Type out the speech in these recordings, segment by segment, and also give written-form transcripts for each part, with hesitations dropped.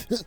The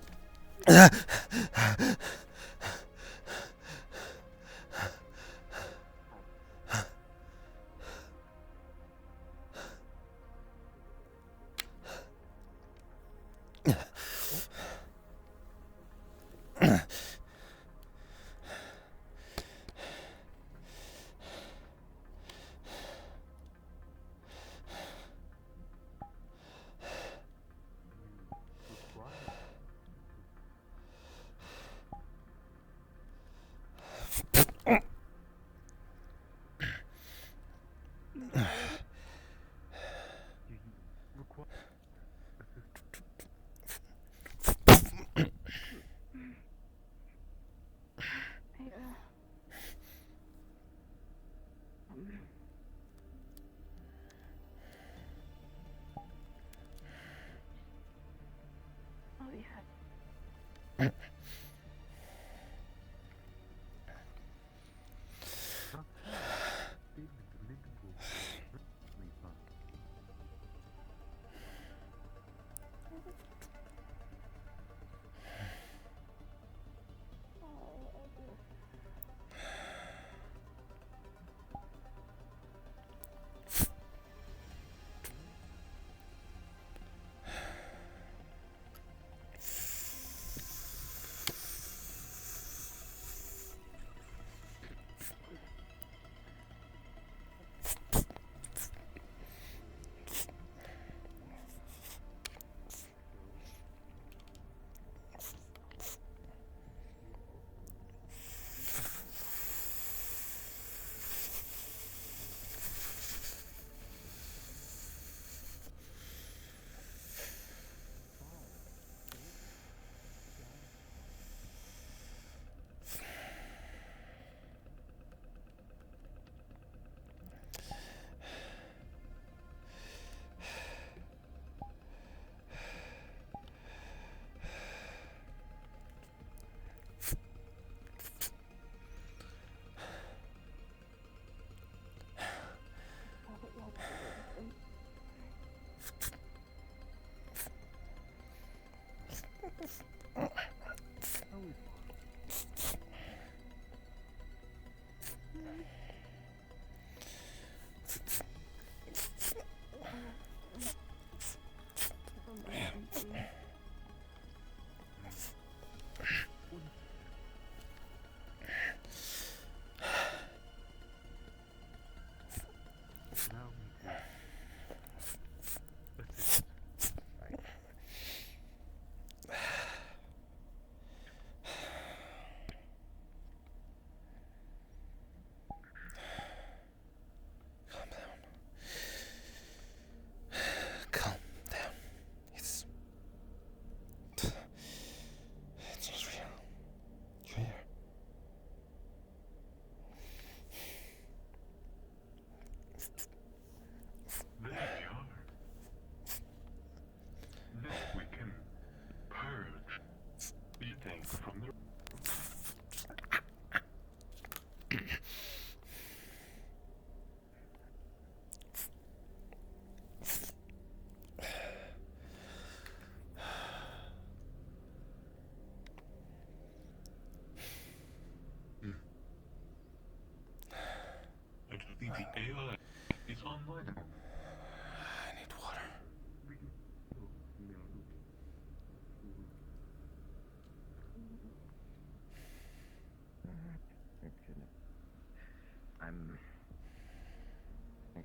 AI is online. I need water.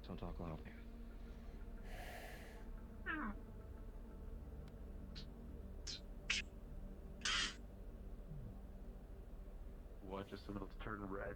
Don't talk loudly. Watch as someone else turn red.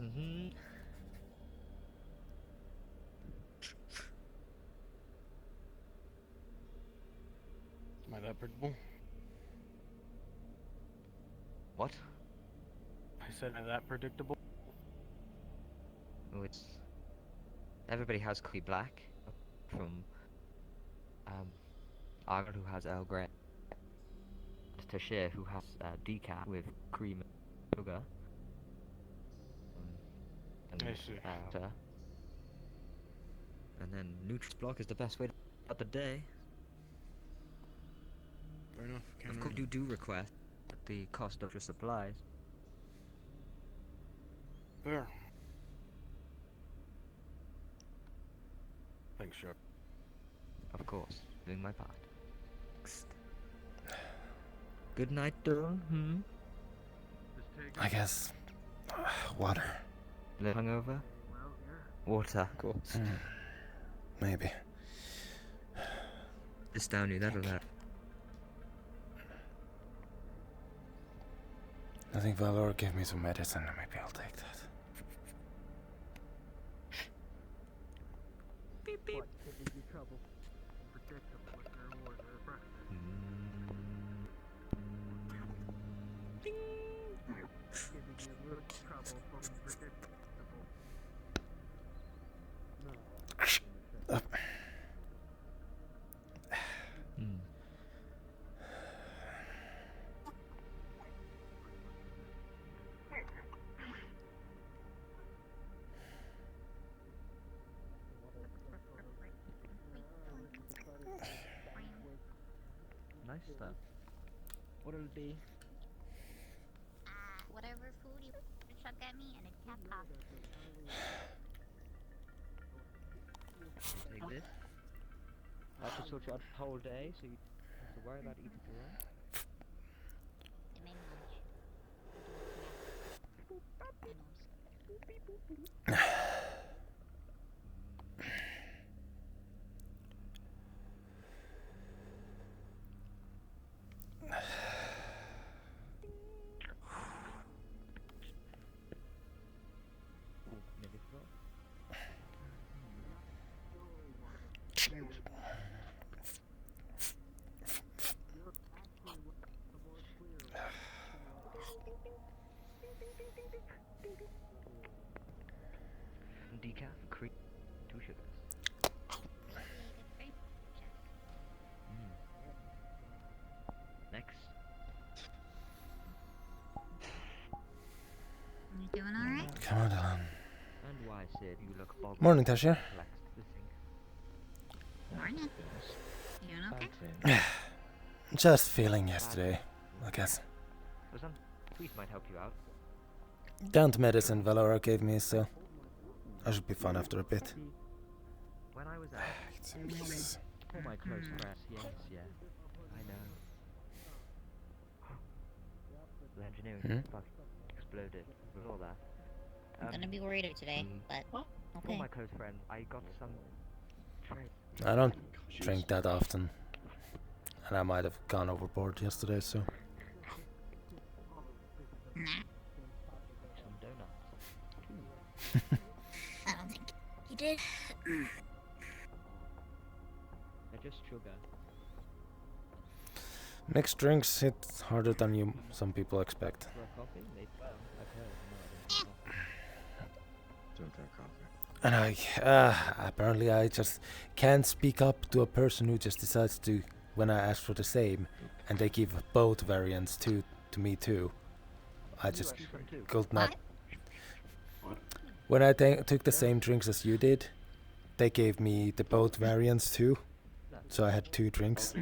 Mm-hmm. Am I that predictable? What? I said, am I that predictable? Oh, it's... Everybody has coffee black. From, Arnold, who has Earl Grey. Tashir, who has decaf with cream and sugar. And, I see. water. And then Nutri-Block is the best way to start the day. Fair enough. Of course, you do request at the cost of your supplies. Fair. Thanks, Sharp. Of course, doing my part. Next. Good night, Dawn. I guess water. Little hungover? Water, of course. Maybe. Just down you, that'll help. I think Valor gave me some medicine. Maybe I'll take that. Beep beep. Nice stuff. What'll it be? Whatever food you chuck at me and a cat pop. Take this. I'll have to sort you out the whole day, so you don't have to worry about eating for lunch. It made me Decaf, cream, 2 sugars. Next. You doing alright? Come on, Dylan. And why, Sid, you look boggled. Morning, Tashir. Morning. You doing okay? Just feeling yesterday, I guess. Well, some tweet might help you out. Down to medicine Valora gave me, so I should be fine after a bit. When I was out, all my close friends, yes, I know. The engineering fuck exploded with all that. I'm gonna be worried today, but All okay. my close friends, I got some trade. I don't drink that often, and I might have gone overboard yesterday, so. Nah, Some donuts. I don't think he did. They're just sugar. Mixed drinks hit harder than some people expect. For a coffee? They well, I've heard. No, I don't drink coffee. And apparently I just can't speak up to a person who just decides to, when I ask for the same, and they give both variants to me too. I just could not. When I took the same drinks as you did, they gave me the both variants too, so I had 2 drinks.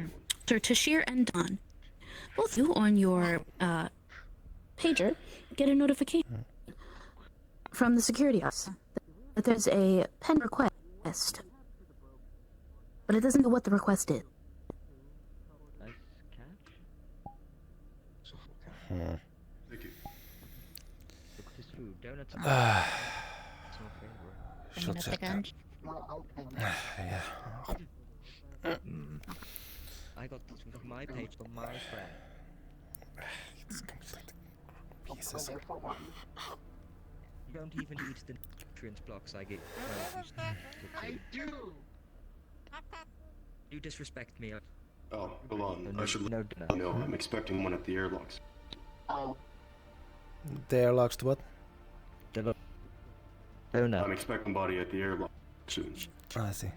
Sir Tashir and Don, both of you on your pager get a notification from the security office that there's a pen request, but it doesn't know what the request is. Nice catch. Thank you. Look at this food. Donuts. It's my favorite. Bringing up the gun. Yeah. I got this from my page from my friend. It's complete pieces. You don't even eat the nutrient blocks I gave. I do! You disrespect me. Oh, hold on. No, I should no let dinner. you know I'm expecting one at the airlocks. The airlocks to what? Oh no. I'm expecting body at the airlock soon. I see.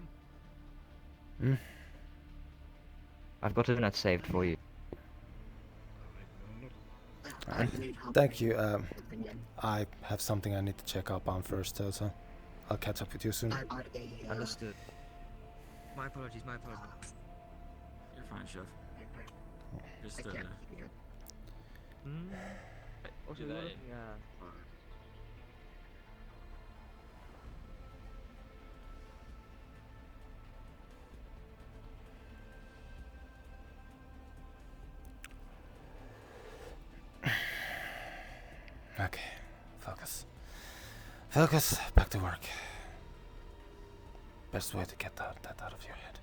I've got a donut saved for you. Thank you. I have something I need to check up on first, though, so I'll catch up with you soon. Understood. My apologies, my apologies. You're fine, Chef. Just, Also, Do that. Okay, focus. Focus, back to work. Best way to get that out of your head.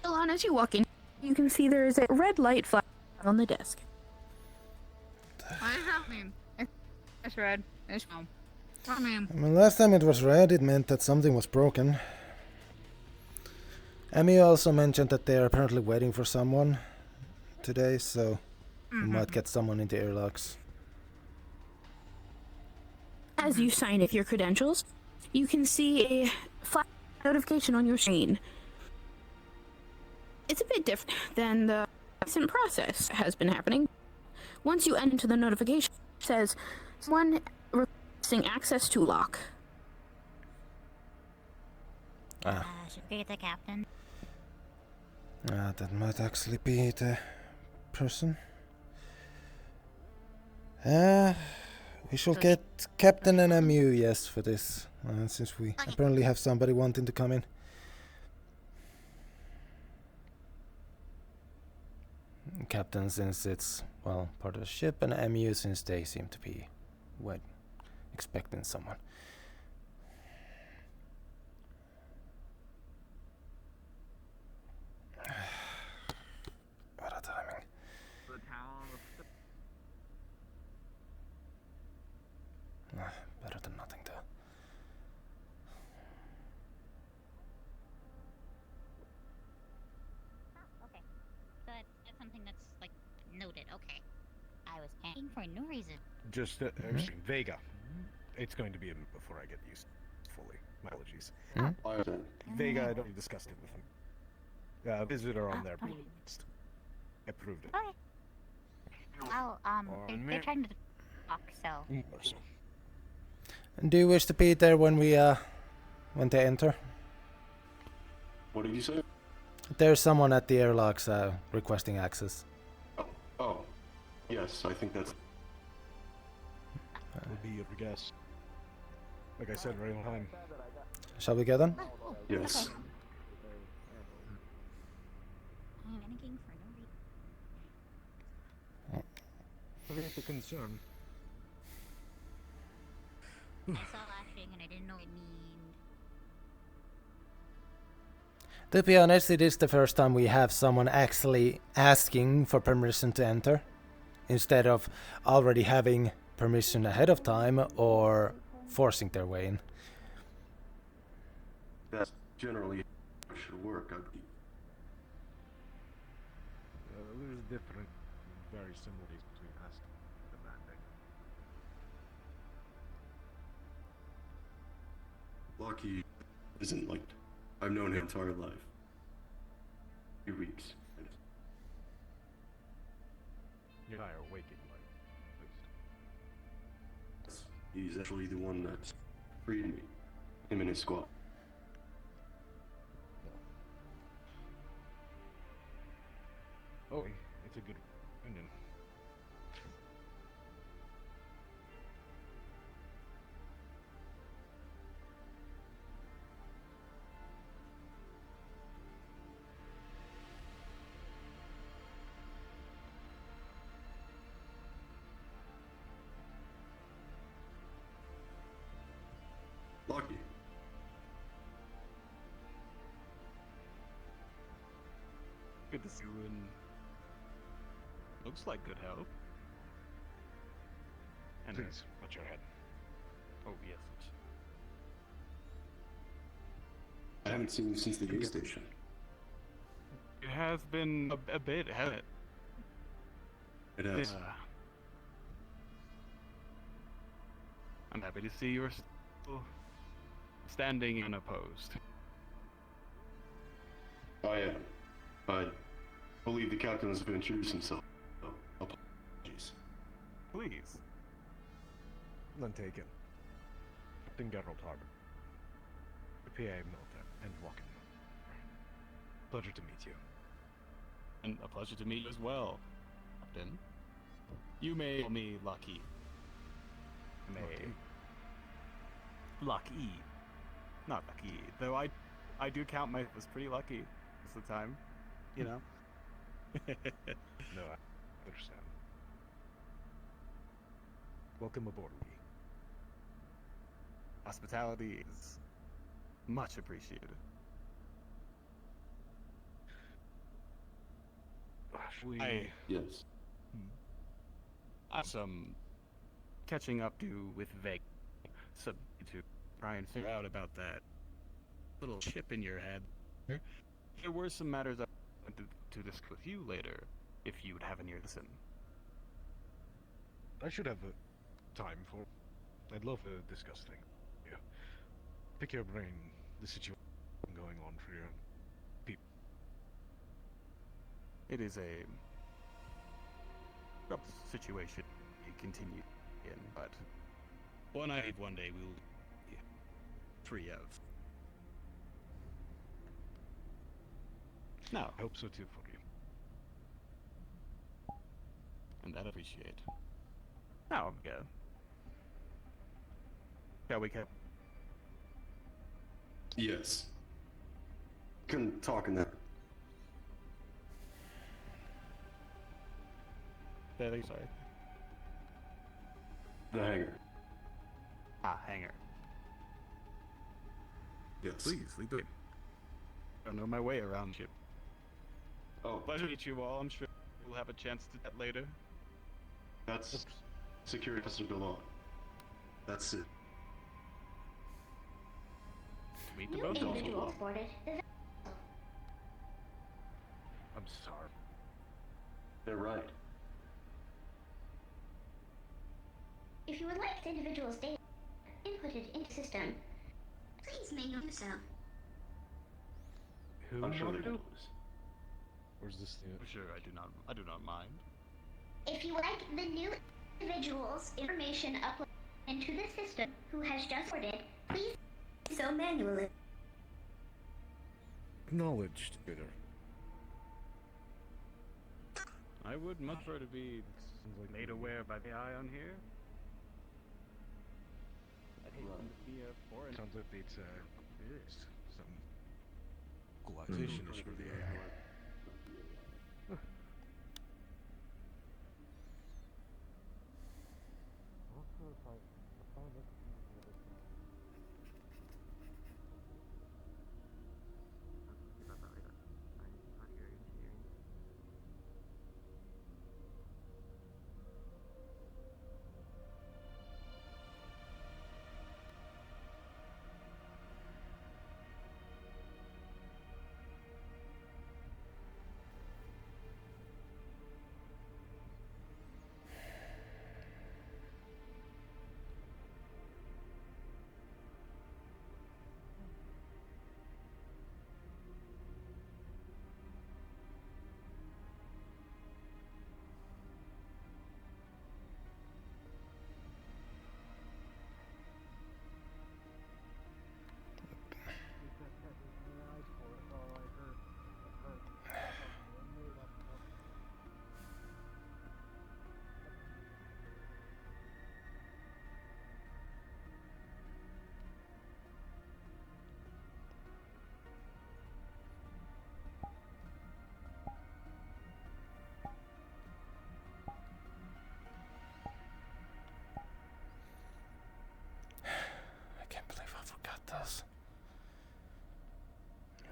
Delon, as you walk in, you can see there is a red light flash on the desk. What does that mean? It's red. It's home. What do you mean? I mean, last time it was red, it meant that something was broken. Emmy also mentioned that they are apparently waiting for someone today, so we might get someone in the airlocks. As you sign in your credentials, you can see a flash notification on your screen. It's a bit different than the recent process has been happening. Once you enter the notification, it says someone requesting access to lock. Should we get the captain? That might actually be the person. We shall get Captain and MU, yes, for this, since we apparently have somebody wanting to come in. Captain, since it's, well, part of the ship, and MU, since they seem to be, expecting someone. What a timing. Better than nothing, though. Okay. That's something that's, like, noted. Okay. I was paying for no reason. Just, Vega. It's going to be a minute before I get used fully. My apologies. Vega, I don't discussed it with him. Visitor on their list. I approved it. Okay. Well, they're trying to talk, so. And do you wish to be there when we, when they enter? What did you say? There's someone at the airlocks, requesting access. Oh. Yes, I think that's... Will be your guess. Like I said, right on time. Shall we get them? Yes. Panicking for no reason. That's a concern. I saw flashing and I didn't know what it meant. To be honest, it is the first time we have someone actually asking for permission to enter, instead of already having permission ahead of time or forcing their way in. That's generally how it should work. There's different, very similarities between us and demanding. Lucky isn't like... I've known him entire life. 2 weeks. You and I are waking life, at least. He's actually the one that freed me. Him and his squad. Oh, it's a good opinion. to see you in looks like good health. And Please, watch your head. oh yes. I haven't seen you since the aid station. It has been a bit, hasn't it? It has. I'm happy to see you're still standing unopposed. I am. I believe the captain has introduced himself. So, apologies. Please. None taken. Captain Geralt Harbor. PA Milton and Walken. Pleasure to meet you. And a pleasure to meet you as well, Captain. You may call me Lucky. Lucky. Not lucky. Though I do count myself as pretty lucky most of the time. You know? No, I understand. Welcome aboard, Lee. Hospitality is much appreciated. Yes. I have some catching up to with Veg to try and figure out about that little chip in your head. There were some matters I wanted to discuss with you later, if you would have an ear to listen. I should have time for. I'd love to discuss things. Yeah. Pick your brain. The situation going on for your people. It is a rough situation we continue in, but one day we will be free of. Now, I hope so too for you. and that I appreciate. Now, shall we go? Yes. Couldn't talk in that. Sorry. The hangar. Hangar. Yes. Please, lead the way. I don't know my way around ship. Oh, Pleasure to meet you all. I'm sure we'll have a chance to chat later. that's Security Officer Delon. That's it. Meet the New boat. individuals boarded the vessel. I'm sorry. They're right. If you would like the individual's data inputted into the system, please manually do so. Who? I'm sure they Marco? can do this. Where's this thing? For sure, I do not mind. If you would like the new individual's information uploaded into the system who has just boarded, please do so manually. Acknowledged, Peter. I would much prefer to be made aware by the eye on here. I'd hate them to be a foreign. Sounds like it's some globalization issue for the AI.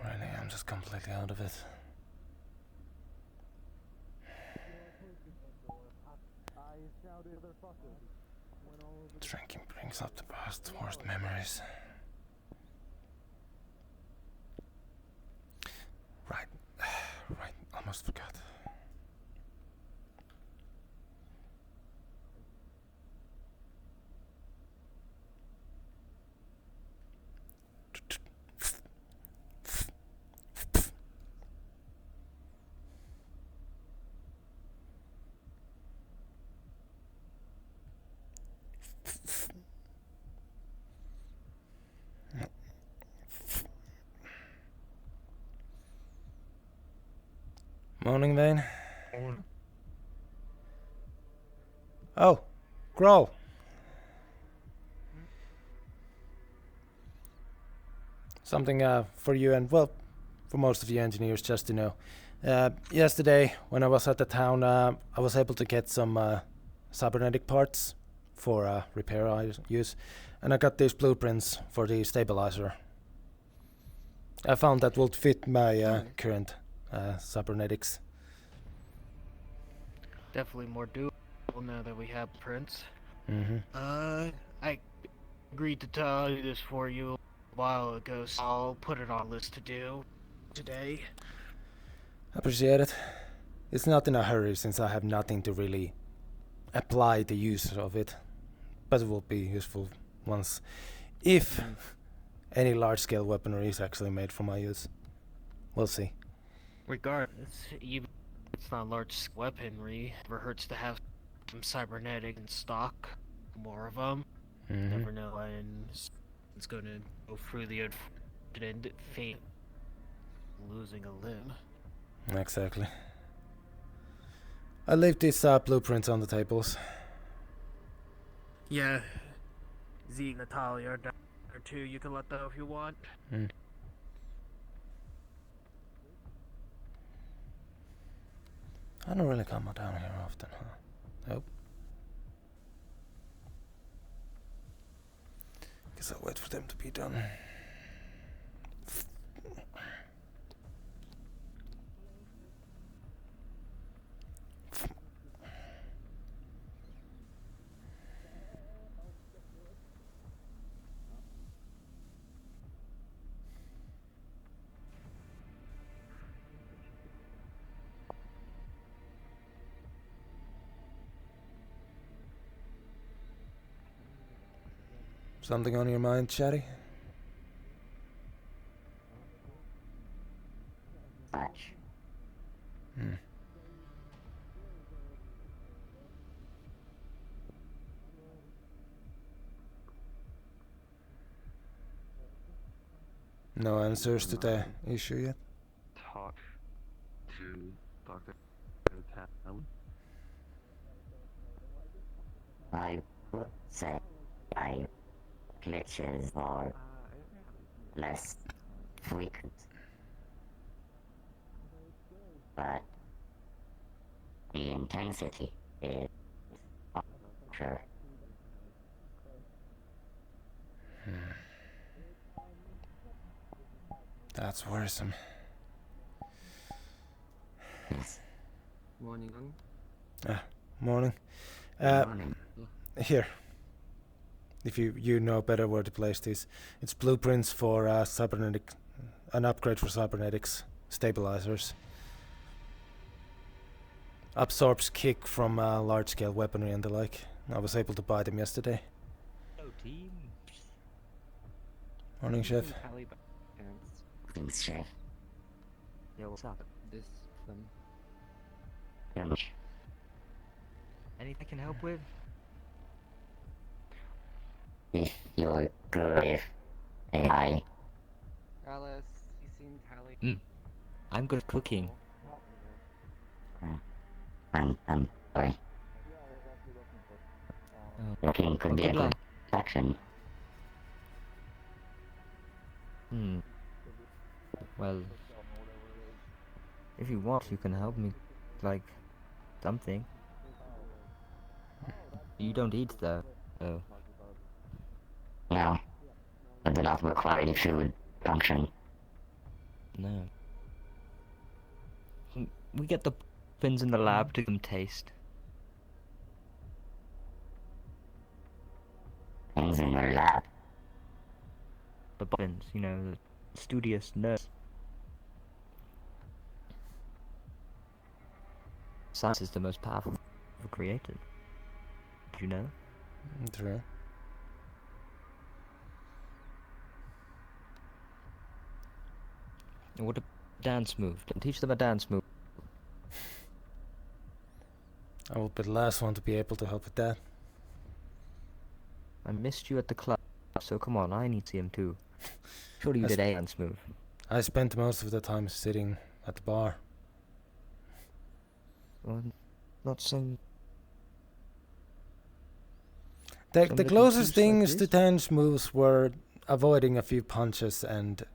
Really, I'm just completely out of it. Drinking brings up the past worst memories. Right, right, almost forgot. Morning, Vane. Oh, Growl. Something for you and, well, for most of you engineers just to know. Yesterday, when I was at the town, I was able to get some cybernetic parts for repair use, and I got these blueprints for the stabilizer. I found that would fit my current cybernetics. Definitely more doable now that we have prints. Mm-hmm. I agreed to tell you this for you a while ago, so I'll put it on list to do today. Appreciate it. It's not in a hurry since I have nothing to really apply the use of it, but it will be useful once, if any large-scale weaponry is actually made for my use. We'll see. Regardless, even if it's not large weaponry, it never hurts to have some cybernetic in stock. More of them. Never know when it's going to go through the unfortunate fate of losing a limb. Exactly. I left these blueprints on the tables. Yeah. Z, Natalia, or two, you can let know if you want. I don't really come down here often, huh? Nope. Guess I'll wait for them to be done. Something on your mind, Chatty? Much. No answers to the issue yet? Talk to Dr. Talon. I would say glitches are less frequent, but the intensity is sure. That's worrisome. Morning. Morning. Morning. Here. If you know better where to place these. It's blueprints for cybernetic, an upgrade for cybernetics stabilizers. Absorbs kick from large-scale weaponry and the like. I was able to buy them yesterday. Hello, team. Morning, Chef. Thanks, Chef. Yeah, what's up? This Anything I can help with? If you're good with AI, Alice, you seem Tally. I'm good at cooking. I'm sorry. Cooking could be a good action. Well, if you want, you can help me, like, something. You don't eat though. Oh. No, I do not require any food function. No. We get the pins in the lab to give them taste. ones in their lab. The bobbins, you know, the studious nerds. Science is the most powerful ever created. Did you know? True. And what a dance move. Teach them a dance move. I will be the last one to be able to help with that. I missed you at the club, so come on, I need to see him too. Surely you I did a dance move. I spent most of the time sitting at the bar. Well, not some... The little closest juice like things to this? dance moves were avoiding a few punches and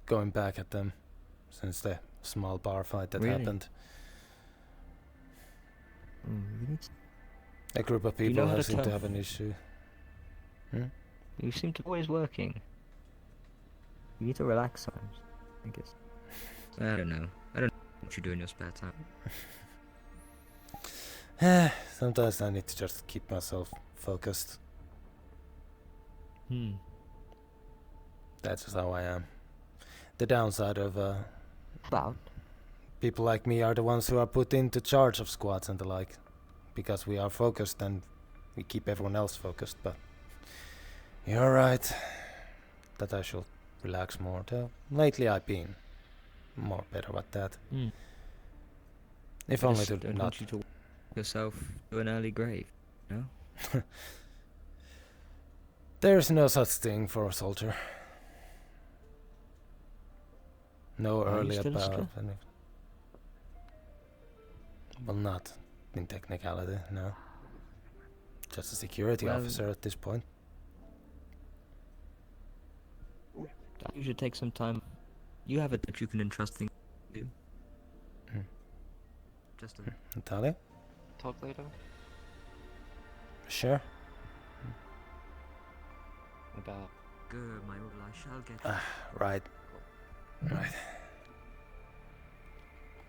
going back at them, since the small bar fight that Really? happened. you need to- A group of You people know how to seem to tell- have an issue. You seem to be always working. You need to relax sometimes, I guess. I don't know. I don't know what you do in your spare time. Sometimes I need to just keep myself focused. That's just how I am. The downside of About? people like me are the ones who are put into charge of squads and the like, because we are focused and we keep everyone else focused. But you're right that I should relax more. Though lately I've been more better at that. If I only just to don't not. want you to walk yourself to an early grave, no? There's no such thing for a soldier. No Are you early still a about soldier? any. Well, not in technicality, no. Just a security Well- officer at this point. You should take some time. You have it that you can entrust things to do. Just a... Natalia? Talk later. Sure. About. Grr, my old I shall get Right. Right.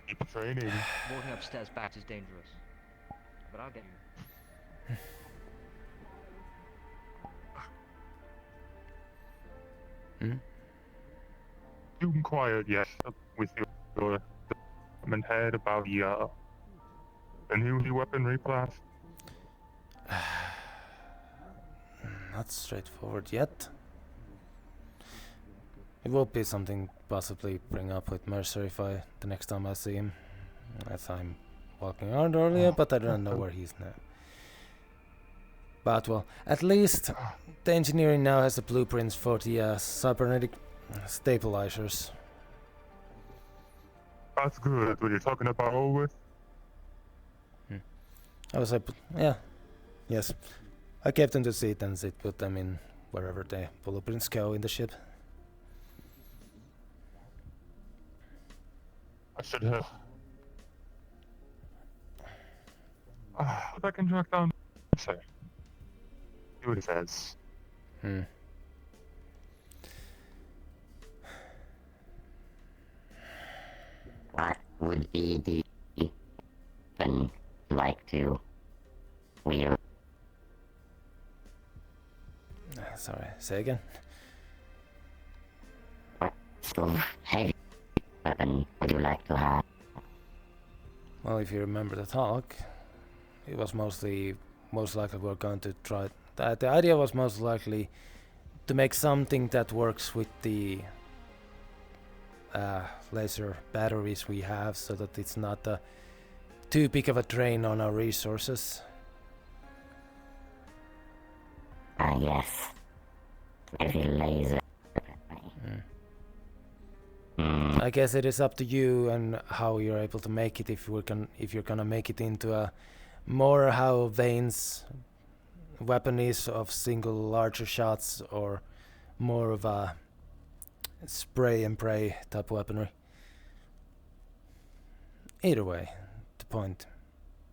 Keep training. Walking upstairs back is dangerous. But I'll get you. You inquired, yes, with your department head about the new weaponry class. Not straightforward yet. It will be something possibly bring up with Mercer if the next time I see him. As I'm walking around earlier, but I don't know where he's now. But well, at least the engineering now has the blueprints for the cybernetic stabilizers. That's good. What you're talking about always? I was like, yeah, yes. I kept them to seat and it put them in wherever the blueprints go in the ship. I should have. But I can track down. Say. See what it says. What would be the weapon like to wield? Sorry, say again. What sort of heavy weapon would you like to have? Well, if you remember the talk, it was most likely we're going to try. The idea was most likely to make something that works with the laser batteries we have, so that it's not too big of a drain on our resources. Yes. Heavy laser. I guess it is up to you and how you're able to make it. If you're gonna make it into a more how Vane's weapon is of single larger shots, or more of a spray and pray type weaponry. Either way, the point,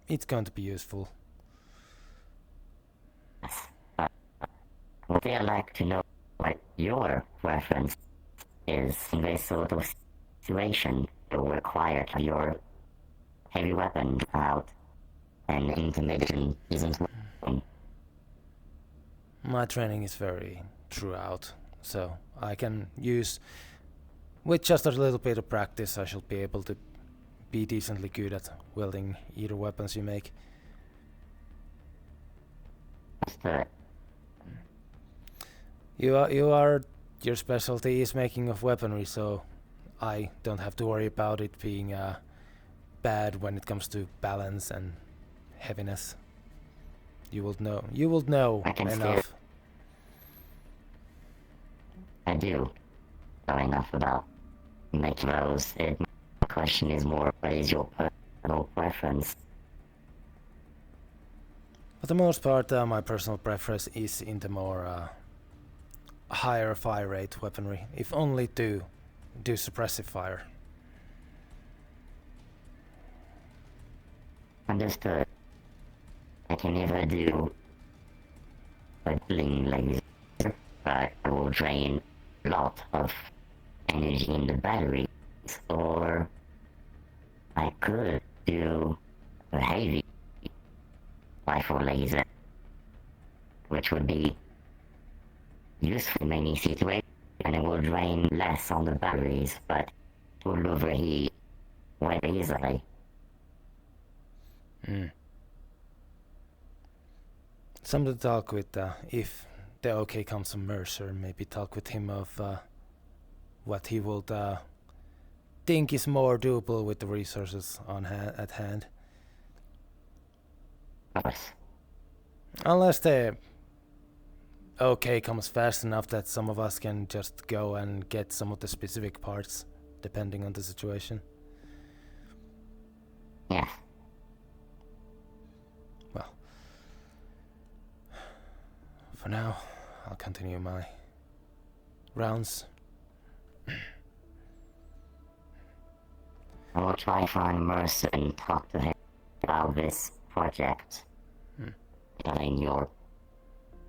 it's going to be useful. Would you like to know what your preference is in this sort of situation? You require your heavy weapon out, and intimidation isn't working. My training is very throughout, so I can use, with just a little bit of practice, I should be able to be decently good at wielding either weapons you make. Your specialty is making of weaponry, so I don't have to worry about it being bad when it comes to balance and heaviness. You will know enough. I do know enough about making those. The question is more, what is your personal preference? For the most part, my personal preference is in the more higher fire rate weaponry, if only to do suppressive fire. Understood. I can never do a bling laser, but I will drain a lot of energy in the batteries, or I could do a heavy rifle laser, which would be useful in many situations, and it will drain less on the batteries, but will overheat very easily. Something to talk with, if the OK comes from Mercer, maybe talk with him of what he would think is more doable with the resources on at hand. Unless the OK comes fast enough that some of us can just go and get some of the specific parts, depending on the situation. Yeah. Well, for now, I'll continue my rounds. I will try to find Mercer and talk to him about this project. Regarding your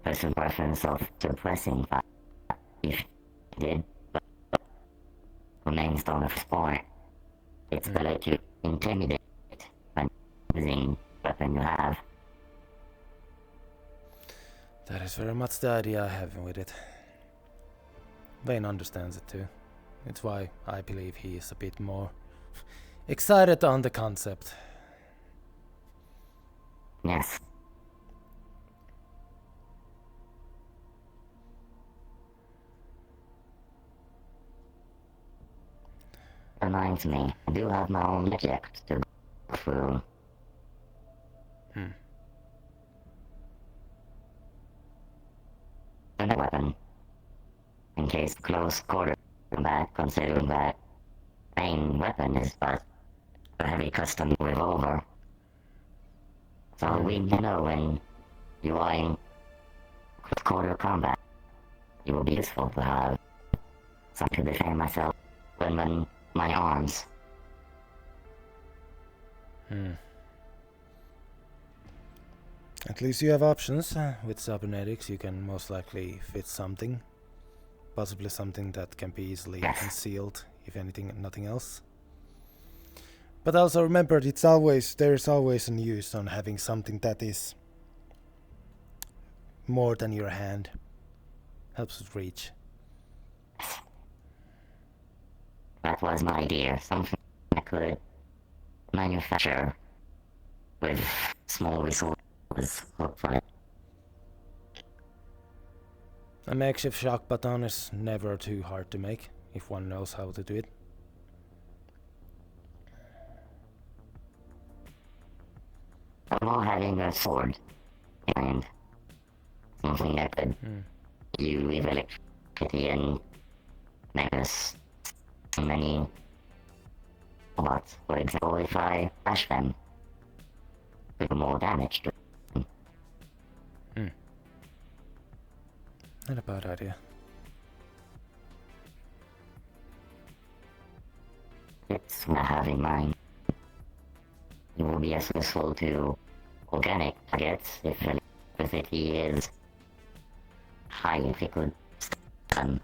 personal preference of suppressing fire. If you did, but remains on the point, it's better to intimidate when using weapon you have. That is very much the idea I have with it. Vane understands it too. It's why I believe he is a bit more excited on the concept. Yes. Reminds me, I do have my own project to go through. And a weapon. In case close quarter combat, considering that main weapon is but a heavy custom revolver. So we know when you are in close quarter combat, it will be useful to have something to defend myself when my arms. At least you have options. With cybernetics you can most likely fit something. Possibly something that can be easily concealed, if anything, nothing else. But also remember, there's always an use on having something that is more than your hand. Helps with reach. That was my idea. Something I could manufacture with small resources, hopefully. A makeshift shock baton is never too hard to make, if one knows how to do it. While having a sword and something that could use electricity and make us many robots. For example, if I flash them, do more damage to them. Not a bad idea. It's what I have in mind. It will be as useful to organic targets if electricity is high, if it could stun.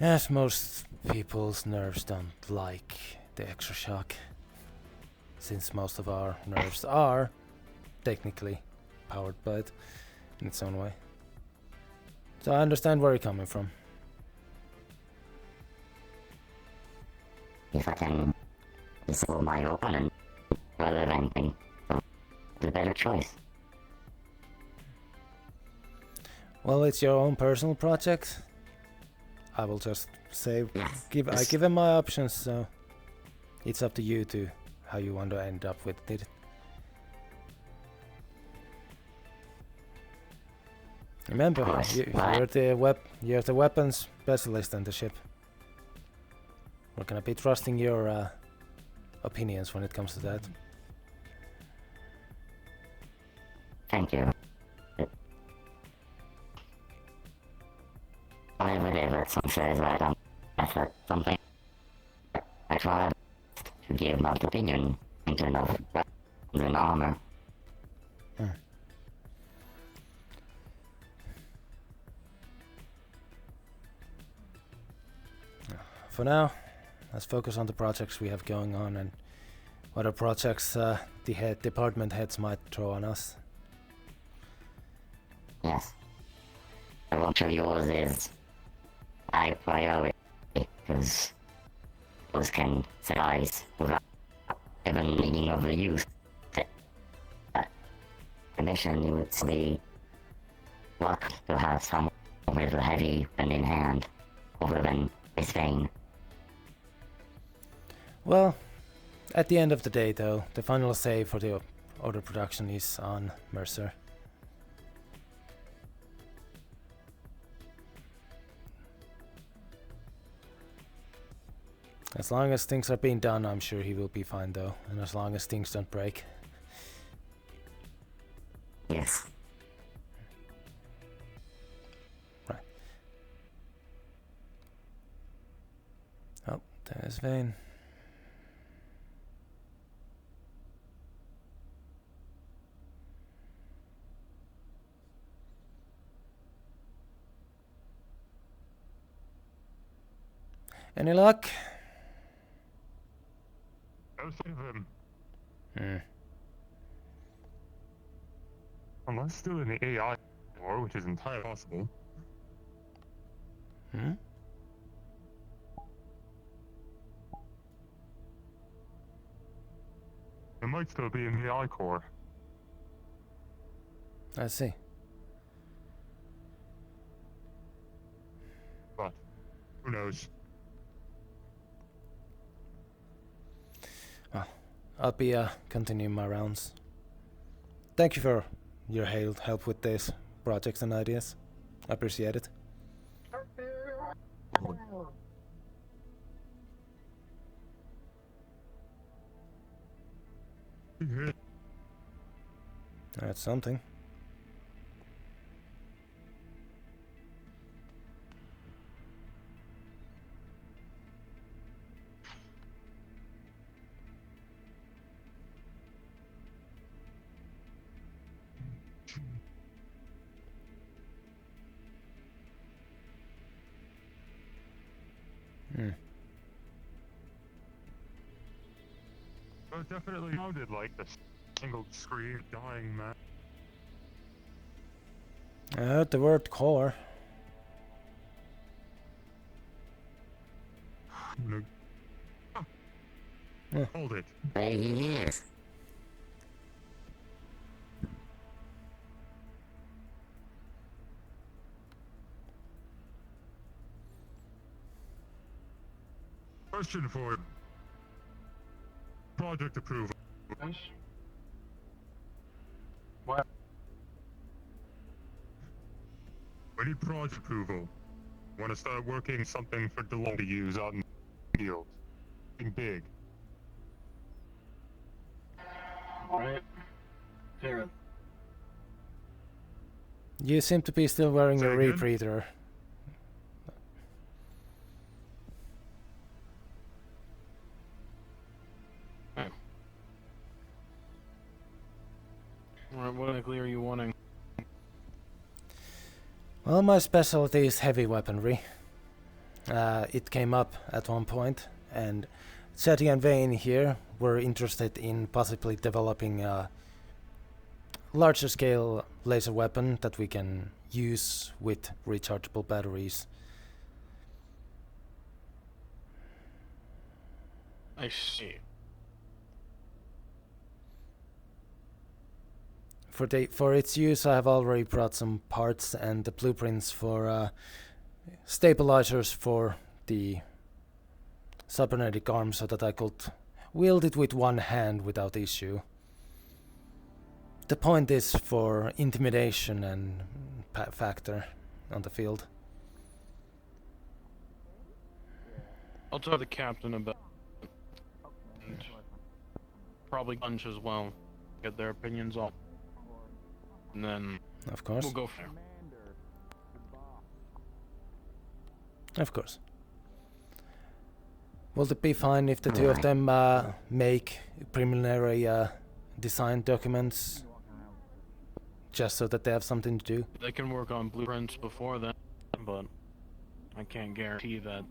Yes, most people's nerves don't like the extra shock. Since most of our nerves are technically powered by it. in its own way. So I understand where you're coming from. If I can disable my opponent rather than anything, the better choice. Well, it's your own personal project. I will just say, I give him my options, so it's up to you to how you want to end up with it. Remember, you're the weapons specialist on the ship. We're gonna be trusting your opinions when it comes to that. Thank you. Whenever someone says that I said something, I try to give my opinion in terms of weapons and armor. For now, let's focus on the projects we have going on and what other projects the department heads might throw on us. Yes. I want sure yours is high priority, because those can suffice without even needing overuse. The mission would be luck to have someone with a heavy pen in hand, other than his vein. Well, at the end of the day though, the final say for the order production is on Mercer. As long as things are being done, I'm sure he will be fine though, and as long as things don't break. Yes. Right. Oh, there's Vane. Any luck? Nothing of him. Hmm. Unless still in the AI war, which is entirely possible. Hmm? It might still be in the I core. I see. But who knows? Well, I'll be continuing my rounds. Thank you for your help with this projects and ideas. I appreciate it. That's something. It definitely sounded like the single scream dying man. I heard the word core. Hold it. There he is. Question for project approval. What? We need project approval. Want to start working something for Delon to use out in the field. Something big. Alright. Here. You seem to be still wearing your rebreather. Alright, what exactly are you wanting? Well, my specialty is heavy weaponry. It came up at one point, and Chetty and Vane here were interested in possibly developing larger scale laser weapon that we can use with rechargeable batteries. I see. For its use, I have already brought some parts and the blueprints for stabilizers for the cybernetic arm so that I could wield it with one hand without issue. The point is for intimidation and factor on the field. I'll tell the captain about it. And probably Bunch as well. Get their opinions on. And then of course. We'll go from there. Of course. Will it be fine if the two of them make preliminary design documents just so that they have something to do? They can work on blueprints before then, but I can't guarantee that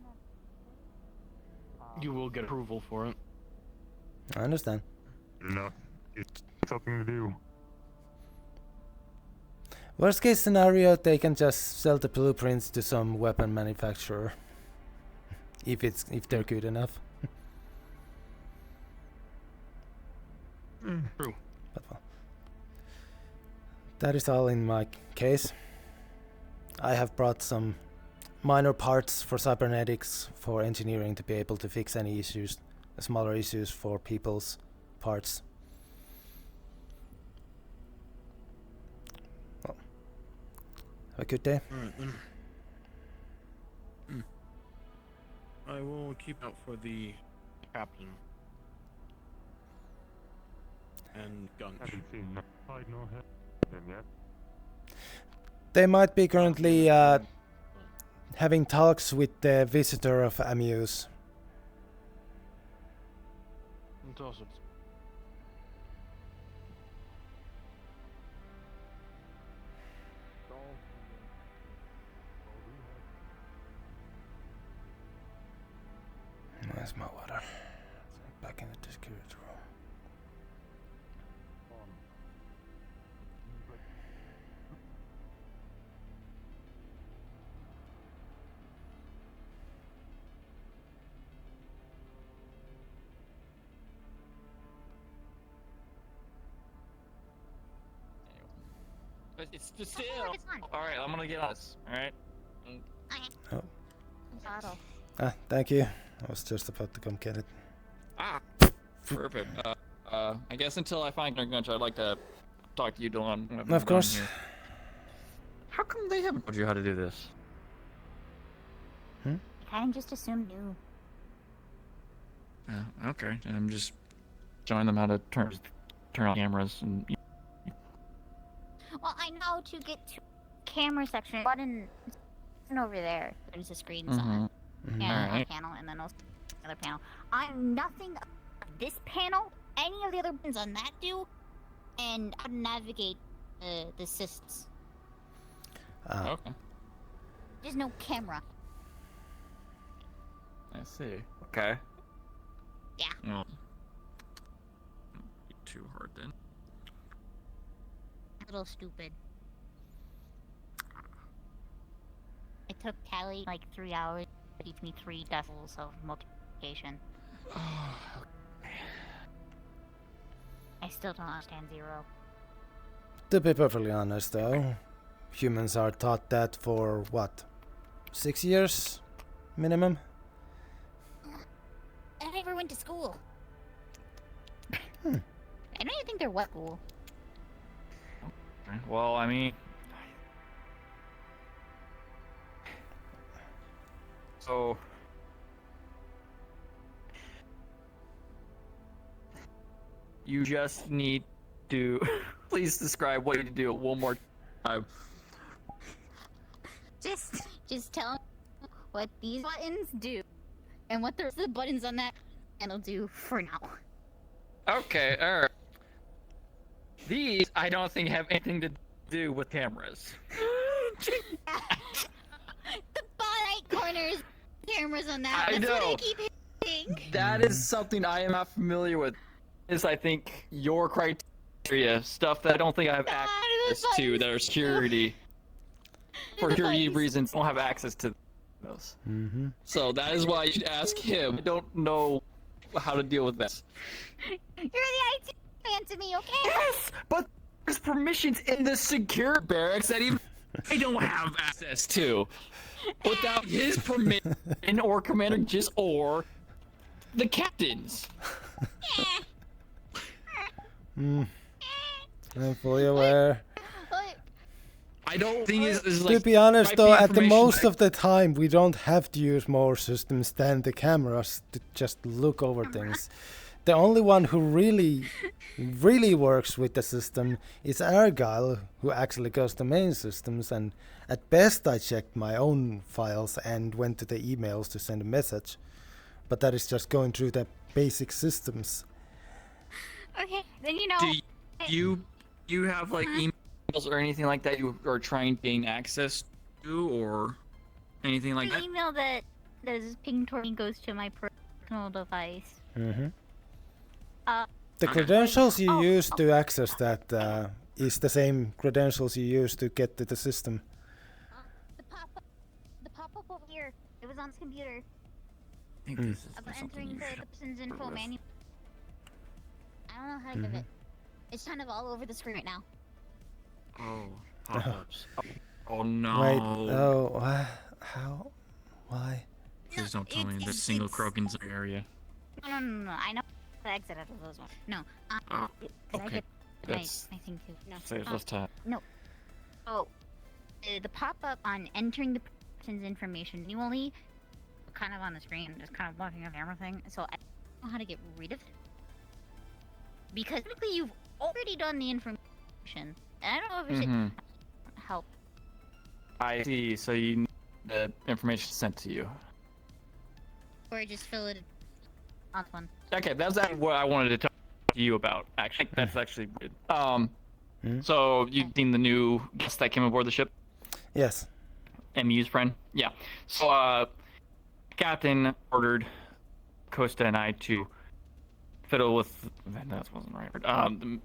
you will get approval for it. I understand. No, it's something to do. Worst case scenario, they can just sell the blueprints to some weapon manufacturer. If they're good enough. True. But well, that is all in my case. I have brought some minor parts for cybernetics for engineering to be able to fix any issues, smaller issues for people's parts. Well, have a good day. Alright then. I will keep out for the captain. And Gunch. Haven't seen no hide nor head them yet. They might be currently having talks with the visitor of Amuse. Awesome. Where's my water? Back in the security room. But it's just still. It's fine. Alright, I'm gonna get on this. Alright? Oh. Bottle. Ah, thank you. I was just about to come get it. Ah! Perfect. I guess until I find Gunch, I'd like to talk to you, Delon. Of course. Here. How come they haven't told you how to do this? Kind of just assumed you. Okay. I'm just showing them how to turn on cameras and. Well, I know to get to camera section, button over there. There's a screen on. And Alright. a panel, and then also another panel. I'm nothing of this panel, any of the other buttons on that do, and how to navigate the systems. Okay. There's no camera. I see. Okay. Yeah. Well, not too hard then. A little stupid. It took Tally like 3 hours to teach me 3 decimals of multiplication. I still don't understand 0. To be perfectly honest though, humans are taught that for what? 6 years? Minimum? I never went to school. I don't even think they're what school. Well, I mean... So... You just need to... Please describe what you need to do one more time. Just tell me what these buttons do, and what the rest of the buttons on that panel do for now. Okay, alright. These, I don't think, have anything to do with cameras. The bottom right corners, cameras on that. I That's know. what I keep hitting. That is something I am not familiar with. Is I think your criteria area, stuff that I don't think I have access to that are security. For security reasons, I don't have access to those. Mm-hmm. So that is why you should ask him. I don't know how to deal with this. You're the IT man to me, okay? Yes, but there's permissions in the secure barracks that even I don't have access to. Without his permission or Commander Jis or the captain's. I'm fully aware. I don't think is To be honest though, at the most of the time we don't have to use more systems than the cameras to just look over things. The only one who really works with the system is Argyle, who actually goes to main systems, and at best I checked my own files and went to the emails to send a message. But that is just going through the basic systems. Okay, then you know. Do you have like emails or anything like that you are trying to gain access to, or anything like that? The email that is pinged toward me goes to my personal device. Mm-hmm. The credentials you use to access that is the same credentials you use to get to the system. The pop-up over here, it was on his computer. I think this is About entering the person's info manual. I don't know how to give it. It's kind of all over the screen right now. Oh, pop-ups. Oh no. Wait, oh, how? Why? Please don't tell me there's single Krogans in the area. No, I know the exit out of those ones. No, okay. That's I think too. No. saves us time. No. Oh, the pop-up on entering the person's information manually, kind of on the screen, just kind of blocking up everything. So I don't know how to get rid of it. Because technically you've already done the information. And I don't know if it should help. I see, so you need the information sent to you. Or just fill it on one. Okay, that's actually what I wanted to talk to you about, actually. That's actually good. So, you've seen the new guest that came aboard the ship? Yes. MU's friend? Yeah. So, Captain ordered Costa and I to fiddle with... That wasn't right.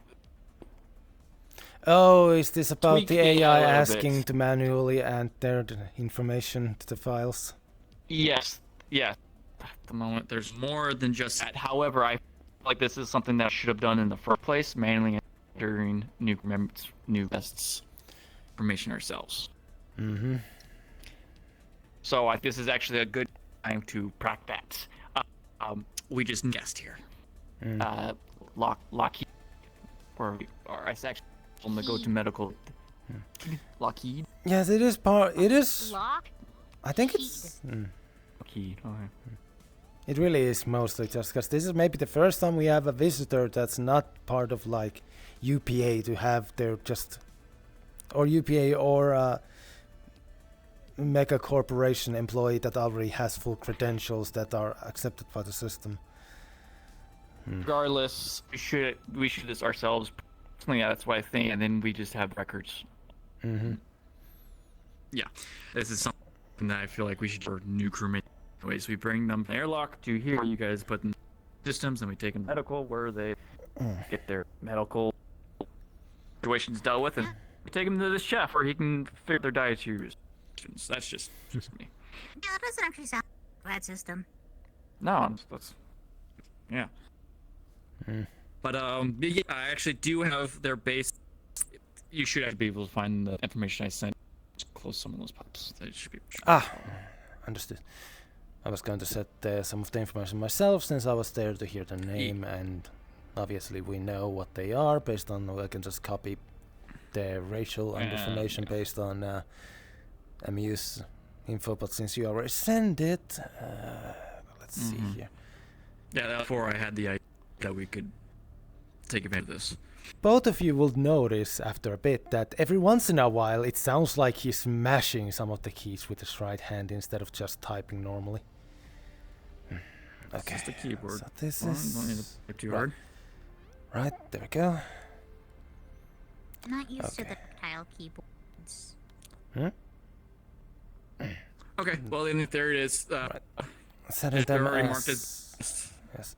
Oh, is this about Tweak the the AI AI a asking bit. to manually enter the information to the files? Yes. At the moment, there's more than just that. However, I feel like this is something that I should have done in the first place, mainly during new guests' information ourselves. Mm-hmm. So this is actually a good time to practice that. We just guessed here. Lockheed, or I actually told them to go to medical. Lockheed. Yes, it is part. It is. Lock? I think it's. Lockheed. Okay. It really is mostly just because this is maybe the first time we have a visitor that's not part of like UPA to have their just, or UPA or a mega corporation employee that already has full credentials that are accepted by the system. Regardless, we should do this ourselves. Yeah, that's what I think, and then we just have records. Yeah, this is something that I feel like we should do for new crewmates. Anyways, we bring them from airlock to here. You guys put them in systems, and we take them to medical where they get their medical situations dealt with, and we take them to the chef where he can figure their dietary restrictions. That's just me. Yeah, that doesn't actually sound like a bad system. No, that's yeah. But yeah, I actually do have their base. You should actually be able to find the information I sent. Just close some of those pops. That should be. Understood. I was going to set some of the information myself since I was there to hear the name, and obviously we know what they are based on. I can just copy the racial and information based on MU's info. But since you already sent it, let's see here. Yeah, that's before I had the idea that we could take advantage of this. Both of you will notice after a bit that every once in a while it sounds like he's smashing some of the keys with his right hand instead of just typing normally. Okay. It's just a keyboard. So this Don't is need to work too hard. Right, there we go. I'm not used to the tile keyboards. Okay, well then there it is. Setting them already as... marked as... Yes.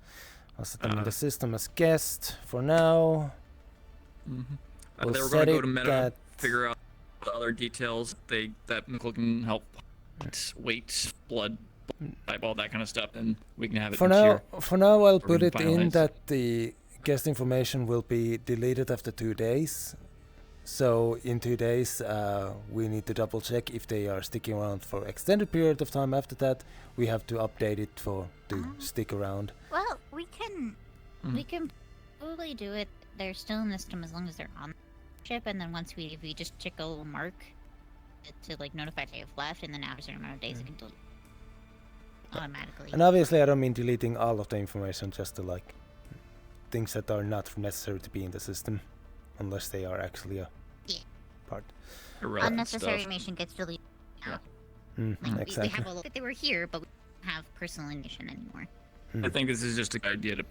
I'll set them in the system as guest for now. We'll They were set going to go it to Meta, that- figure out the other details that Michael can help. Weight, blood type, all that kind of stuff, and we can have it For next now, year. I'll So put we it can in finalize. that the guest information will be deleted after 2 days. So in 2 days, we need to double check if they are sticking around for extended period of time. After that, we have to update it to stick around. Well, we can probably do it. They're still in the system as long as they're on the ship, and then once we just check a little mark to like notify they have left, and then after a certain amount of days, it can delete automatically. And obviously, I don't mean deleting all of the information, just the like things that are not necessary to be in the system, unless they are actually a part. Unnecessary information gets deleted. Yeah. Like, Exactly. we have a look that they were here, but we don't have personal information anymore. I think this is just a good idea to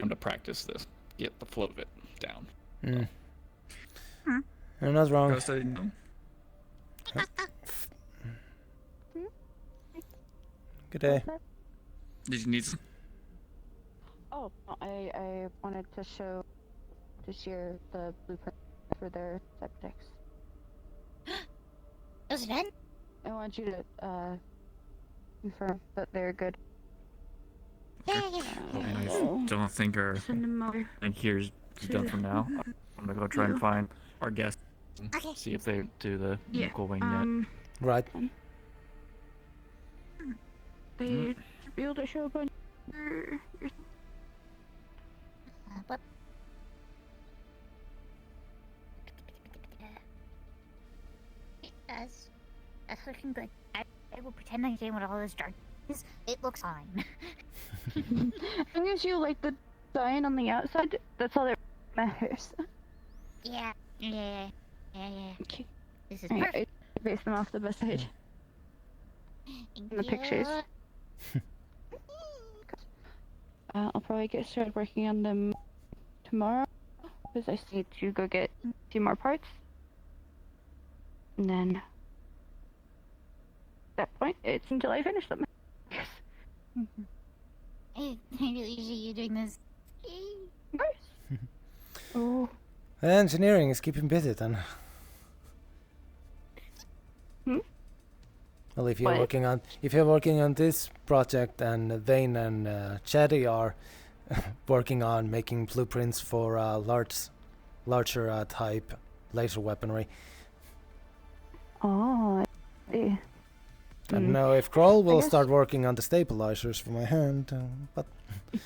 come to practice this, get the flow of it down. You're not wrong. Ghost, I didn't know. Good day. Did you need some? Oh, I wanted to share the blueprint for their septics. Is it done? I want you to confirm that they're good. I don't think our thing here's done for now. I'm gonna go try and find our guests. Okay. See if they do the local wing yet. Right. They should be able to show up on your What? Yes. That's looking good. I will pretend I understand what all this dark is. It looks fine. As long as you like the design on the outside, that's all that matters. Yeah. Okay. This is Alright, perfect. I based them off the best page. Thank The pictures. you. I'll probably get started working on them tomorrow, because I need to go get a few more parts. And then, at that point, it's until I finish them. Yes. I really see you doing this. Oh. Engineering is keeping busy then. Well, if you're working on this project, and Vane and Chatty are working on making blueprints for larger type laser weaponry. Oh, I see. I don't know if Kroll will start working on the stabilizers for my hand, but a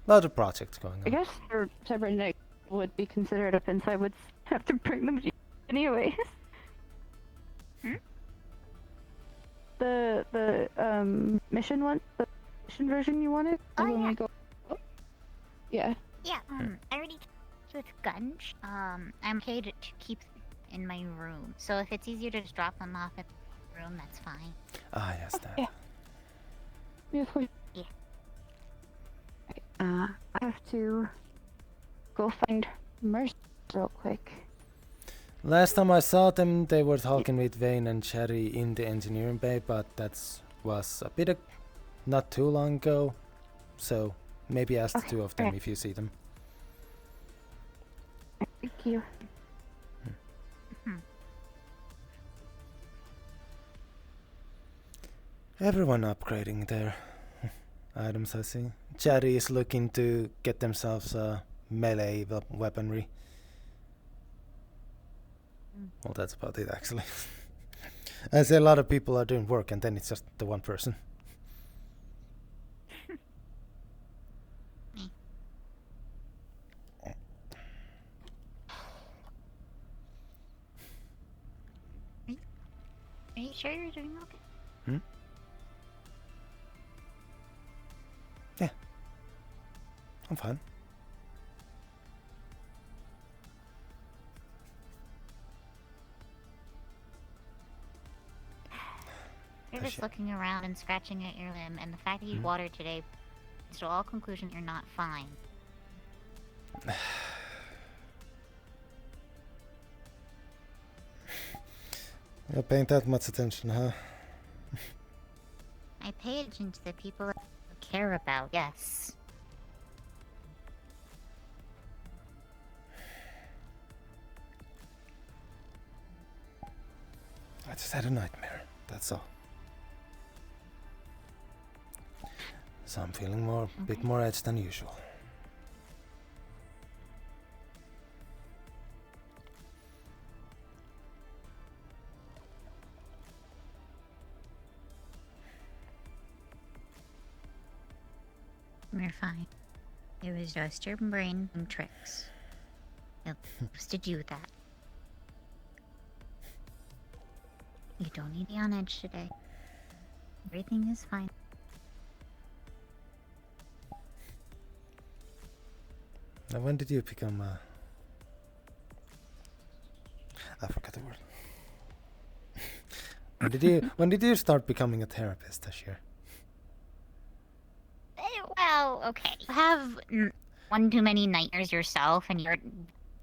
lot of projects going I on. guess your cybernetic would be considered a pin, so I would have to bring them to you anyways. The mission one, the mission version you wanted? Oh, when yeah. we go. Yeah. Yeah, I already with Gunch. I'm okay to keep in my room. So if it's easier to just drop them off at the room, that's fine. Ah, yes, that. Yeah. Beautiful. Yeah. Okay, I have to go find Mercy real quick. Last time I saw them, they were talking with Vane and Cherry in the engineering bay, but that was a bit not too long ago. So maybe ask the two of them if you see them. Thank you. Everyone upgrading their items, I see. Cherry is looking to get themselves melee weaponry. Well, that's about it, actually. I say a lot of people are doing work, and then it's just the one person. Are you sure you're doing okay? Yeah. I'm fine. You're just looking around and scratching at your limb, and the fact that you watered today leads to all conclusion you're not fine. You're paying that much attention, huh? I pay attention to the people that I care about, yes. I just had a nightmare, that's all. So I'm feeling a bit more edged than usual. You're fine. It was just your brain playing tricks. It boosted you with that. You don't need to be on edge today. Everything is fine. Now, when did you become I forgot the word. when did you start becoming a therapist this year? Well, okay. You have one too many nightmares yourself, and you're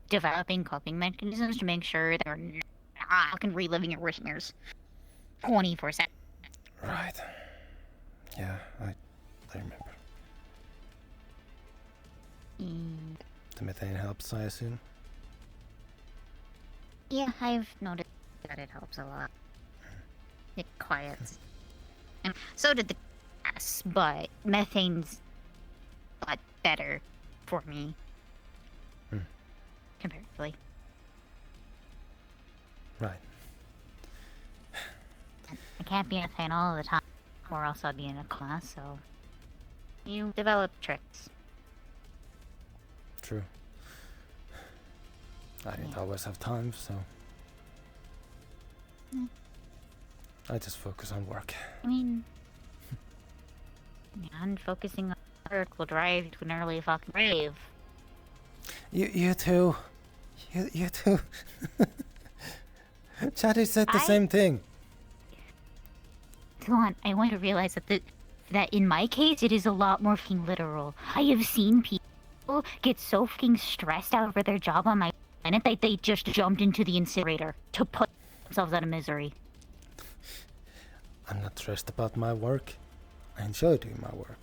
developing coping mechanisms to make sure they're not fucking reliving your nightmares 24/7. Right. Yeah, I remember. The methane helps, I assume. Yeah, I've noticed that it helps a lot. It quiets. And so did the gas, but methane's a lot better for me. Comparatively. Right. I can't be in a fan all the time, or else I'll be in a class, so you develop tricks. True. I didn't always have time, so I just focus on work. I mean, and focusing on work will drive you to an early fucking grave. You too. You too. Chatty said the same thing. Come on, I want to realize that in my case, it is a lot more fucking literal. I have seen people get so fucking stressed out over their job on my planet that they just jumped into the incinerator to put themselves out of misery. I'm not stressed about my work. I enjoy doing my work.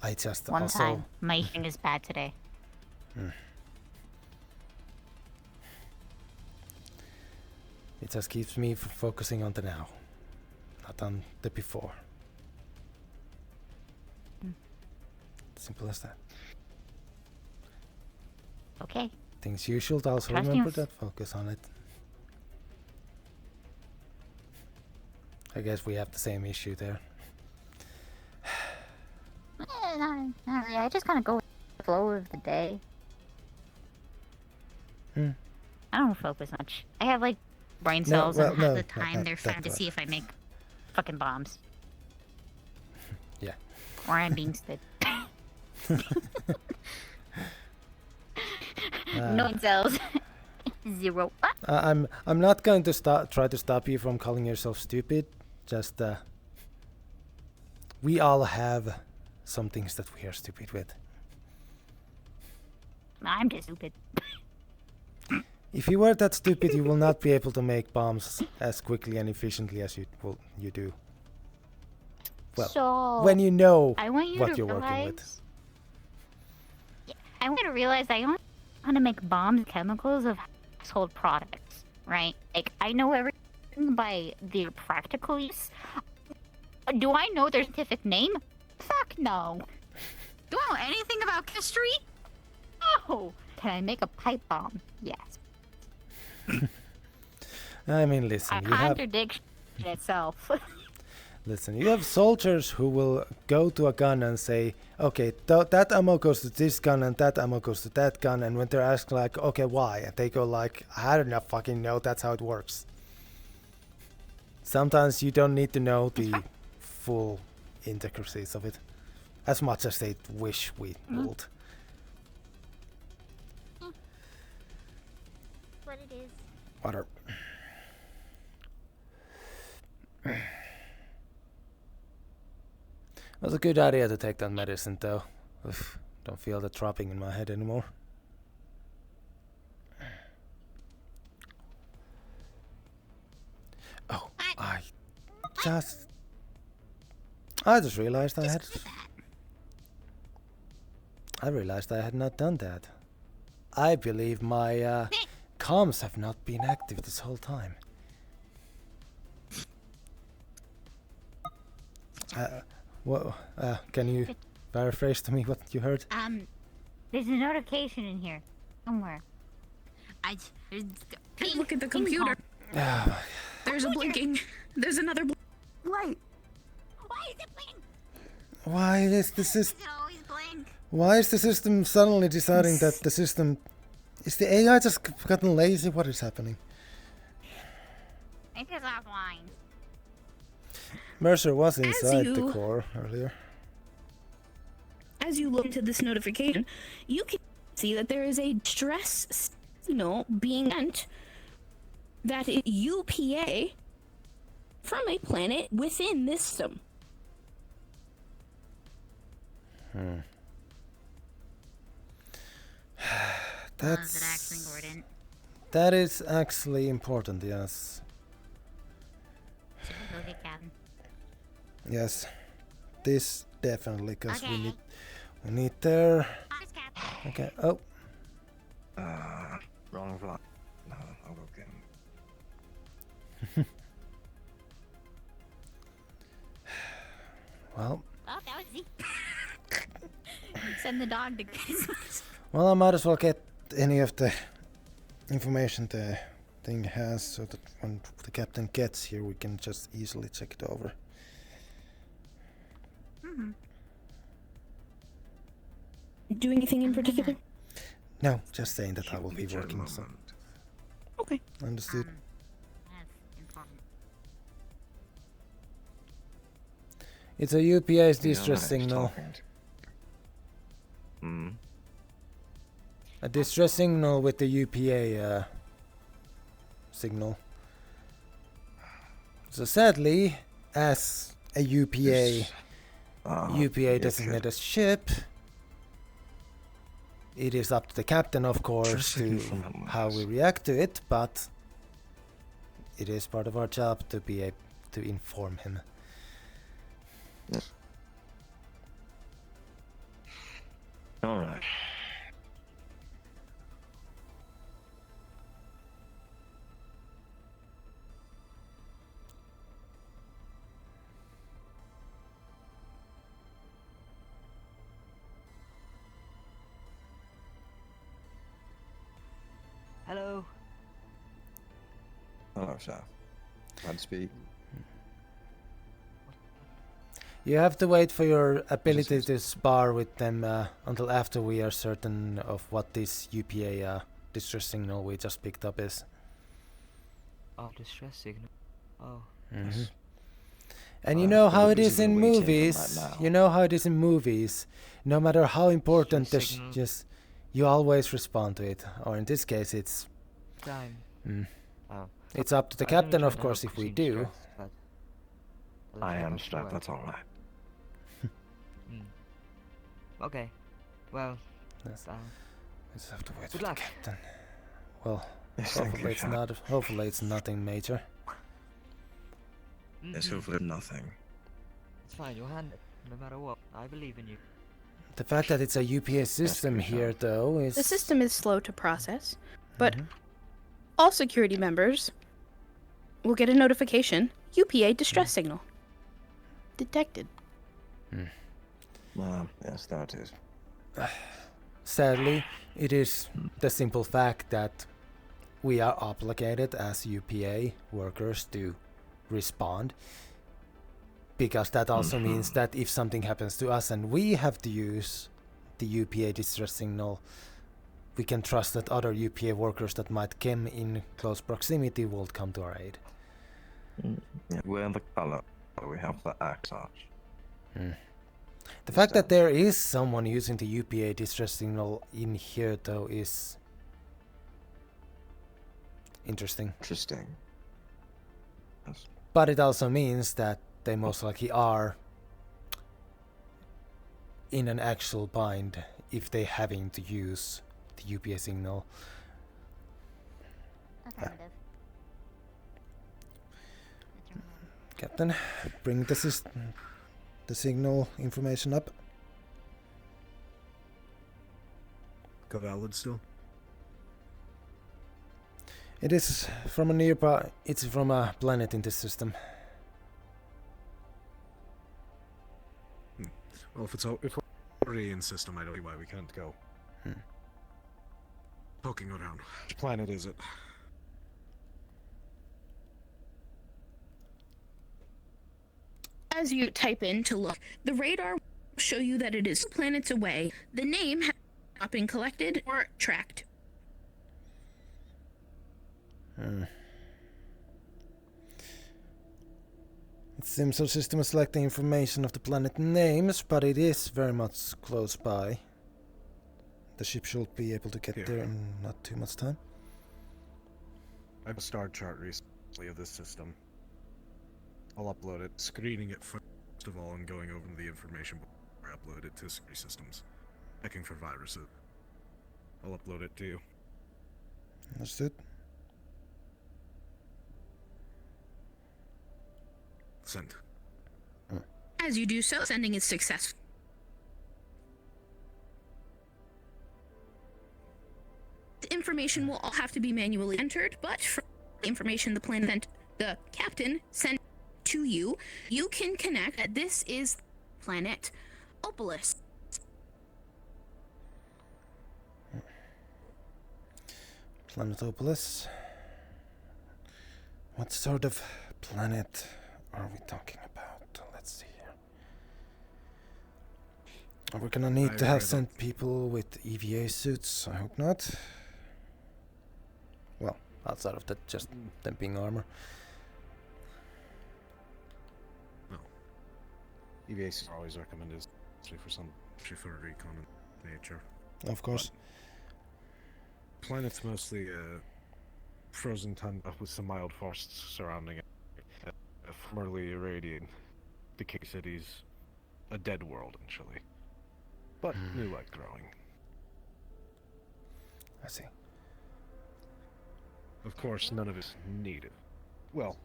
I just One also... time, my thing is bad today. It just keeps me focusing on the now, not on the before. Simple as that. Okay. Things you should also Trust remember you. that. Focus on it. I guess we have the same issue there. Not really. I just kind of go with the flow of the day. I don't focus much. I have like brain cells, and half the time they're fed to see if I make fucking bombs. Yeah. Or I'm being stood. No cells. Zero. I'm not going to try to stop you from calling yourself stupid. Just we all have some things that we are stupid with. I'm just stupid. If you were that stupid, you will not be able to make bombs as quickly and efficiently as you do. Well, So, when you know I want you what to you're working realize- with. I want you to realize I only know how to make bombs and chemicals of household products, right? Like, I know everything by their practical use. Do I know their scientific name? Fuck no. Do I know anything about chemistry? No. Can I make a pipe bomb? Yes. I mean, listen, A you have contradiction in itself. listen. You have soldiers who will go to a gun and say, "Okay, that ammo goes to this gun and that ammo goes to that gun." And when they're asked, like, "Okay, why?" and they go like, "I don't know, fucking know. That's how it works." Sometimes you don't need to know the full intricacies of it, as much as they wish we would. What it is. Water. It was a good idea to take that medicine, though. Oof, don't feel the dropping in my head anymore. Oh, I just realized I realized I had not done that. I believe my comms have not been active this whole time. Can you paraphrase to me what you heard? There's a notification in here somewhere. Look at the computer. Oh, There's a blinking. There's another light. Why is it blink? why is the system? Does it always blink? Why is the system suddenly deciding that the system? Is the AI just gotten lazy? What is happening? Maybe it's offline. Mercer was inside the you- core earlier. As you look into this notification, you can see that there is a distress signal being sent that is UPA from a planet within this system. Is it actually important? That is actually important, yes. Should we go get Captain? Yes. This definitely, because Okay. we need their... Honest Captain. Okay, oh. Wrong flight. No, I'll go get him. Well, Oh, that was easy. Send the dog to well, I might as well get any of the information the thing has, so that when the captain gets here, we can just easily check it over. Do anything in particular? No, just saying that I will be working. So. Okay. Understood. That's important. It's a UPS distress signal. A distress signal with the UPA signal. So sadly, as a UPA designated ship, it is up to the captain, of course, to how we react to it, but it is part of our job to be able to inform him. Yes. All right. Hello. Hello, sir. Glad to speak. You have to wait for your ability to spar with them until after we are certain of what this UPA distress signal we just picked up is. Oh, distress signal. Oh. And you know how it busy is in with waiting movies. right now. You know how it is in movies. No matter how important the Signal. just you always respond to it. Or in this case, it's Time. Oh. it's up to the I was only captain, trying of to course, help if we seem do. stressed, but I am that's strapped, right. that's alright. Okay. Well. Yes. Just have to wait Good for luck. the captain. Well, Yes, thank hopefully you, it's sir. not. Hopefully it's nothing major. Yes, hopefully nothing. It's fine. You'll handle it, no matter what. I believe in you. The fact that it's a UPS system here, though, is The system is slow to process, but all security members will get a notification. UPA distress signal detected. Yes, that is. Sadly, it is the simple fact that we are obligated as UPA workers to respond. Because that also means that if something happens to us and we have to use the UPA distress signal, we can trust that other UPA workers that might come in close proximity will come to our aid. Yeah, we're in the color. We have the access. The fact that there is someone using the UPA distress signal in here, though, is interesting. Interesting. Yes. But it also means that they most likely are in an actual bind if they're having to use the UPA signal. Affirmative. Captain, bring the signal information up. Go valid still? It is from a nearby. It's from a planet in this system. Well, if we're already in system, I don't see why we can't go. Poking around. Which planet is it? As you type in to look, the radar will show you that it is planets away. The name has not been collected or tracked. It seems our system is lacking information of the planet names, but it is very much close by. The ship should be able to get there in not too much time. I have a star chart recently of this system. I'll upload it, screening it first of all, and going over the information before I upload it to security systems. Checking for viruses. I'll upload it to you. Understood. Send. As you do so, sending is successful. The information will all have to be manually entered, but from the information the planet sent, the captain sent to you, you can connect that this is planet Opolis. Planet Opolis. What sort of planet are we talking about? Let's see here. We're gonna need to have sent people with EVA suits. I hope not. Well, outside of that, just them being armor. No. EVA suits are always recommended, especially for recon and nature. Of course. But planet's mostly frozen tundra with some mild forests surrounding it. Formerly irradiated. The King City's a dead world in Chile, but new light growing. I see. Of course, none of it's needed. Well,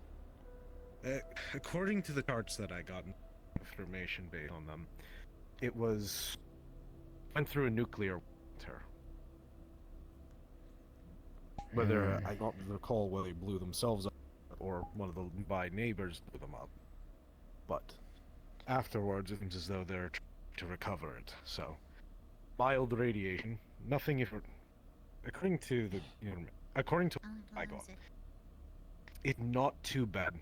according to the charts that I got, information based on them, it went through a nuclear winter. Whether I don't recall whether they blew themselves up or one of the nearby neighbors blew them up, but afterwards it seems as though they're trying to recover it. So mild radiation, nothing. If according to I got it's not too bad.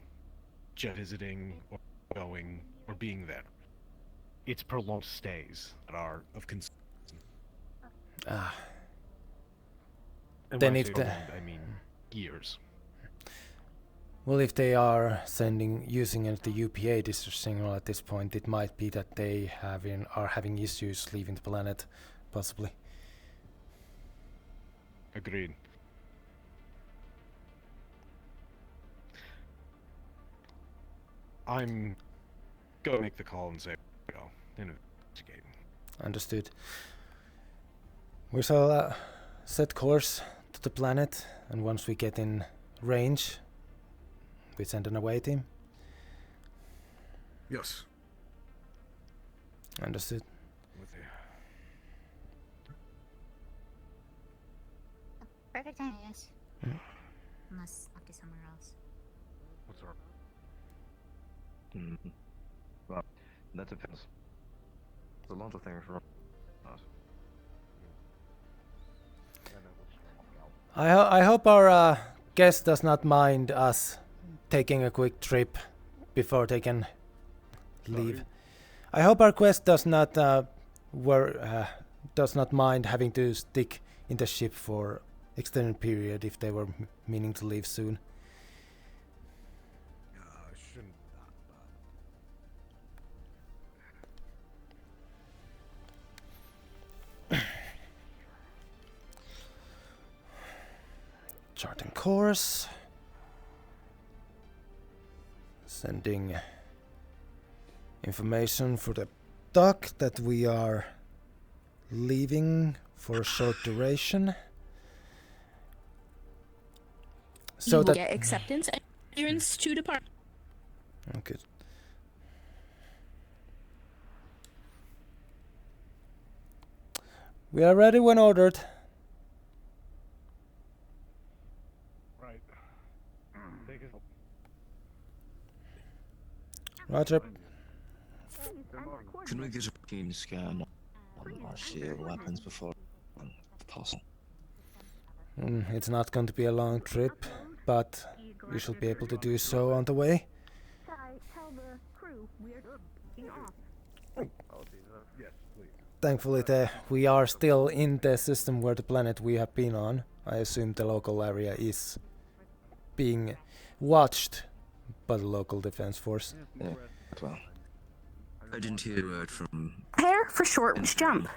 Just visiting or going or being there. It's prolonged stays that are of concern. And Then when I if say prolonged, I mean years. Well, if they are using the UPA distress signal at this point, it might be that they are having issues leaving the planet, possibly. Agreed. I'm going to make the call and say, investigate. Understood. We shall set course to the planet, and once we get in range, we send an away team. Yes. Understood. With you. Perfect time, I guess. Unless off to somewhere else. What's our... Well, that depends. There's a lot of things for us. I hope our guest does not mind us taking a quick trip before they can leave. I hope our quest does not mind having to stick in the ship for extended period if they were meaning to leave soon. Shouldn't. Charting course. Sending information for the dock that we are leaving for a short duration. So you will that get acceptance and clearance to depart. Okay. We are ready when ordered. Right. Take it. Roger. Can we get a keen scan on our shield weapons before, if possible? It's not going to be a long trip, but we should be able to do so on the way. Tell the crew we're taking off. Yes, please. Thankfully, we are still in the system where the planet we have been on. I assume the local area is being watched by the local defense force. Yeah, well. I didn't hear a word from... Prepare for short range jump.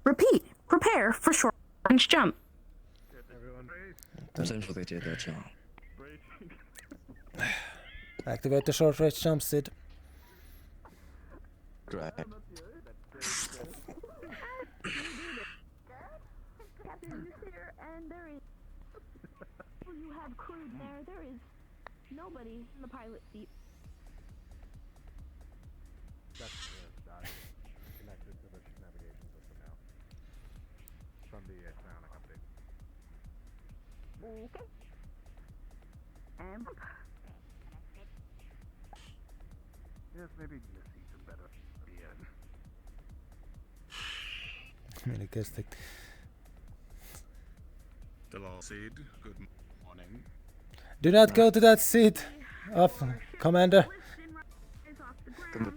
Repeat. Prepare for short range jump. Thanks for they did that, John. Activate the short range jump, Sid. Great. Captain, you sit there and there is... You have crew there. There is nobody in the pilot seat. That's connected to the navigation system now. From the psionic update. Okay. And... Yes, maybe the seats are better at the end. I mean, I guess they... Delon Seed, good morning. Do not go to that seat, Commander.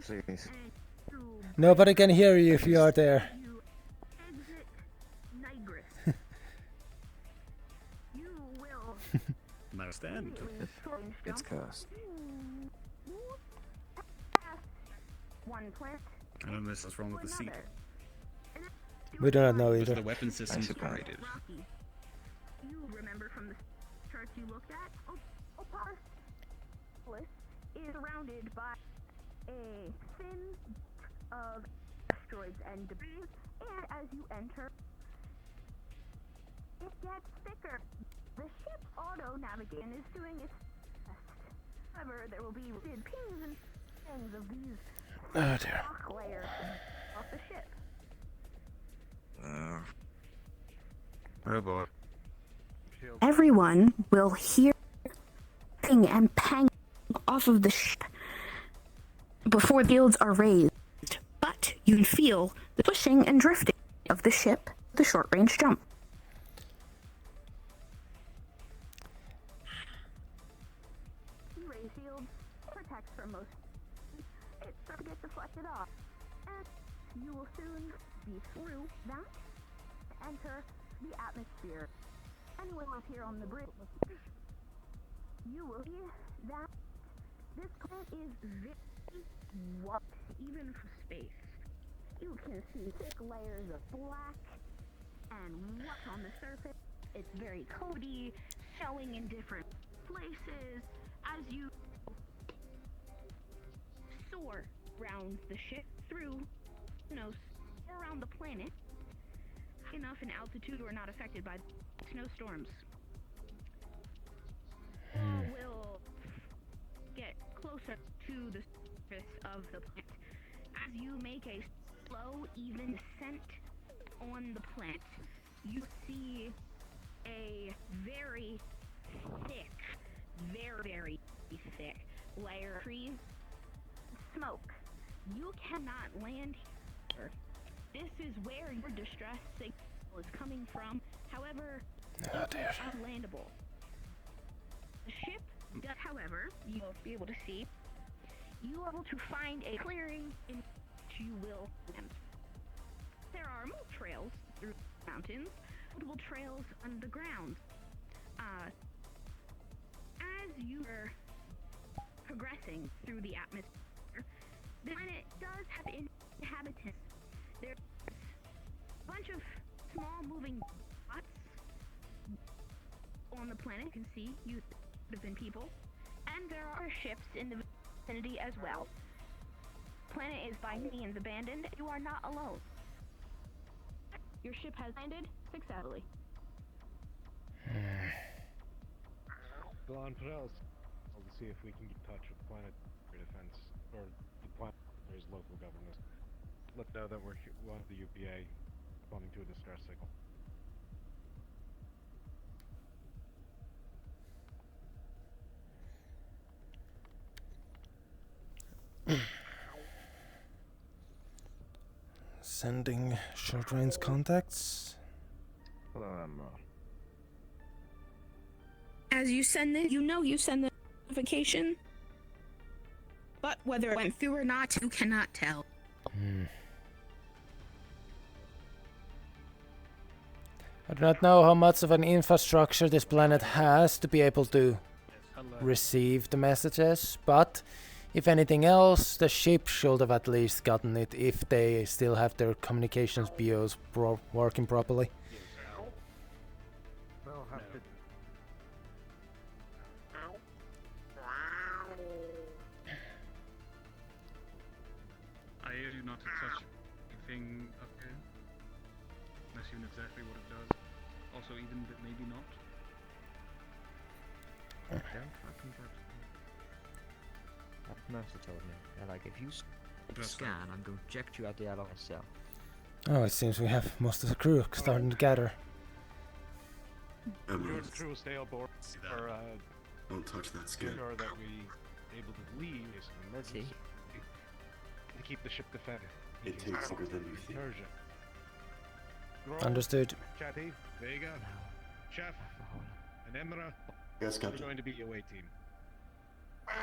Please. Nobody can hear you if you are there. I understand. It's cursed. I don't know what's wrong with the seat. We do not know Was either. the weapon system separated? You remember from the charts you looked at? Opus is surrounded by a thin of asteroids and debris, and as you enter, it gets thicker. The ship's auto-navigation is doing its best. However, there will be pings and things of these rock layers off the ship. Oh boy. Everyone will hear ping and pang off of the ship before shields are raised, but you can feel the pushing and drifting of the ship, the short-range jump. Ray shield protects from most. It starts to get deflected off, and you will soon be through that to enter the atmosphere. Anyone who's here on the bridge, you will see that this planet is very white, even from space. You can see thick layers of black and white on the surface. It's very cody, showing in different places as you soar around the ship through, around the planet. Enough in altitude or not affected by snowstorms. Will get closer to the surface of the planet. As you make a slow, even descent on the planet, you see a very thick, very thick layer of trees, smoke. You cannot land here. This is where your distress signal is coming from. However, it is unlandable. The ship does, however, you will be able to see, you are able to find a clearing in which you will land. There are multiple trails through the mountains, multiple trails underground. As you are progressing through the atmosphere, the planet does have inhabitants. There's a bunch of small moving dots on the planet. You can see you would have been people. And there are ships in the vicinity as well. The planet is by no means abandoned. You are not alone. Your ship has landed successfully. Delon, what else? We'll see if we can get in touch with Planetary Defense, or the Planetary's local government. Let know that we're one of the UPA responding to a distress signal. Sending short-range contacts. Hello, Emma. As you send it, you send the notification. But whether it went through or not, you cannot tell. I do not know how much of an infrastructure this planet has to be able to receive the messages, but if anything else, the ship should have at least gotten it if they still have their communications BOs working properly. They'll have to. I urge you not to touch anything up here, unless you know exactly what it does. Also, even if it maybe not. Don't fucking touch me. Like Mercer told me. They're like, if you scan, I'm going to eject you out the alloy cell. Oh, it seems we have most of the crew starting to gather. Your crew will stay aboard for Don't touch that skin. ensure that we able to leave is an emergency to keep the ship defended. It takes longer than you think. Incursion. Understood. Chatty, Vega, Chef, and Emra. Yes, We're Captain. going to be away team.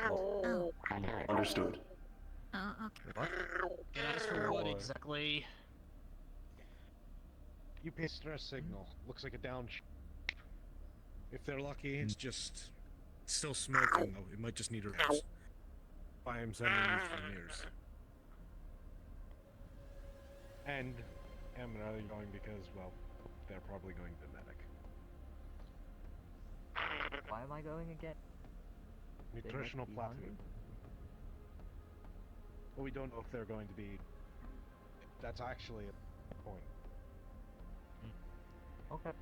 Oh. Understood. Oh, okay. Can I ask for what exactly? UPS stress signal. Looks like a down. If they're lucky, it's just still smoking though. It might just need a rest. I am sending engineers. And Emma going because, well, they're probably going to medic. Why am I going again? Nutritional platinum. But we don't know if they're going to be. That's actually a point. Okay.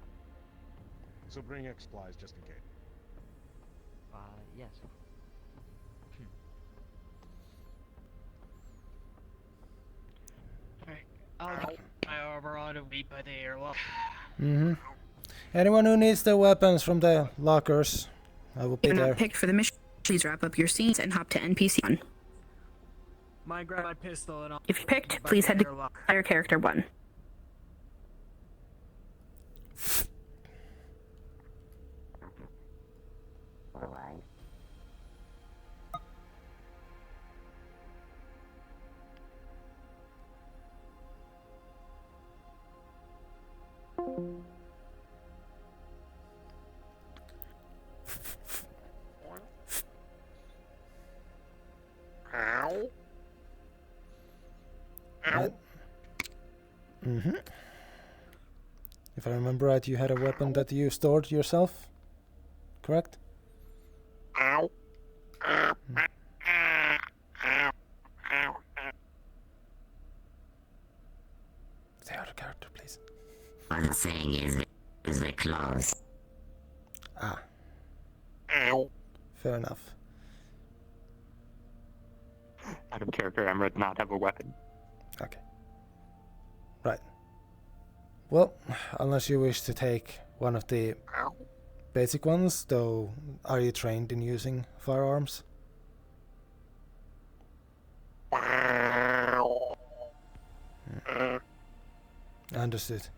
So bring X supplies just in case. Yes. Alright, I'll get my armor on and wait by the airlock. Anyone who needs the weapons from the lockers, I will be You're there. not picked for the mission. Please wrap up your scenes and hop to NPC 1. Mine grab my pistol and I'll If you're picked, please head to Player Character 1. Right. If I remember right, you had a weapon that you stored yourself, correct? Say out of character, please. What I'm saying is the claws. Ah. Fair enough. Out of character, Emma did not have a weapon. Okay. Right. Well, unless you wish to take one of the basic ones, though, are you trained in using firearms? Understood.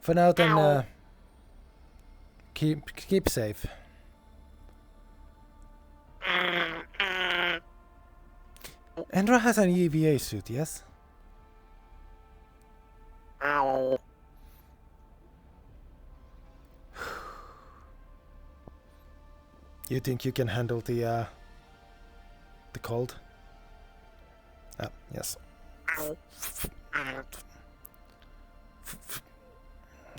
For now, then, keep safe. Endra has an EVA suit, yes? You think you can handle the cold? Ah, yes.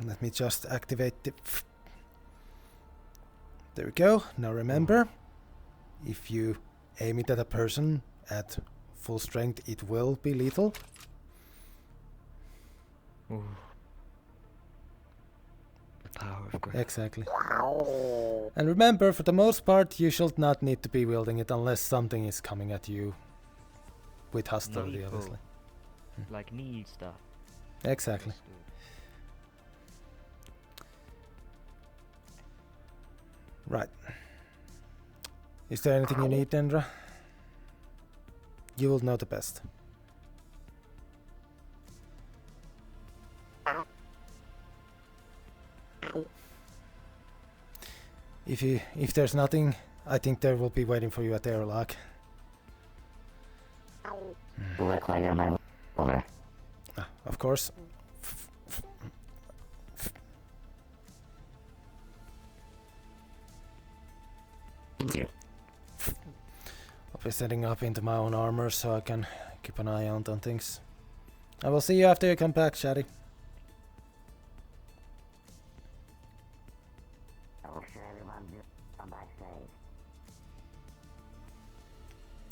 Let me just activate the... There we go. Now remember, if you aim it at a person at full strength, it will be lethal. Ooh. The power of grace. Exactly. And remember, for the most part, you should not need to be wielding it unless something is coming at you with hostility, Lethal. obviously. Like need stuff. Exactly. Right. Is there anything you need, Dendra? You will know the best. if there's nothing, I think they will be waiting for you at the airlock. Require my over. Of course. Thank you. I'll be setting up into my own armor so I can keep an eye out on things. I will see you after you come back, Shaddy.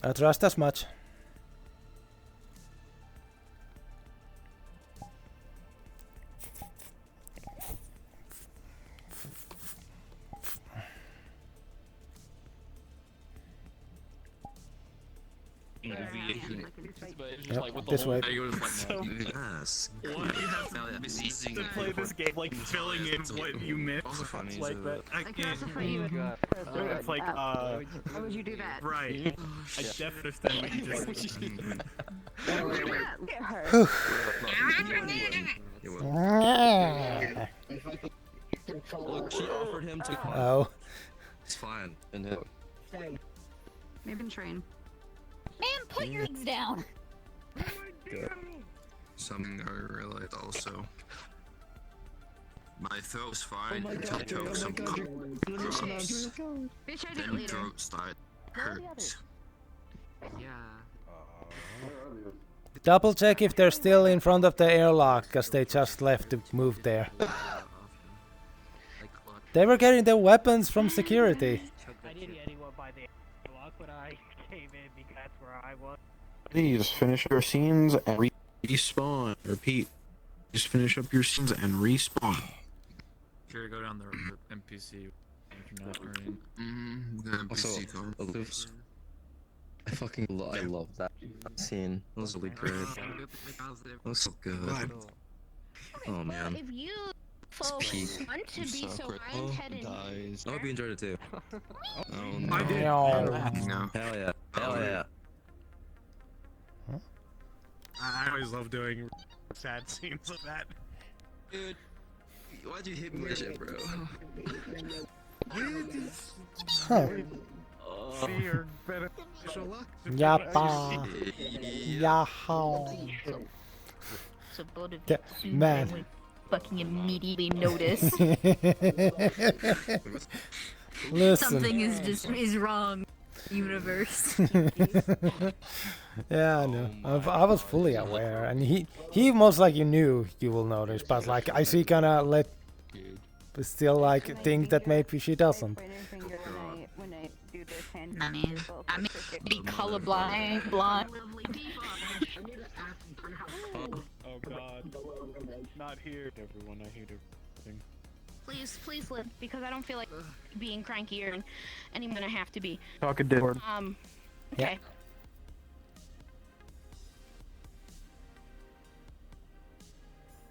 I trust as much. Yep, this way. Yes. Why do you have to play this game like filling in what you missed? Like that. I can't. It's like, Why would you do that? Right. I definitely understand what you just did. Look at her. Look, she offered him to. Oh. It's fine. And him. Maybe train. Man, put your legs down. Something I realized also. My throat's fine until I took some drugs. Then my throat started hurts. Yeah. Double check if they're still in front of the airlock, because they just left to move there. They were getting their weapons from security. I didn't get anyone by the airlock when I came in because that's where I was. Please finish your scenes and respawn. Repeat. Just finish up your scenes and respawn. Sure, go down the NPC if you're not already. The NPC Also, I fucking I love that scene. It was really good. It was so good. Oh man. If you It's peak. want to be so high-headed, I hope you enjoyed it too. Oh no. I did. No. Hell yeah. Hell yeah. I always love doing sad scenes of that. Dude, why'd you hit me with shit, bro? Huh. See your beneficial luck. Yappa. Yahow. so both of Yeah, you man. would fucking immediately notice Listen. something is wrong. Universe. Yeah, I know. I was fully aware, and he most likely knew you will notice, but like I see kinda but still like think that maybe she doesn't. When I do this hand. I mean, be colorblind, blind. Oh god. Not here. Everyone, I hate everything. Please live, because I don't feel like being crankier than anyone I have to be. Talk a Discord. Okay.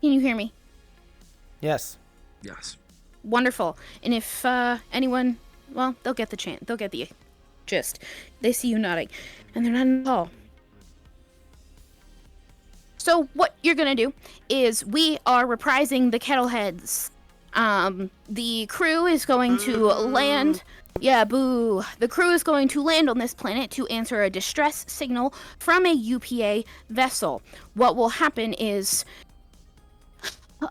Can you hear me? Yes. Yes. Wonderful. And if anyone, well, they'll get the chance. They'll get the gist. They see you nodding, and they're not in the hall. So what you're gonna do is we are reprising the Kettleheads. The crew is going to land. Yeah, boo. The crew is going to land on this planet to answer a distress signal from a UPA vessel. What will happen is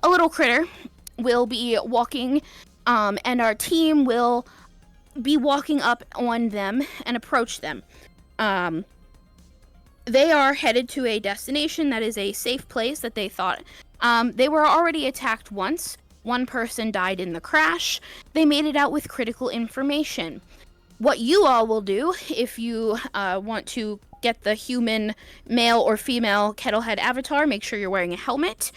a little critter will be walking, and our team will be walking up on them and approach them. They are headed to a destination that is a safe place that they thought. They were already attacked once. One person died in the crash. They made it out with critical information. What you all will do, if you want to get the human, male or female Kettlehead avatar, make sure you're wearing a helmet.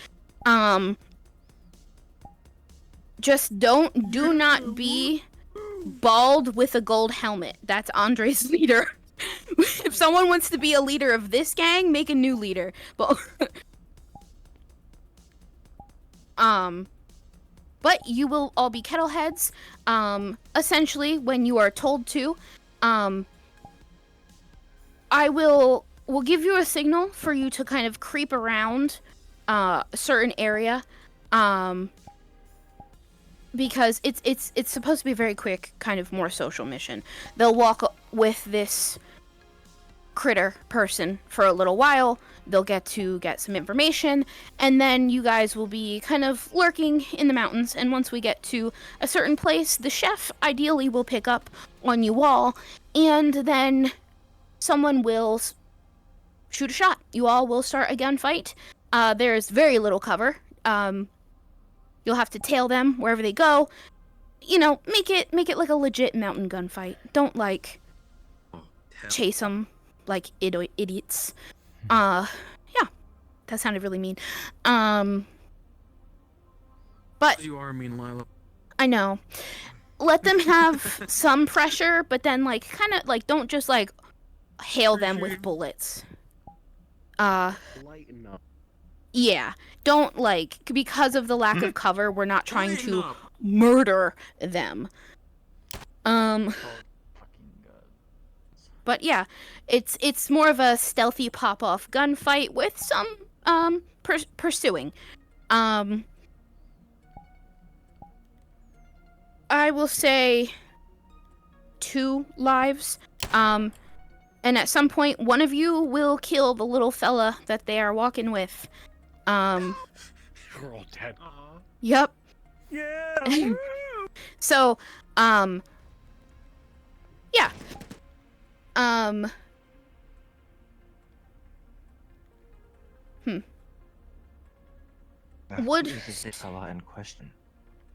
Just do not be bald with a gold helmet. That's Andre's leader. If someone wants to be a leader of this gang, make a new leader. But you will all be Kettleheads. Essentially, when you are told to, we'll give you a signal for you to kind of creep around a certain area. because it's supposed to be a very quick, kind of more social mission. They'll walk with this critter person for a little while. They'll get some information, and then you guys will be kind of lurking in the mountains. And once we get to a certain place, the chef ideally will pick up on you all, and then someone will shoot a shot. You all will start a gunfight. There's very little cover. You'll have to tail them wherever they go. You know, make it like a legit mountain gunfight. Don't chase them like idiots. Yeah, that sounded really mean. But you are mean, Lila. I know. Let them have some pressure, but then kind of don't just hail them with bullets. Lighten up. Yeah, don't because of the lack of cover, we're not trying to murder them. But yeah, it's more of a stealthy pop-off gunfight with some pursuing. I will say 2 lives. And at some point, one of you will kill the little fella that they are walking with. We're all dead. Yep. Yeah. So, yeah. Would Is this fella in question?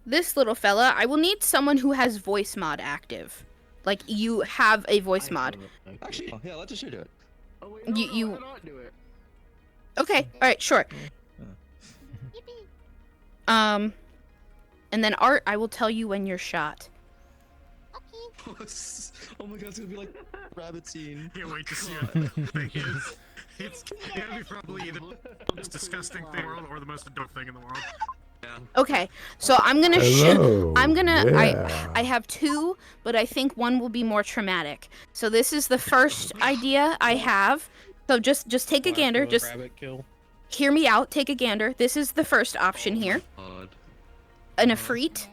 this little fella, I will need someone who has voice mod active. You have a voice mod. Actually, yeah, let's just do it. Oh, wait, no, You- why not do it? Okay, alright, sure. And then Art, I will tell you when you're shot. Oh my god, it's gonna be like rabbit scene. Can't wait to see it. The thing is, it's gonna be probably either the most disgusting thing in the world or the most adult thing in the world. Yeah. Okay, so I'm gonna Hello, I have 2, but I think one will be more traumatic. So this is the first idea I have. So just take a gander, just Rabbit kill. hear me out, take a gander. This is the first option here. An Efreet.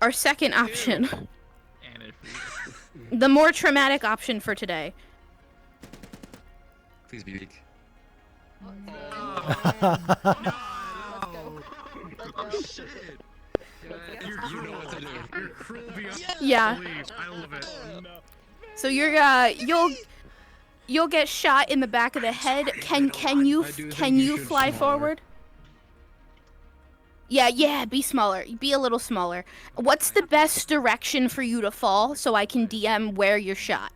Our second option. The more traumatic option for today. Please be weak. Oh shit! You know what to do. You're cruel beyond Yeah. belief. I love it. So you're you'll get shot in the back of the head. Can you fly forward? Yeah, be smaller. Be a little smaller. What's the best direction for you to fall so I can DM where you're shot?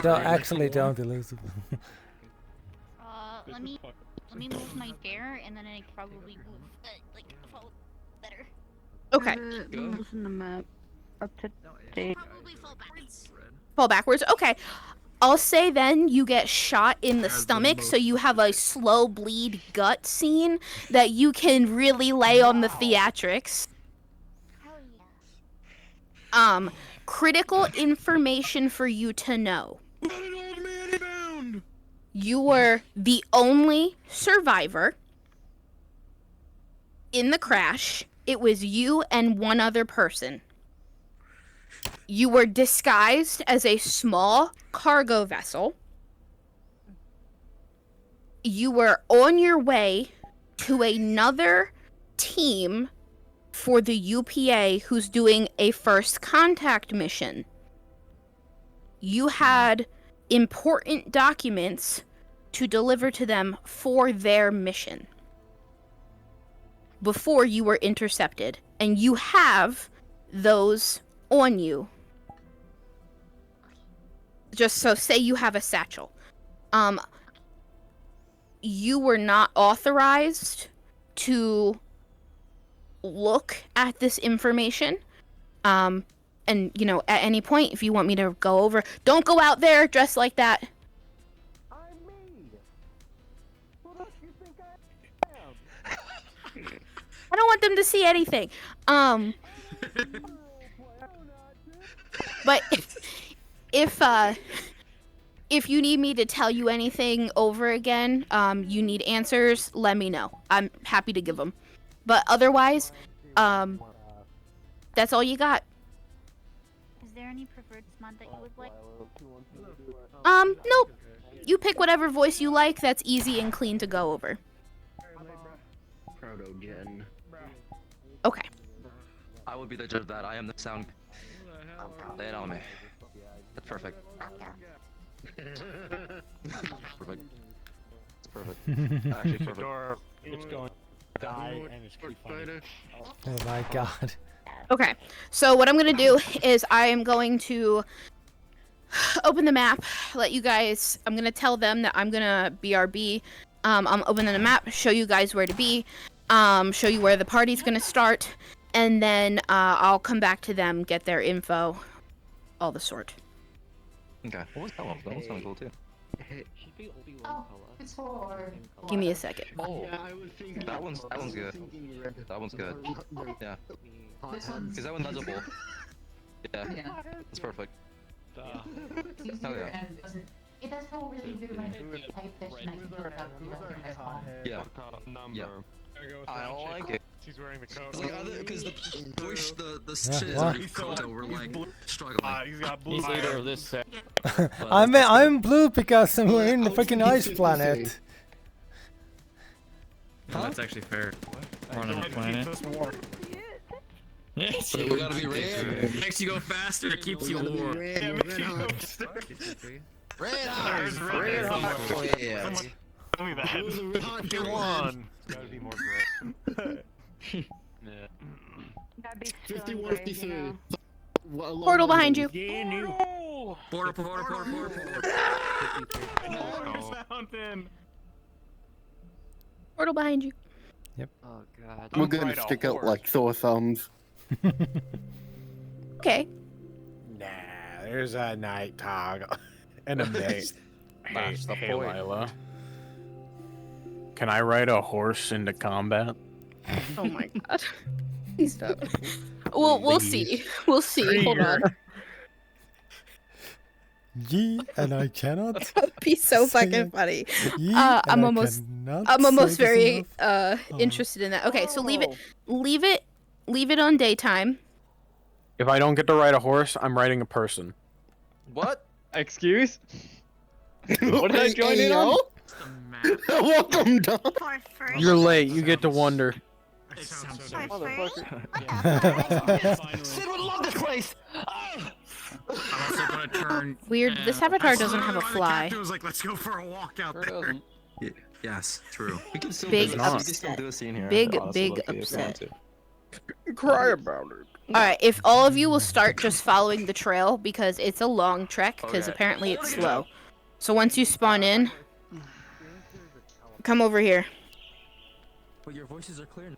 Don't elusive. Let me move my chair, and then I probably move fall better. Okay. Listen to map up to date. Probably fall backwards. Fall backwards. Okay. I'll say then you get shot in the stomach, so you have a slow bleed gut scene that you can really lay on the theatrics. Critical information for you to know. You were the only survivor in the crash. It was you and one other person. You were disguised as a small cargo vessel. You were on your way to another team for the UPA who's doing a first contact mission. You had important documents to deliver to them for their mission before you were intercepted, and you have those on you. Just so say you have a satchel. You were not authorized to look at this information. And at any point, if you want me to go over, don't go out there dressed like that. I don't want them to see anything. But if you need me to tell you anything over again, you need answers, let me know. I'm happy to give them. But otherwise, that's all you got. Is there any preferred smut that you would like? Nope. You pick whatever voice you like. That's easy and clean to go over. Proto-gen. Okay. I will be the judge of that. I am the sound. Lay it on me. That's perfect. Perfect. It's perfect. Actually perfect. It's going to die and it's keep fighting. Oh my god. Okay. So what I'm gonna do is I am going to open the map. Let you guys. I'm gonna tell them that I'm gonna BRB. I'm opening the map. Show you guys where to be. Show you where the party's gonna start, and then I'll come back to them, get their info, all the sort. Okay. What was that one? That one's kind of cool too. It's hard. Give me a second. Oh, that one's good. That one's good. Yeah. Because that one's legible. Yeah. That's perfect. Hell yeah. It doesn't really do much type this and I can sort of Yeah. Yeah. I don't like it. She's wearing the coat. Because the bush, the Yeah, shit is what? already cooked over, like, struggling. He's got blue He's leader hair. of this set. I'm blue because we're in the freaking ice planet. No, that's actually fair. We're on a planet. Yes, So we gotta be red. Makes you go faster, it keeps you warm. Red eyes. Yeah. Tell me that. Come on. It's gotta be more gray. Yeah. 5153. Portal behind you. Yeah, new. Portal. Portal behind you. Yep. Oh god. We're gonna stick out like sore thumbs. Okay. Nah, there's a night toggle and a mate. That's the point. Lila. Can I ride a horse into combat? Oh my god. Please stop. We'll see. We'll see. Hold on. Ye and I cannot. That'd be so say fucking it. funny. Ye I'm and I almost cannot say very this interested in that. Okay, so leave it on daytime. If I don't get to ride a horse, I'm riding a person. What? Excuse? What did I join in on? Welcome, Don. You're late. You get to wonder. Sid would love this place. I'm also gonna turn. Weird. This avatar doesn't have a fly. Captain was like, let's go for a walk out there. Yes, true. We can still Big do this. We can still do a scene here. Big Honestly, low-key, if we upset. want to. Cry about it. Alright, if all of you will start just following the trail, because it's a long trek, because Okay. apparently it's slow. So once you spawn in, come over here. But your voices are clear now.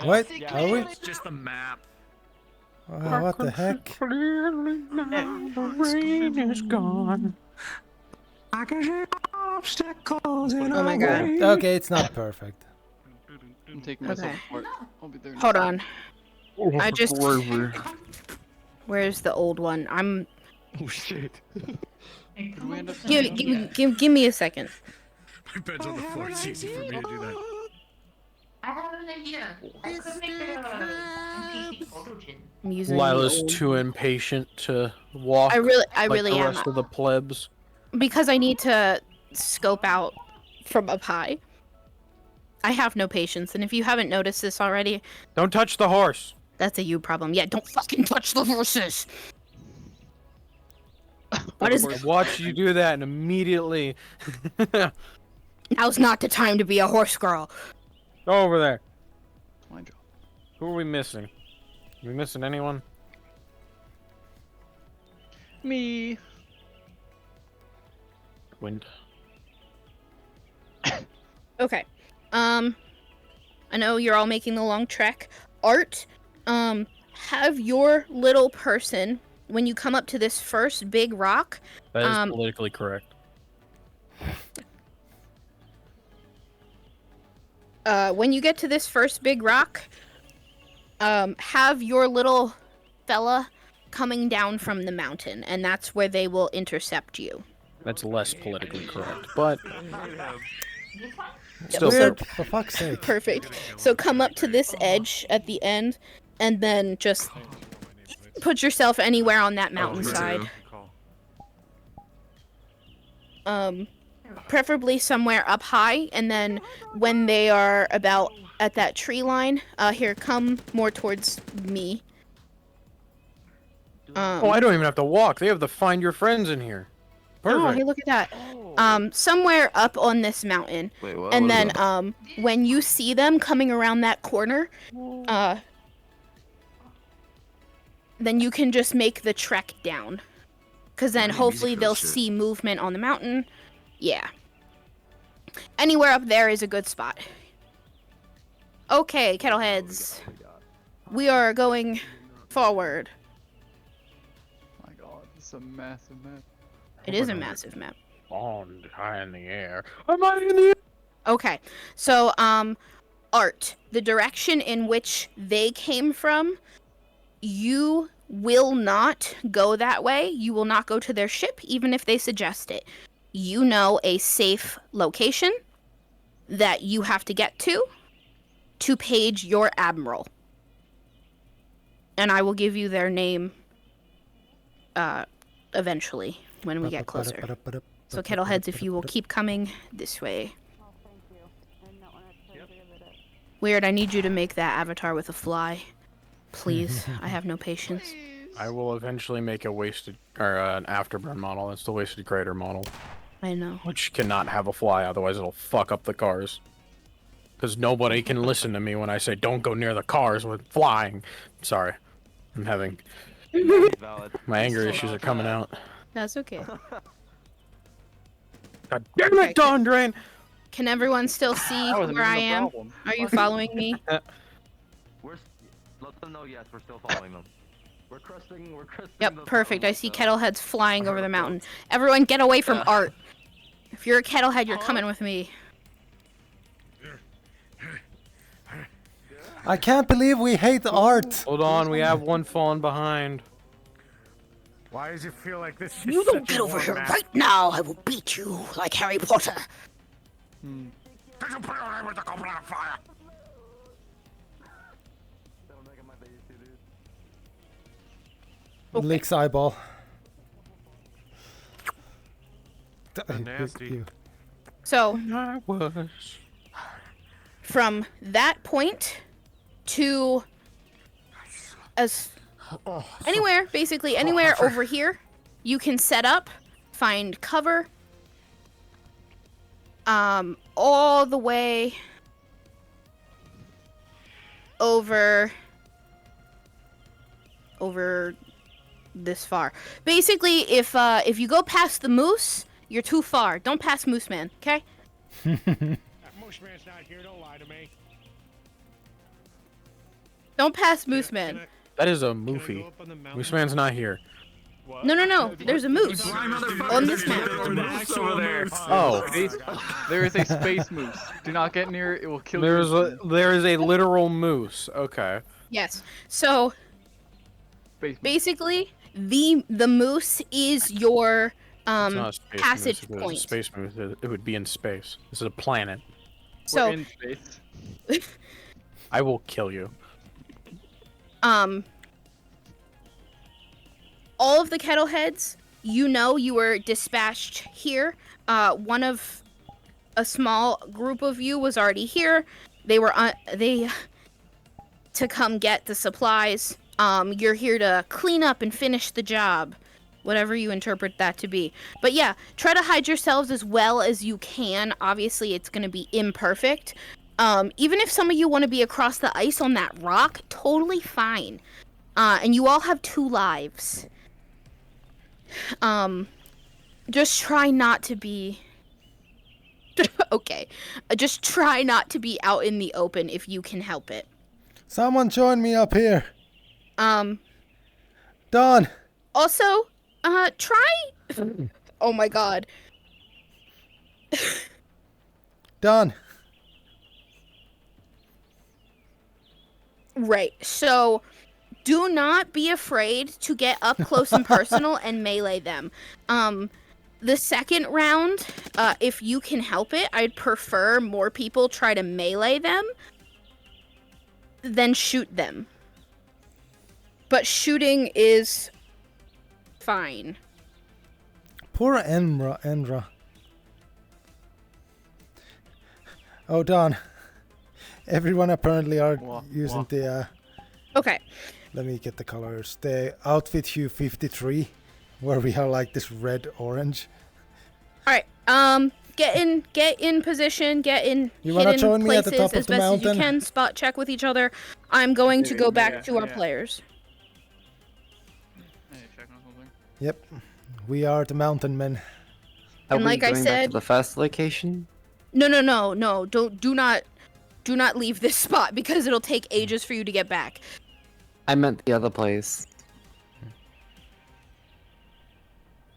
What? Are we? It's just the map. What the heck? Clearly now the rain is gone. I can see obstacles in Oh my our god. way. Okay, it's not perfect. I'm taking myself Okay. apart. I'll be there. Hold on. I just. Forever. Where's the old one? I'm. Oh shit. Did we end up Give me a second. My bed's on the floor. It's easy for me to do that. I have an idea. I could make a photogen. I'm using the Lila's old- too impatient to walk. I really like the am. rest of the plebs. Because I need to scope out from up high. I have no patience, and if you haven't noticed this already, Don't touch the horse. that's a you problem. Yeah, don't fucking touch the horses. What is? I watched you do that, and immediately Now's not the time to be a horse girl. go over there. My job. Who are we missing? Are we missing anyone? Me. Wind. Okay. I know you're all making the long trek. Art, have your little person, when you come up to this first big rock, That is politically correct. when you get to this first big rock, have your little fella coming down from the mountain, and that's where they will intercept you. That's less politically correct, but Yep, still. so- Weird, for fuck's sake. Perfect. So come up to this edge at the end, and then just put yourself anywhere on that mountainside. Preferably somewhere up high, and then when they are about at that tree line, here, come more towards me. Oh, I don't even have to walk. They have the find your friends in here. Perfect. Oh, hey, look at that. Somewhere up on this mountain. Wait, what? And What is then, that? when you see them coming around that corner, then you can just make the trek down. Because then hopefully they'll see movement on the mountain. Yeah. Anywhere up there is a good spot. Okay, Kettleheads. We are going forward. My God, this is a massive map. It is a massive map. On high in the air. I'm high in the air. Okay, so, Art, the direction in which they came from, you will not go that way. You will not go to their ship, even if they suggest it. You know a safe location that you have to get to page your admiral. And I will give you their name, eventually, when we get closer. So, Kettleheads, if you will keep coming this way. Weird, I need you to make that avatar with a fly. Please, I have no patience. I will eventually make a wasted or an afterburn model. It's the wasted crater model. I know. Which cannot have a fly, otherwise it'll fuck up the cars. Because nobody can listen to me when I say don't go near the cars with flying. Sorry, I'm having my anger issues are coming out. That's okay. God damn it, Dawn Drain! Can everyone still see where I am? Are you following me? Let them know, yes, we're still following them. We're cresting Yep, perfect. I see Kettleheads flying over the mountain. Everyone get away from Art. If you're a Kettlehead, you're coming with me. I can't believe we hate art. Hold on, we have one falling behind. Why does it feel like this? You don't get over here right now. I will beat you like Harry Potter. Licks eyeball. Nasty. So, from that point to anywhere, basically anywhere over here, you can set up, find cover, all the way over this far. Basically, if you go past the moose, you're too far. Don't pass Moose Man, okay? Moose Man's not here. Don't lie to me. Don't pass Moose Man. That is a moofy. Moose Man's not here. No. There's a moose on this map. Over there. Oh. There is a space moose. Do not get near it. It will kill There you. is a literal moose. Okay. Yes. So basically, the moose is your It's not a space passage moose. If it was a point. space moose, it would be in space. This is a planet. So We're in space. I will kill you. all of the Kettleheads, you know, you were dispatched here. One of a small group of you was already here. They were to come get the supplies. You're here to clean up and finish the job, whatever you interpret that to be. But yeah, try to hide yourselves as well as you can. Obviously, it's going to be imperfect. Even if some of you want to be across the ice on that rock, totally fine. And you all have 2 lives. Just try not to be... okay. Just try not to be out in the open if you can help it. Someone join me up here. Dawn. Also, try... oh my god. Dawn. Right, so do not be afraid to get up close and personal and melee them. The second round, if you can help it, I'd prefer more people try to melee them than shoot them. but shooting is fine. Poor Endra. Oh, Don. Everyone apparently are using the... Okay. Let me get the colors. The outfit hue 53, where we have like this red-orange. Alright, get in position, get in You wanna hidden join me at places the top of as the best as you mountain? can, spot check with each other. I'm going to go back to our players. Yep. We are the mountain men. Are And we like I going back said- to the first location? No, do not leave this spot because it'll take ages for you to get back. I meant the other place.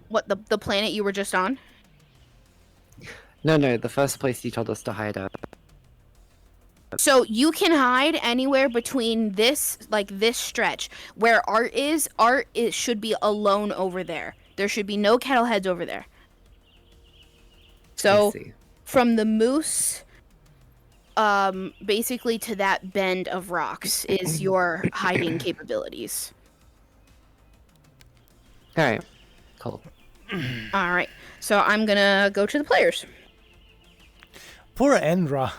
What, the planet you were just on? No, the first place you told us to hide at. So you can hide anywhere between this stretch where Art is. Art should be alone over there. There should be no kettle heads over there. So from the moose, basically to that bend of rocks is your hiding capabilities. All right, cool. All right. So I'm gonna go to the players. Poor Endra.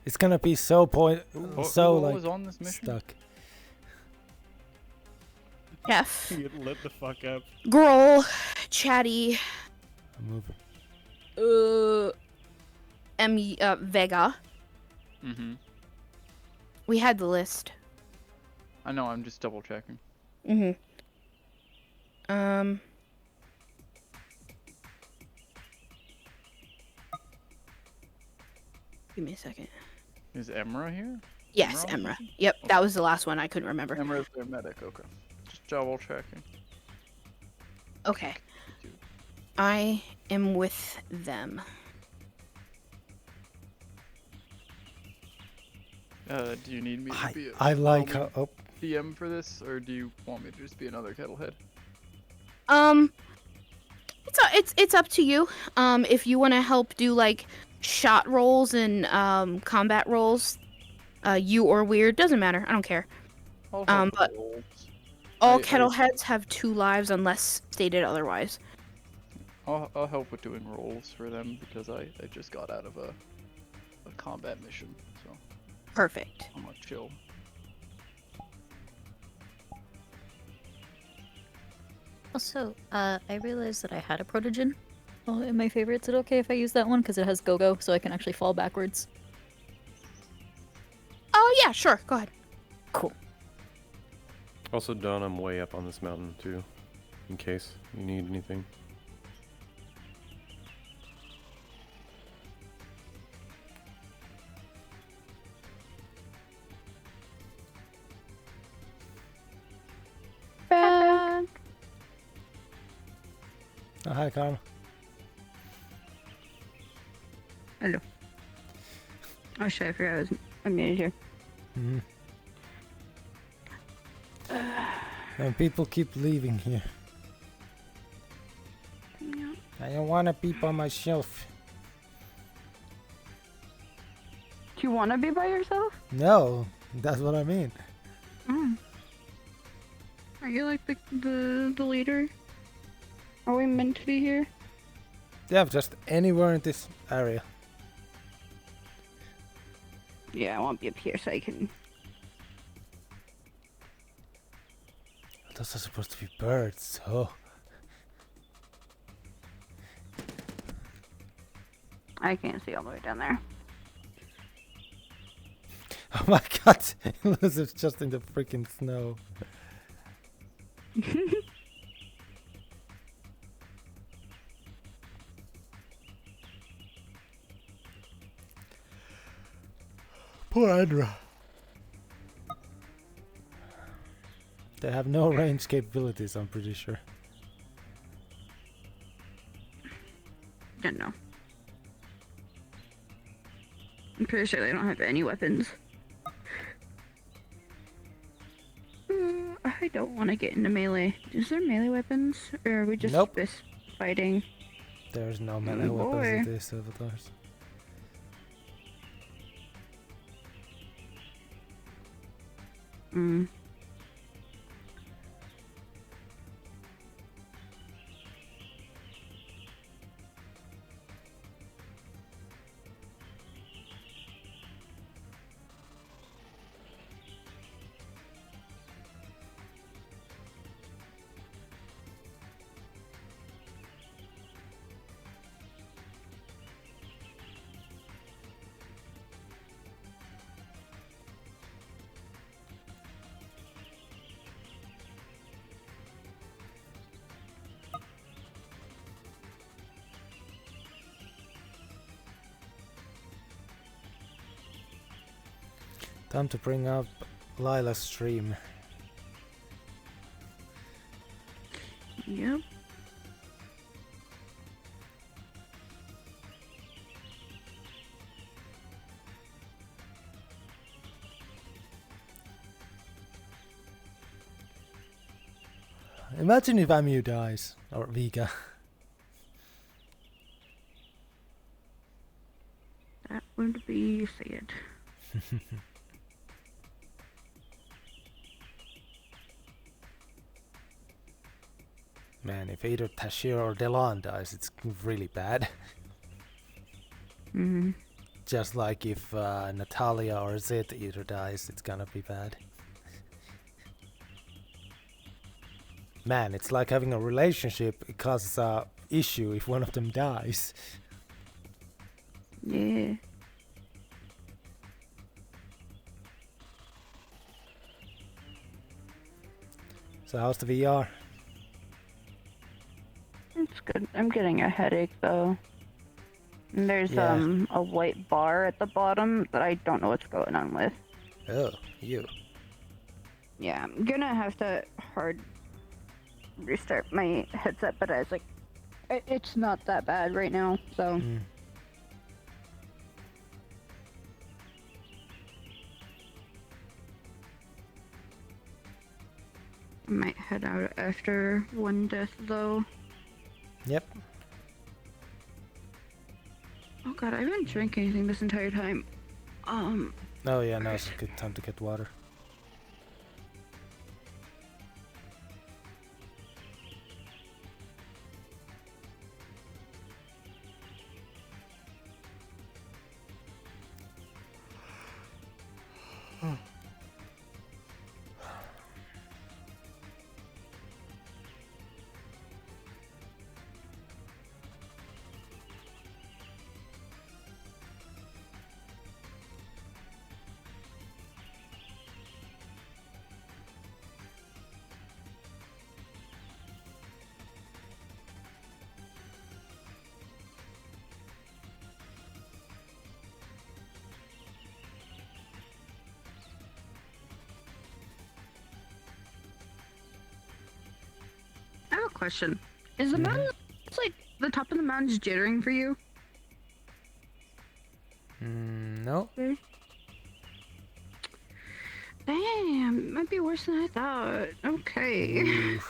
It's gonna be so What was on this mission? stuck. Jeff. Get lit the fuck up. Grohl, Chatty, Vega. Mm-hmm. We had the list. I know, I'm just double checking. Mm-hmm. Give me a second. Is Emra here? Yes, Emra. Yep, that was the last one I couldn't remember. Emra's their medic, okay. Just double checking. Okay. I am with them. Do you need me to be I like how... Oh. DM for this, or do you want me to just be another kettlehead? It's up to you. If you want to help do like shot rolls and combat rolls, you or Weird doesn't matter. I don't care. But all kettleheads have 2 lives unless stated otherwise. I'll help with doing rolls for them because I just got out of a combat mission, so. Perfect. I'm gonna chill. Also, I realized that I had a protogen in my favorites. Is it okay if I use that one? Because it has go-go, so I can actually fall backwards. Oh, yeah, sure. Go ahead. Cool. Also, Don, I'm way up on this mountain, too, in case you need anything. Back. Oh, hi, Carl. Hello. Oh shit, I forgot I'm muted here. Mm-hmm. And people keep leaving here. Yeah. I don't want to be by myself. Do you want to be by yourself? No, that's what I mean. Are you like the leader? Are we meant to be here? Yeah, just anywhere in this area. Yeah, I want to be up here so I can... Those are supposed to be birds, oh. I can't see all the way down there. Oh my god, it's just in the freaking snow. Poor Adra. They have no range capabilities, I'm pretty sure. Don't know. I'm pretty sure they don't have any weapons. I don't want to get into melee. Is there melee weapons? Or are we just fist fighting? There's no melee weapons in these avatars. Time to bring up Lila's stream. Yep. Imagine if Amu dies, or Vega. That would be sad. Man, if either Tashir or Delon dies, it's really bad. Mhm. Just like if Natalia or Zed either dies, it's gonna be bad. Man, it's like having a relationship. It causes a issue if one of them dies. Yeah. So how's the VR? It's good. I'm getting a headache though. And there's Yeah. a white bar at the bottom that I don't know what's going on with. Oh, you. Yeah, I'm gonna have to hard restart my headset, but I was like, it's not that bad right now, so. I might head out after one death though. Yep. Oh god, I haven't drank anything this entire time. Oh yeah, now's a good time to get water. I have a question. Is the mountain, it's like, the top of the mountain's jittering for you? No. Damn, it might be worse than I thought. Okay.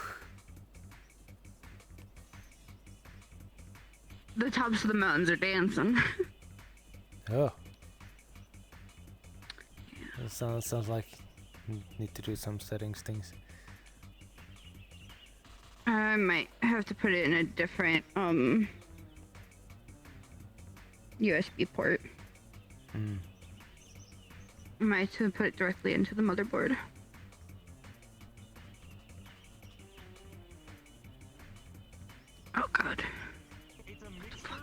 The tops of the mountains are dancing. Oh. That sounds like you need to do some settings things. I might have to put it in a different USB port. I might have to put it directly into the motherboard. Oh god. It's a mixture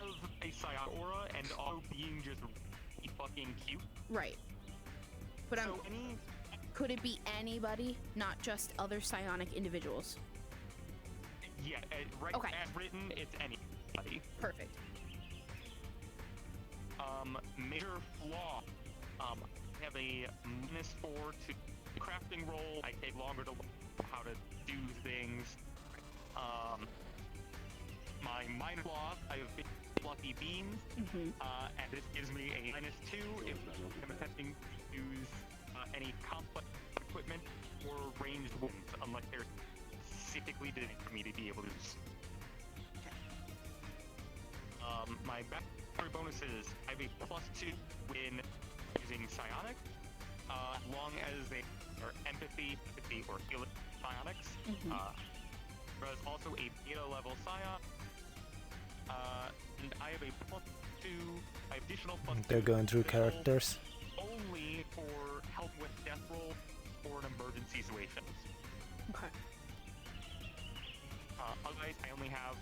of a Psion aura and all being just really fucking cute. Right. But could it be anybody, not just other psionic individuals? Yeah, right as written, it's anybody. Perfect. Major flaw. I have a -4 to crafting roll. I take longer to learn how to do things. My minor flaw, I have big fluffy beams, and this gives me a -2 if I'm attempting to use any complex equipment or ranged wounds, unless they're specifically designed for me to be able to use. My backstory bonuses, I have a +2 when using psionic, as long as they are empathy, or healing psionics. There's also a beta level psion, and I have a +2, additional +2. They're going through characters. Only for help with death roll or in emergency situations. Okay. Otherwise, I only have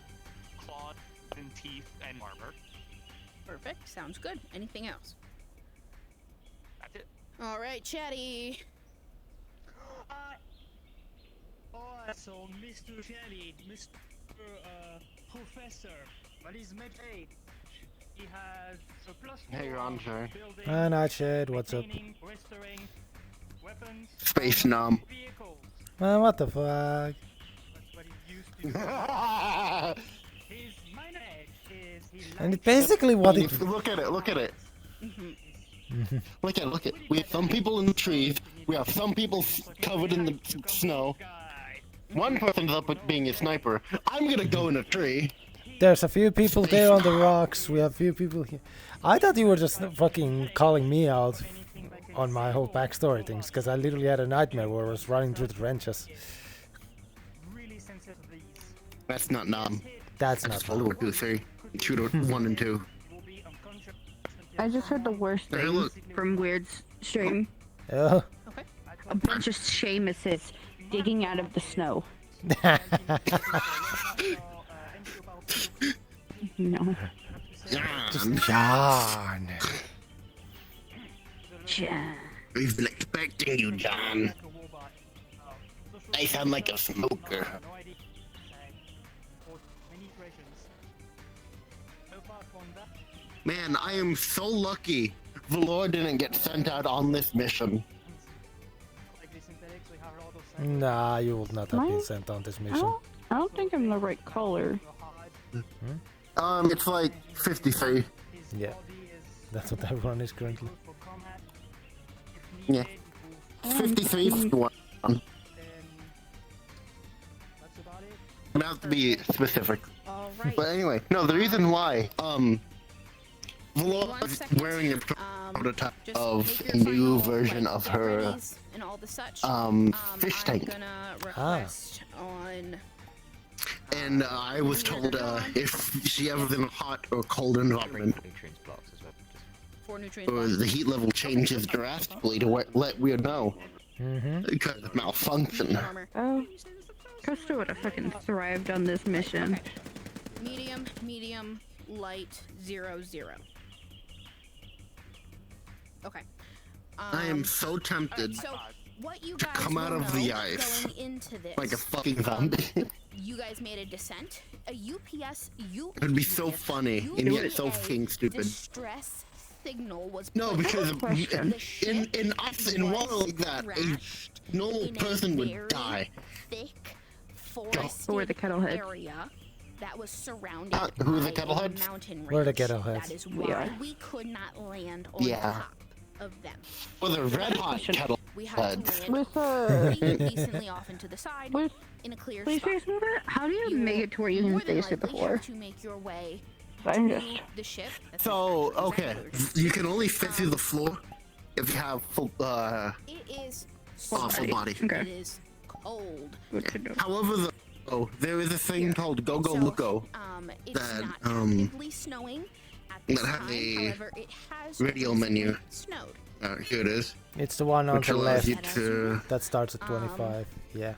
claws and teeth and armor. Perfect. Sounds good. Anything else? That's it. All right, Chatty. So Mr. Chatty, Mr. Professor, what is my name? He has a plus Hey, you're on, Jerry. Ah, Nightshade, what's up? restoring weapons, Space Nom. vehicles. Man, what the fuck? That's what he used to do. His minor edge is he And it basically what it... Look at it, look at it. Mhm. Look at it, look at it. We have some people in the trees. We have some people covered in the snow. One person's up at being a sniper. I'm gonna go in a tree. There's a few people there on the rocks. We have a few people here. I thought you were just fucking calling me out on my whole backstory things, because I literally had a nightmare where I was running through the trenches. That's not Nom. That's not Nom. 2, 3. Shooter 1 and 2. I just heard the worst Hey, things look. from Weird's stream. Oh. A bunch of Seamuses digging out of the snow. No. John. John. We've been expecting you, John. I sound like a smoker. Man, I am so lucky Valor didn't get sent out on this mission. Nah, you will not have been sent on this mission. I don't think I'm the right color. It's like 53. Yeah, that's what everyone is currently. Yeah. 53 for one. I have to be specific. But anyway, no, the reason why, Valor is wearing a prototype of a new version of her, fish tank. And I was told if she ever in a hot or cold environment, or the heat level changes drastically to let Weird know. Because of malfunction. Oh, Costa would have fucking thrived on this mission. Medium, light, 0, 0. Okay. I am so tempted So, what you to guys come out will of the know ice going into this, like a fucking zombie. you guys made a descent. A UPS, It'd be so funny and yet so fucking stupid. distress signal was No, put because out. in us in one like that, a normal person would die. Thick forested Or the kettlehead. area that was surrounded who are the by a kettleheads? mountain range. We're the kettleheads. That is why we could not land on Yeah. top of them. Well, the red hot kettle We had to heads. land With pretty decently off into the side in a clear Please spot. face mover? How do you make it to where you More can than face it likely before? have to make your way I'm to just... the ship. That's So okay, you can only fit through the floor if you have full It is full body. It is cold. However, there is a thing called Go-Go Loco It's that not actively snowing at this that have time. a However, it has radio recently menu. snowed. Here it is. It's the one on Which the allows left you to. that starts at 25. Yeah.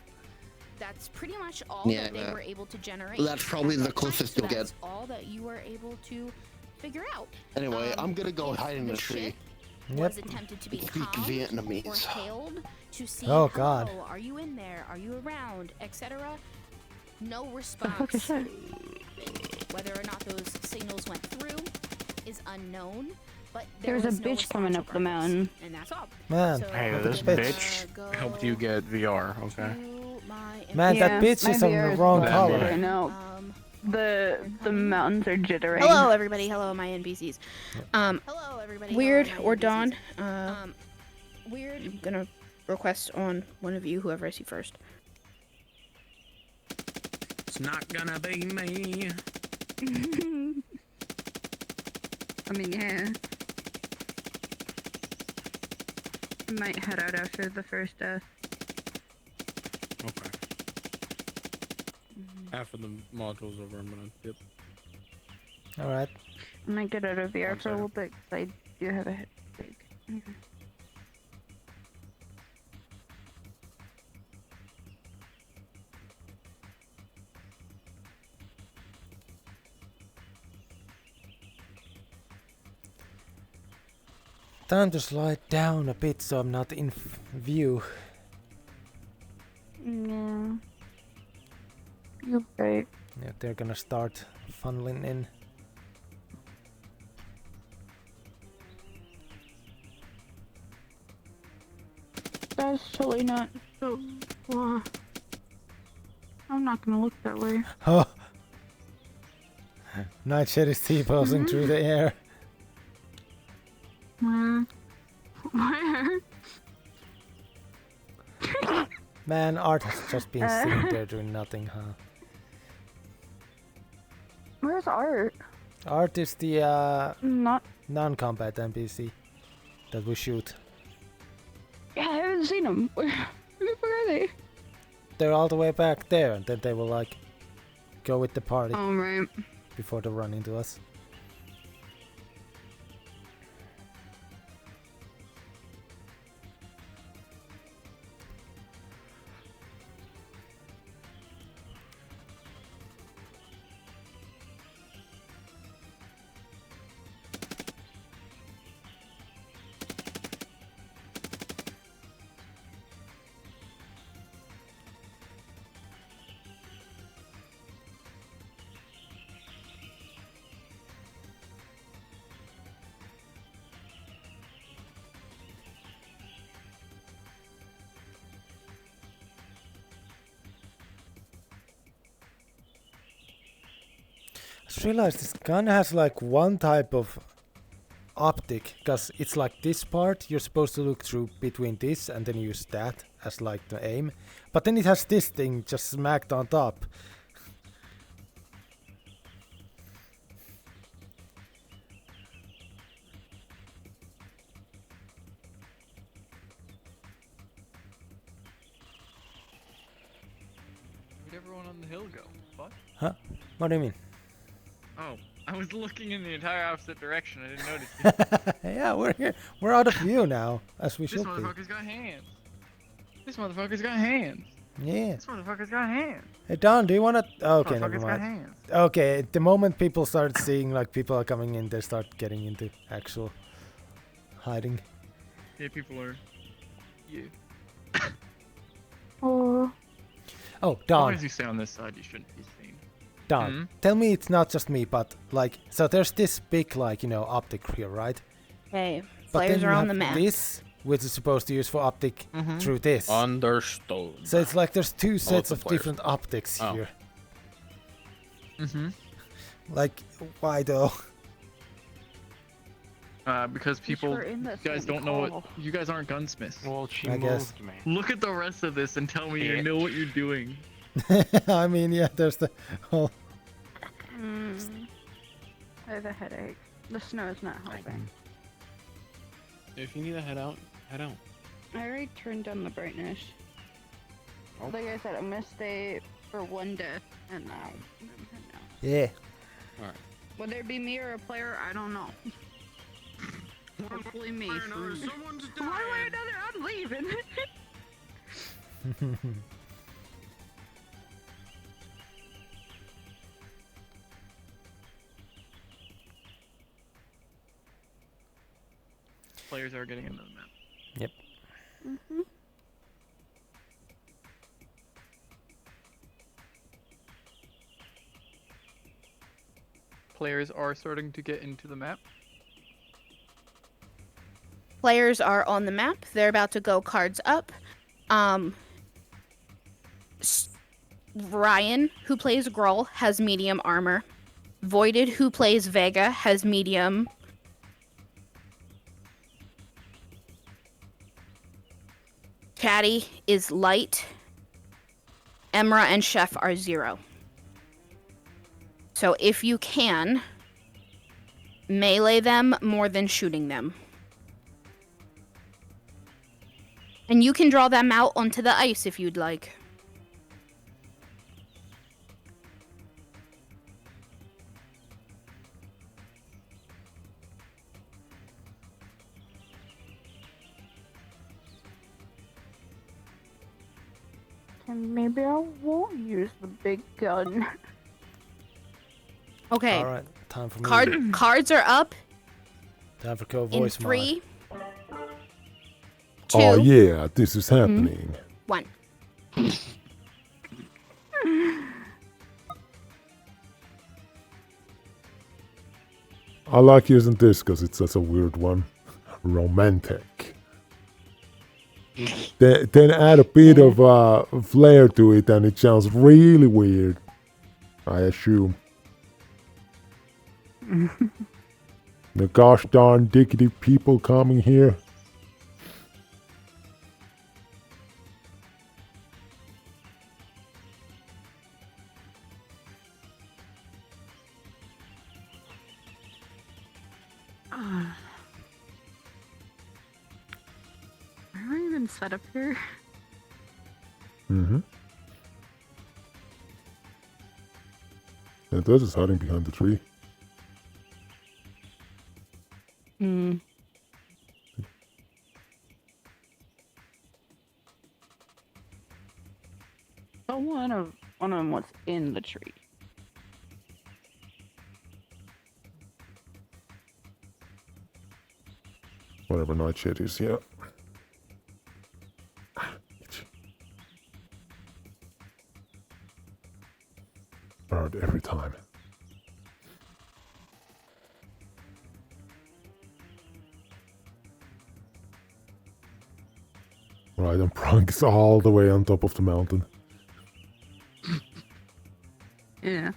That's pretty much all Yeah, that they yeah. were able to generate. That's probably at the that time, closest so you'll get. That's all that you were able to figure out. Anyway, I'm gonna go hide in a the tree. Was attempted to be Speak calmed Vietnamese. or hailed to see, Oh, God. "Hello, are you in there? Are you around?" etc. No fuck response. is that? Whether or not those signals went through is unknown, but There's a was no bitch coming up the mountain. and that's all. Man, So, Hey, look at this the bitch helped you get VR, okay? Man, that bitch is on the wrong That color. bitch. I know. The mountains are jittering. Hello, everybody. Hello, my NPCs. Hello, everybody. Weird or Dawn. Weird. I'm gonna request on one of you, whoever I see first. It's not gonna be me. I mean, yeah. I might head out after the first death. Okay. After the module's over, I'm gonna dip. Alright. I might get out of VR for a little bit because I do have a headache. Okay. Time to slide down a bit so I'm not in view. Yeah. You're right. Yeah, they're gonna start funneling in. That's totally not. So, I'm not gonna look that way. Oh. Nightshade is T-posing through the air. Where? Where? Man, Art has just been sitting there doing nothing, huh? Where's Art? Art is the Not. non-combat NPC that we shoot. Yeah, I haven't seen them. Where the fuck are they? They're all the way back there, and then they will like go with the party. Oh, right. Before they run into us. I just realized this gun has like one type of optic, because it's like this part, you're supposed to look through between this and then use that as like the aim. But then it has this thing just smacked on top. Where'd everyone on the hill go? What? Huh? What do you mean? Oh, I was looking in the entire opposite direction. I didn't notice you. Yeah, we're here. We're out of view now, as we This should be. motherfucker's got hands. This motherfucker's got hands. Yeah. This motherfucker's got hands. Hey Don, do you wanna? Okay, never Motherfucker's got mind. hands. Okay, the moment people start seeing like people are coming in, they start getting into actual hiding. Yeah, people are. Yeah. Oh. Oh, As long Don. as you stay on this side, you shouldn't be seen. Don, Hmm? tell me it's not just me, but like, so there's this big like optic here, right? Okay, But then players you are on have the map. this, which is supposed to use for optic Mhm. through this. Understood. So it's like there's two sets the of players. different optics Oh. here. Mm-hmm. Like, why though? Because people, we're in the you guys same don't know what. call. You guys aren't gunsmiths. Well, she I guess. moved me. Look at the rest of this and tell me you know what you're doing. I mean, yeah, there's the whole. I have a headache. The snow is not helping. If you need to head out, head out. I already turned down the brightness. Like I said, I'm gonna stay for one death, and now I'm heading out. Yeah. Alright. Whether it be me or a player, I don't know. Hopefully me. Why would another? I'm leaving. Players are getting into the map. Yep. Mm-hmm. Players are starting to get into the map. Players are on the map. They're about to go cards up. Ryan, who plays Grull, has medium armor. Voided, who plays Vega, has medium. Caddy is light. Emra and Chef are 0. So if you can, melee them more than shooting them. And you can draw them out onto the ice if you'd like. And maybe I won't use the big gun. Okay. All right, time for me. Cards are up Time for in co-voice 3, 2, Oh yeah, this is happening. 1. I like using this because it's such a weird one. Romantic. then add a bit of flair to it, and it sounds really weird. I assume. The gosh darn dickety people coming here. Are we even set up here? Mm-hmm. And those is hiding behind the tree. Hmm. Oh, one of them was in the tree. Whatever nightshade is, yeah. Burned every time. Right, and Prunk is all the way on top of the mountain. Yeah.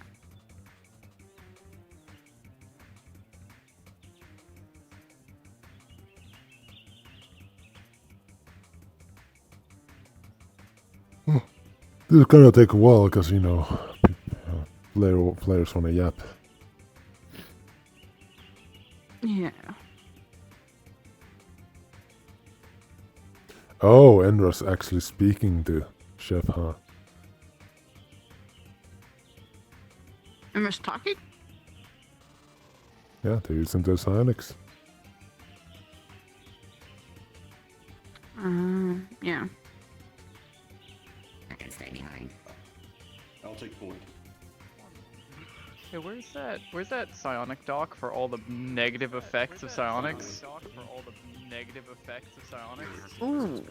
This is gonna take a while, because, you know, players wanna yap. Yeah. Oh, Endra's actually speaking to Chef, huh? Am I talking? Yeah, they're using their psionics. Yeah. I can stay behind. I'll take point. Hey, where's that psionic dock for all the negative effects of psionics? Ooh,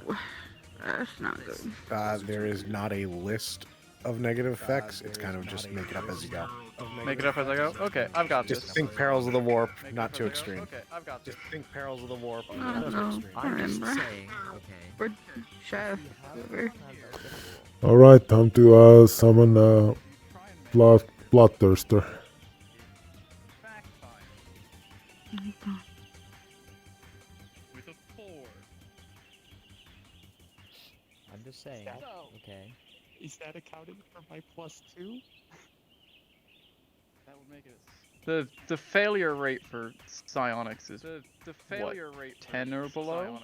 that's not good. There is not a list of negative effects. It's kind of just make it up as you go. Make it up as I go? Okay, I've got this. Just think perils of the warp, not too extreme. Okay, I've got this. Just think perils of the warp, I not don't too know. extreme. I remember. Or chef, whoever. Alright, time to summon Bloodthirster. With a 4. I'm just saying. Okay. Is that accounting for my +2? That would make it the failure rate for psionics is the failure rate 10 or below.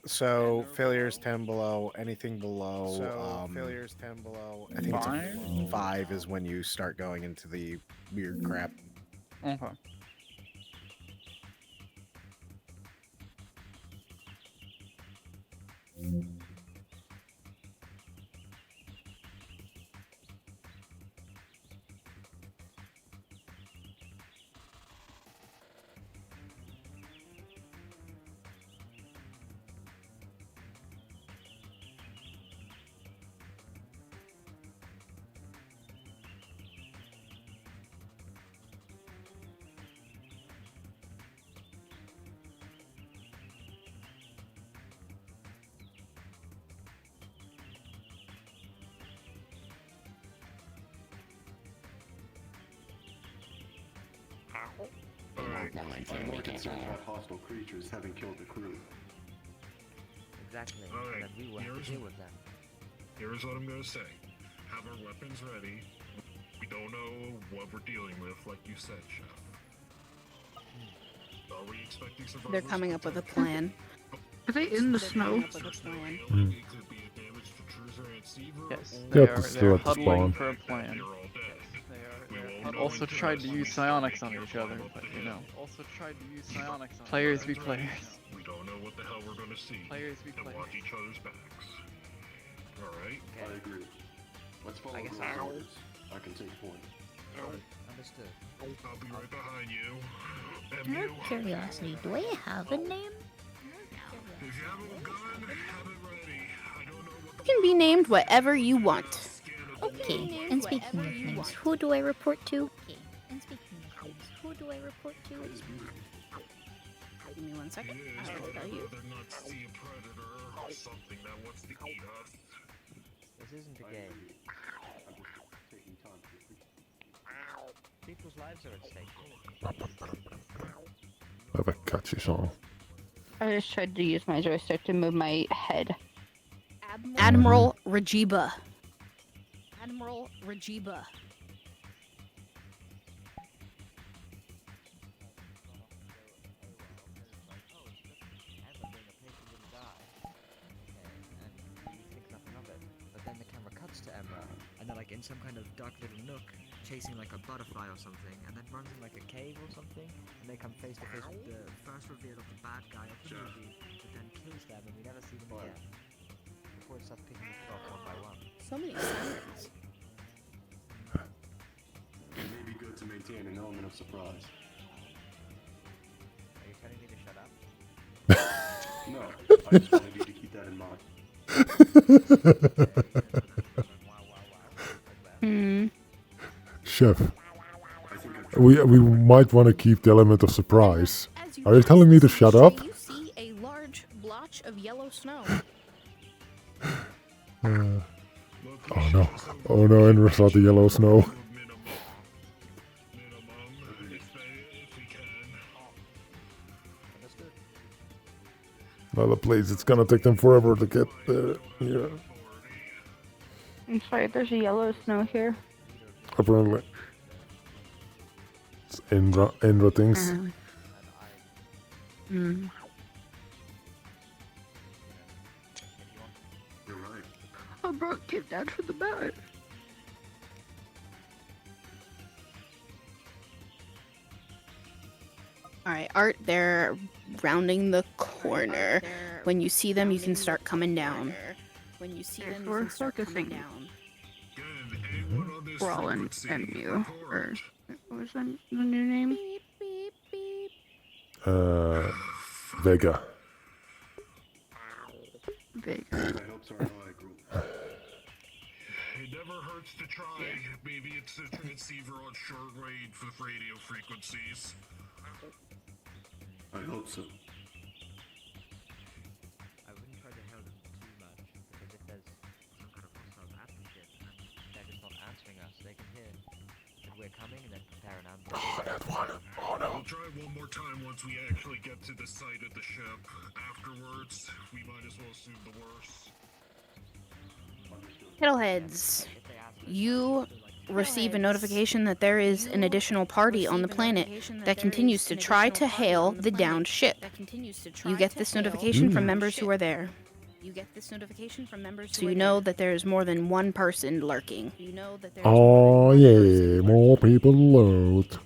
So failures 10 below, anything below. Failures 10 below. I think it's 5 is when you start going into the weird crap. Okay. Alright, I'm more concerned about hostile creatures having killed the crew. Exactly. Alright, Then we will have to deal with them. here's what I'm gonna say. Have our weapons ready. We don't know what we're dealing with, like you said, Chef. Are we expecting survivors? They're coming up with a plan. Are they in the snow? It could be a damage to Truzer and Seaver. Yes, Yep, they it's are still at the huddling spawn. for a plan. They also tried to use psionics on each other, but you know. Also tried to use psionics on players be players. We don't know what the hell we're gonna see. Players be and players. watch each other's backs. Alright? I agree. Let's follow I guess those I'll- orders. I can take point. Understood. I'll be right behind you. Out And you. of curiosity, do I have a name? If you have a gun, have it ready. I don't know what You can be named whatever you want. Okay, and speaking of names, who do I report to? Okay, and speaking of names, who do I report to? Give me 1 second. I will tell you. not see a predator or something that wants to eat us. This isn't a game. People's lives are at stake. I have a catchy song. I just tried to use my joystick to move my head. Admiral Rajiba. Admiral Rajiba. But then the camera cuts to Emma, and they're like in some kind of dark little nook, chasing like a butterfly or something, and then runs in like a cave or something, and they come face to face with the first reveal of the bad guy of the movie, that then kills them, and we never see them again. Before it starts picking the off one by one. So many sirens. It may be good to maintain an element of surprise. Are you telling me to shut up? No, I just wanted you to keep that in mind. Chef, we might want to keep the element of surprise. Are you telling me to shut up? You see a large blotch of yellow snow. Oh no. Oh no, Enra saw the yellow snow. Well, please, it's gonna take them forever to get there. Yeah. I'm sorry, there's a yellow snow here. Apparently. It's Enra things. Mm. You're right. I brought Kid Dad for the bed. Alright, Art, they're rounding the corner. When you see them, you can start coming down. When you see them, you can start coming down. Rollin and you. Or what was the new name? Vega. My hopes are high, group. It never hurts to try. Maybe it's a transceiver on short range for the radio frequencies. I hope so. I wouldn't try to help them too much, because if there's some kind of hostile battleship and they're just not answering us, they can hear that we're coming and then prepare an ambush. We'll try one more time once we actually get to the site of the ship. Afterwards, we might as well assume the worst. Fiddleheads, you receive a notification that there is an additional party on the planet that continues to try to hail the downed ship. You get this notification from members who are there. So you know that there is more than one person lurking. Oh yeah, more people load.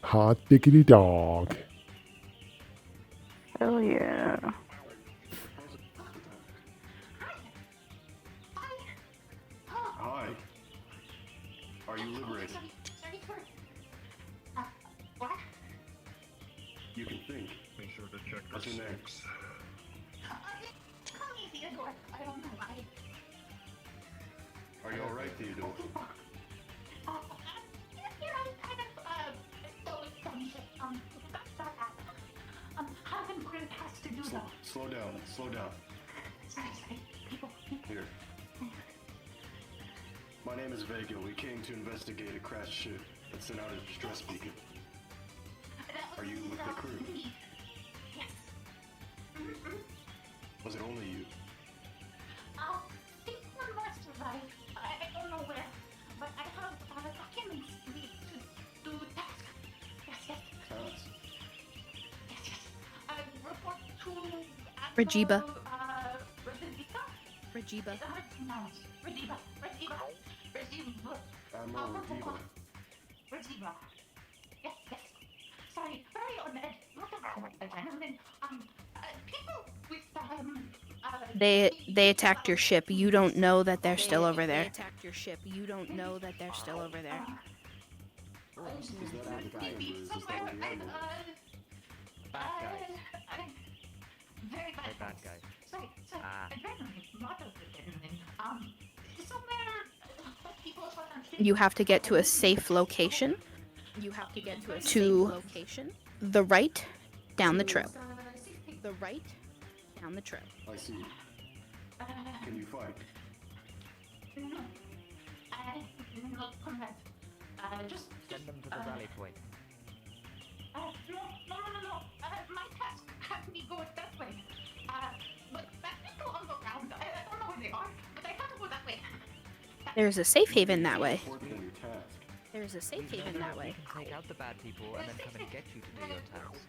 Hot diggity dog. Hell yeah. Hi. Are you liberated? What? You can think. Make sure to check What's your name? I don't know. Are you alright, Theodore? Slow down. Slow down. Sorry. People. Here. My name is Vega. We came to investigate a crashed ship that sent out a distress beacon. Are you with the crew? Yes. Was it only you? It's one more survive. I don't know where, but I have documents to task. Yes. Task? Yes. I report to Rajiba. Rajiba. Rajiba. Admiral Rajiba. Rajiba. Yes. Sorry, very honored. Look at that gentleman. People with They attacked your ship. You don't know that they're still over there. Is that what the Bad guys. Very bad guys. Sorry. Adrenaline, not adrenaline. Somewhere people are You have to get to a safe location. To the right down the trail. The right down the trail. I see. Can you fight? No. Not combat. Just Send them to the rally point. No. My task had me go that way. But that people on the ground, I don't know where they are, but I have to go that way. There's a safe haven that way. There's a safe haven that way. You can take out the bad people and then come and get you to do your task.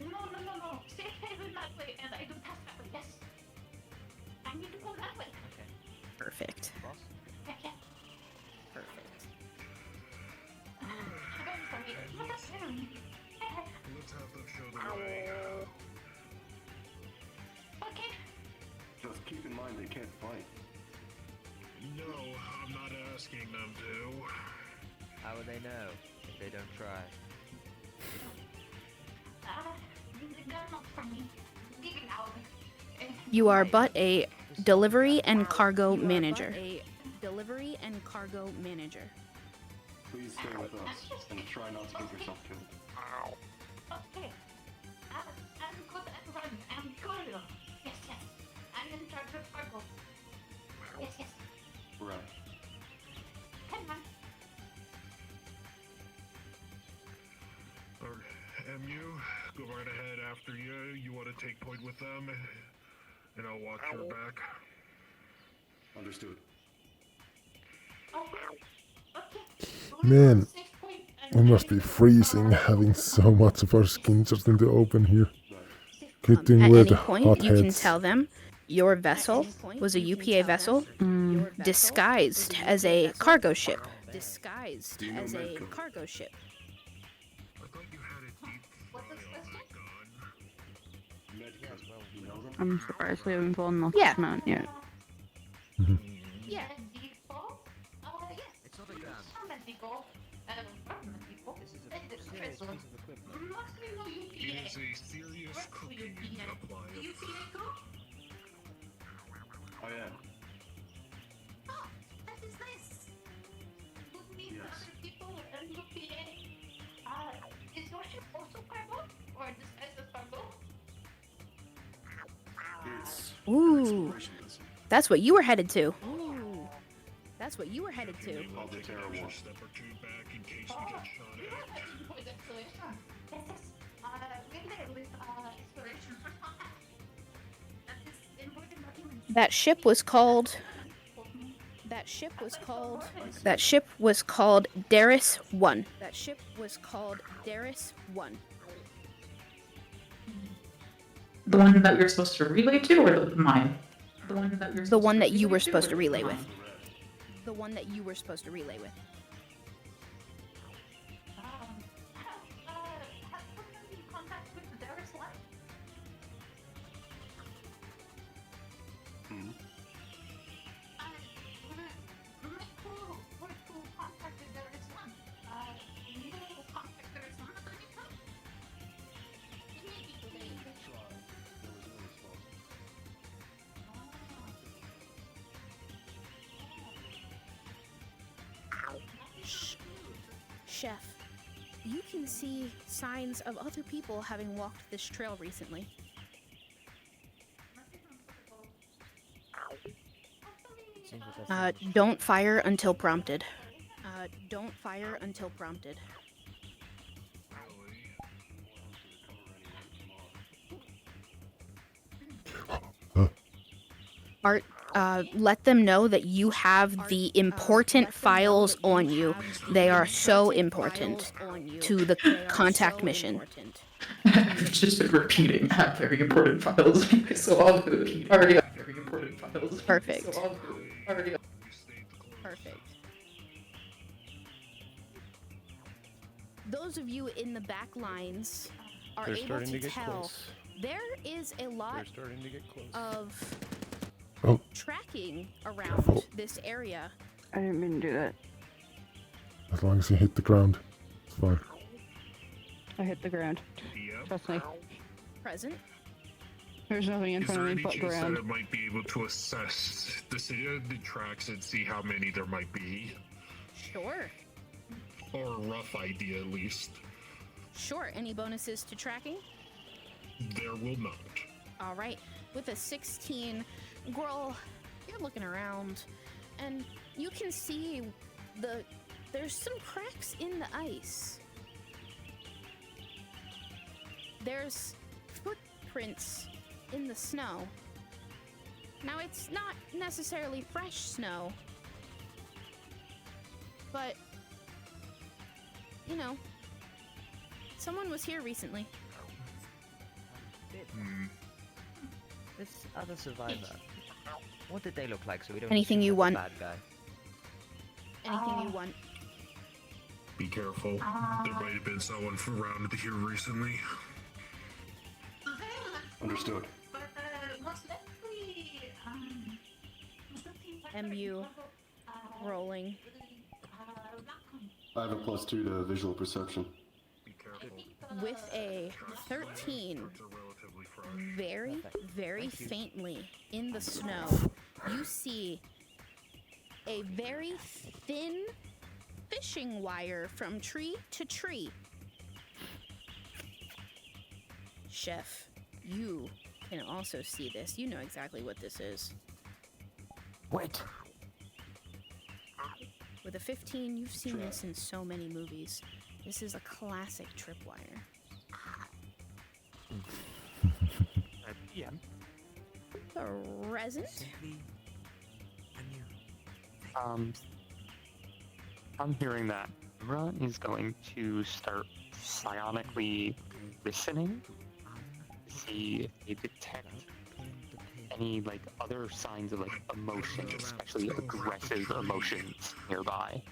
No. Safe haven that way, and I do task that way, yes. I need to go that way. Perfect. Yeah. Perfect. Let's have them show the way. Okay. Just keep in mind they can't fight. No, I'm not asking them to. How would they know if they don't try? They're not for me. Give it out. You are but a delivery and cargo manager. Delivery and cargo manager. Please stay with us and try not to get yourself killed. Okay. I'm good at running. I'm good. Yes. I'm in charge of cargo. Yes. Right. Come on. Or MU, go right ahead after you. You want to take point with them, and I'll watch your back. Understood. Man, I must be freezing having so much of our skin just in the open here. Hitting At with any point, hot you can heads. tell them your vessel was a UPA vessel disguised as a cargo ship. Disguised as a cargo ship. I'm surprised we haven't fallen off Yeah. this mountain yet. Yeah. It's not a gun. It is a serious cooking appliance. I am. Oh, that is nice. Would meet other people and UPA. Is your ship also cargo? Or disguised as cargo? Ooh. That's what you were headed to. Ooh. That's what you were headed to. I'll be terrible. Step or two back in case we get shot at. That ship was called Darius 1. That ship was called Darius 1. The one that we were supposed to relay to, or mine? The one that you were supposed to relay with. The one that you were supposed to relay with. Chef, you can see signs of other people having walked this trail recently. Don't fire until prompted. Don't fire until prompted. Art, let them know that you have the important files on you. They are so important to the contact mission. It's just been repeating. Have very important files. So I'll already have very important files. Perfect. So I'll already. Perfect. Those of you in the back lines are They're able starting to to get tell close. there is a lot They're starting to get close. of tracking around this area. I didn't mean to do that. As long as you hit the ground, it's fine. I hit the ground. Trust me. Present. There's nothing in Is front there of me any but chance ground. that it might be able to assess the tracks and see how many there might be? Sure. Or a rough idea, at least. Sure. Any bonuses to tracking? There will not. All right. With a 16, Grohl, you're looking around, and you can see there's some cracks in the ice. There's footprints in the snow. Now, it's not necessarily fresh snow, but, you know, someone was here recently. This other survivor, what did they look like so we don't Anything assume you they're want. the bad guy? Anything you want. Be careful. There might have been someone around here recently. Understood. MU rolling. I have a +2 to visual perception. With a 13, very, very faintly in the snow, you see a very thin fishing wire from tree to tree. Chef, you can also see this. You know exactly what this is. What? With a 15, you've seen this in so many movies. This is a classic tripwire. Yeah. Present? I'm hearing that Emra is going to start psionically listening to see if they detect any like other signs of like emotion, especially aggressive emotions nearby.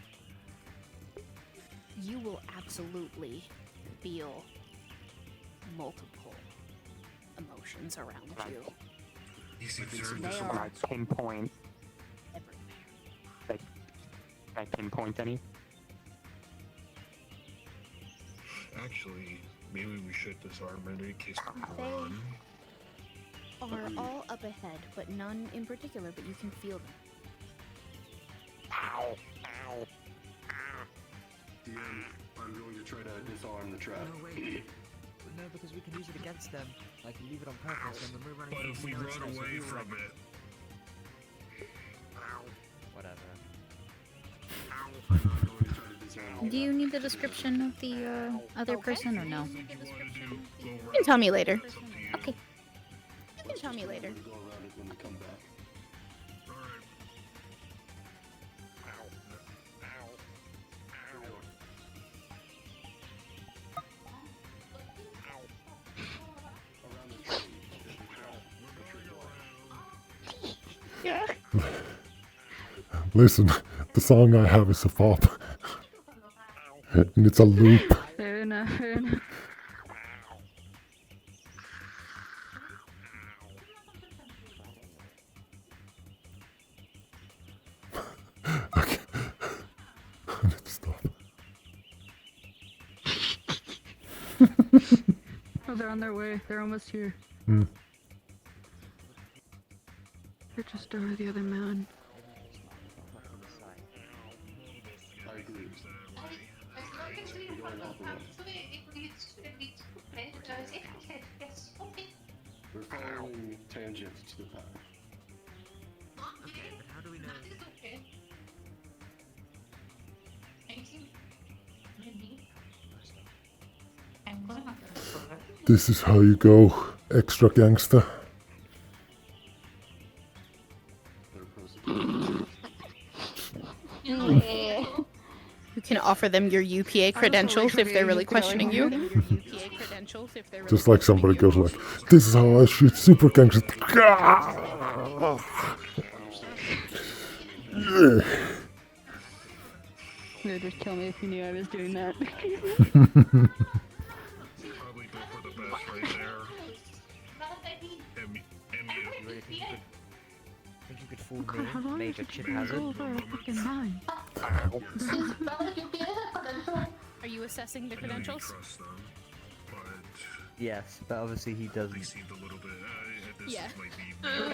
You will absolutely feel multiple emotions around you. They Can are I pinpoint? Like, can I pinpoint any? Actually, maybe we should disarm it in case we They run. are all up ahead, but none in particular, but you can feel them. Ow! Ow! DM, I'm going to try to disarm the trap. No, wait. No, because we can use it against them. Like, leave it on purpose, and then we're running. But if we run away from it. Whatever. Do you need the description of the other person or no? You can tell me later. Okay. You can tell me later. Go around it when we come back. Yeah. Listen, the song I have is a pop. And it's a loop. Fair enough, fair enough. Okay. I need to stop. Oh, they're on their way. They're almost here. Hmm. They're just over the other mountain. I agree. We're following tangent to the path. Okay, but how do we know? This is how you go, extra gangster. You can offer them your UPA credentials if they're really questioning you. UPA credentials if they're Just like somebody goes like, this is how I shoot super gangster. No, just tell me if you knew I was doing that. Probably go for the best right there. Think you could fool me, Major Chip Hazard? Are you assessing the credentials? Yes, but obviously he doesn't. They seemed a little bit. This Yeah. might be. Well,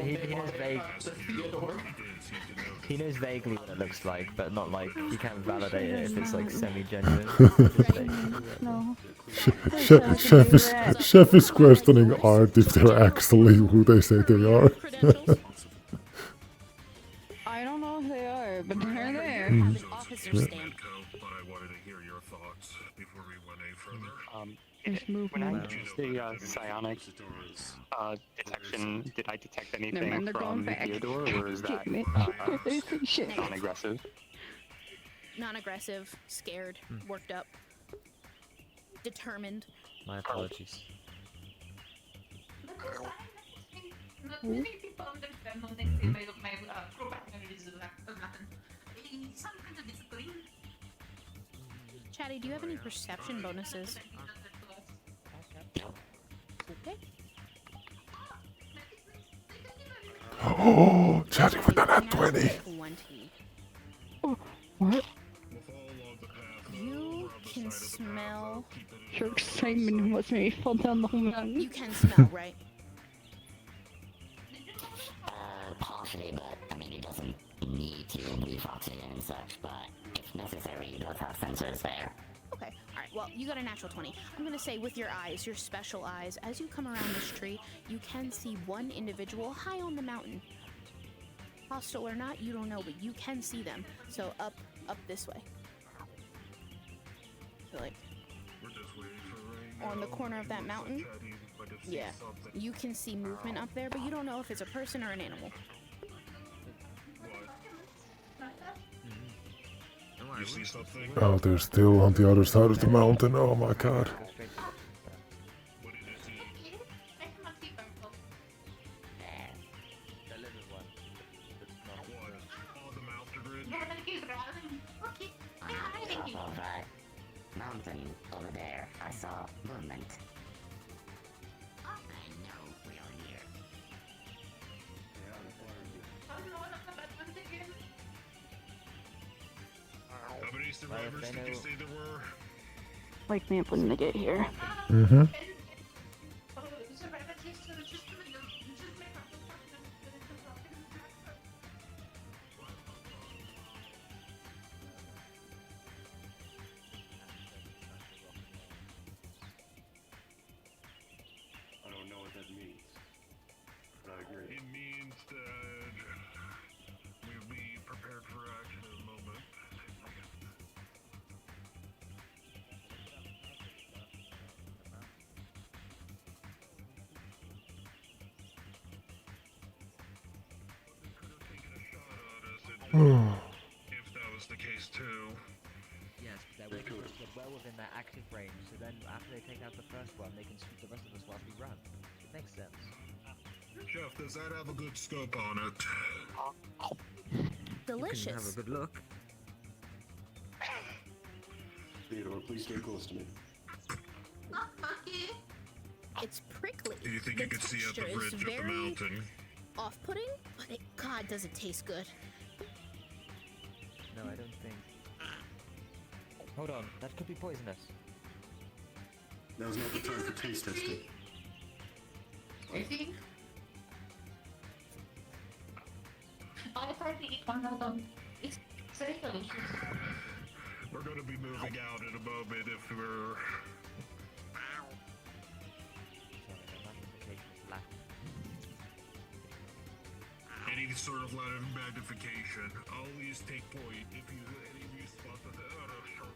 he does vague. He did. He knows vaguely what it looks like, but not like he can't validate it if it's like semi-genuine. No. Chef is questioning art if they're actually who they say they are. I don't know if they are, but they're there. Mm. Officer Yeah. stamp. But I wanted to hear your thoughts before we went any further. When I used the psionic detection, did I detect anything mind, they're going from back. Theodore, or is that They see shit. non-aggressive? Non-aggressive, scared, worked up, determined. My apologies. Not many people understand when they say my pro partner is Latin. Some kind of discipline. Chatty, do you have any perception bonuses? Okay. Oh, Chatty with an at 20. 20. What? You can smell. Your excitement was made me fall down the whole mountain. You can smell, right? Partially, but I mean, it doesn't need to breathe oxygen and such, but if necessary, you both have sensors there. Okay, alright, well, you got a natural 20. I'm gonna say with your eyes, your special eyes, as you come around this tree, you can see one individual high on the mountain. Hostile or not, you don't know, but you can see them. So up this way. So like, on the corner of that mountain, yeah, you can see movement up there, but you don't know if it's a person or an animal. You see something? Oh, they're still on the other side of the mountain. Oh my god. Top of that mountain over there, I saw movement. I know we are here. How many survivors did you say there were? Like me when they get here. Mm-hmm. I don't know what that means, but I agree. It means that we'll be prepared for action in a moment. If that was the case too. Yes, but they're well within their active range, so then after they take out the first one, they can shoot the rest of us whilst we run. It makes sense. Jeff, does that have a good scope on it? Delicious. You can have a good look. Theodore, please stay close to me. It's prickly. Do you think you could see out the texture is bridge of the very mountain? off-putting, but it, God, does it taste good. No, I don't think. Hold on, that could be poisonous. Now's not the time for taste testing. I think I tried to eat one of them. It's very delicious. We're going to be moving out in a moment if we're... Any sort of line of magnification. Always take point if you any of you spot the sharpshooter.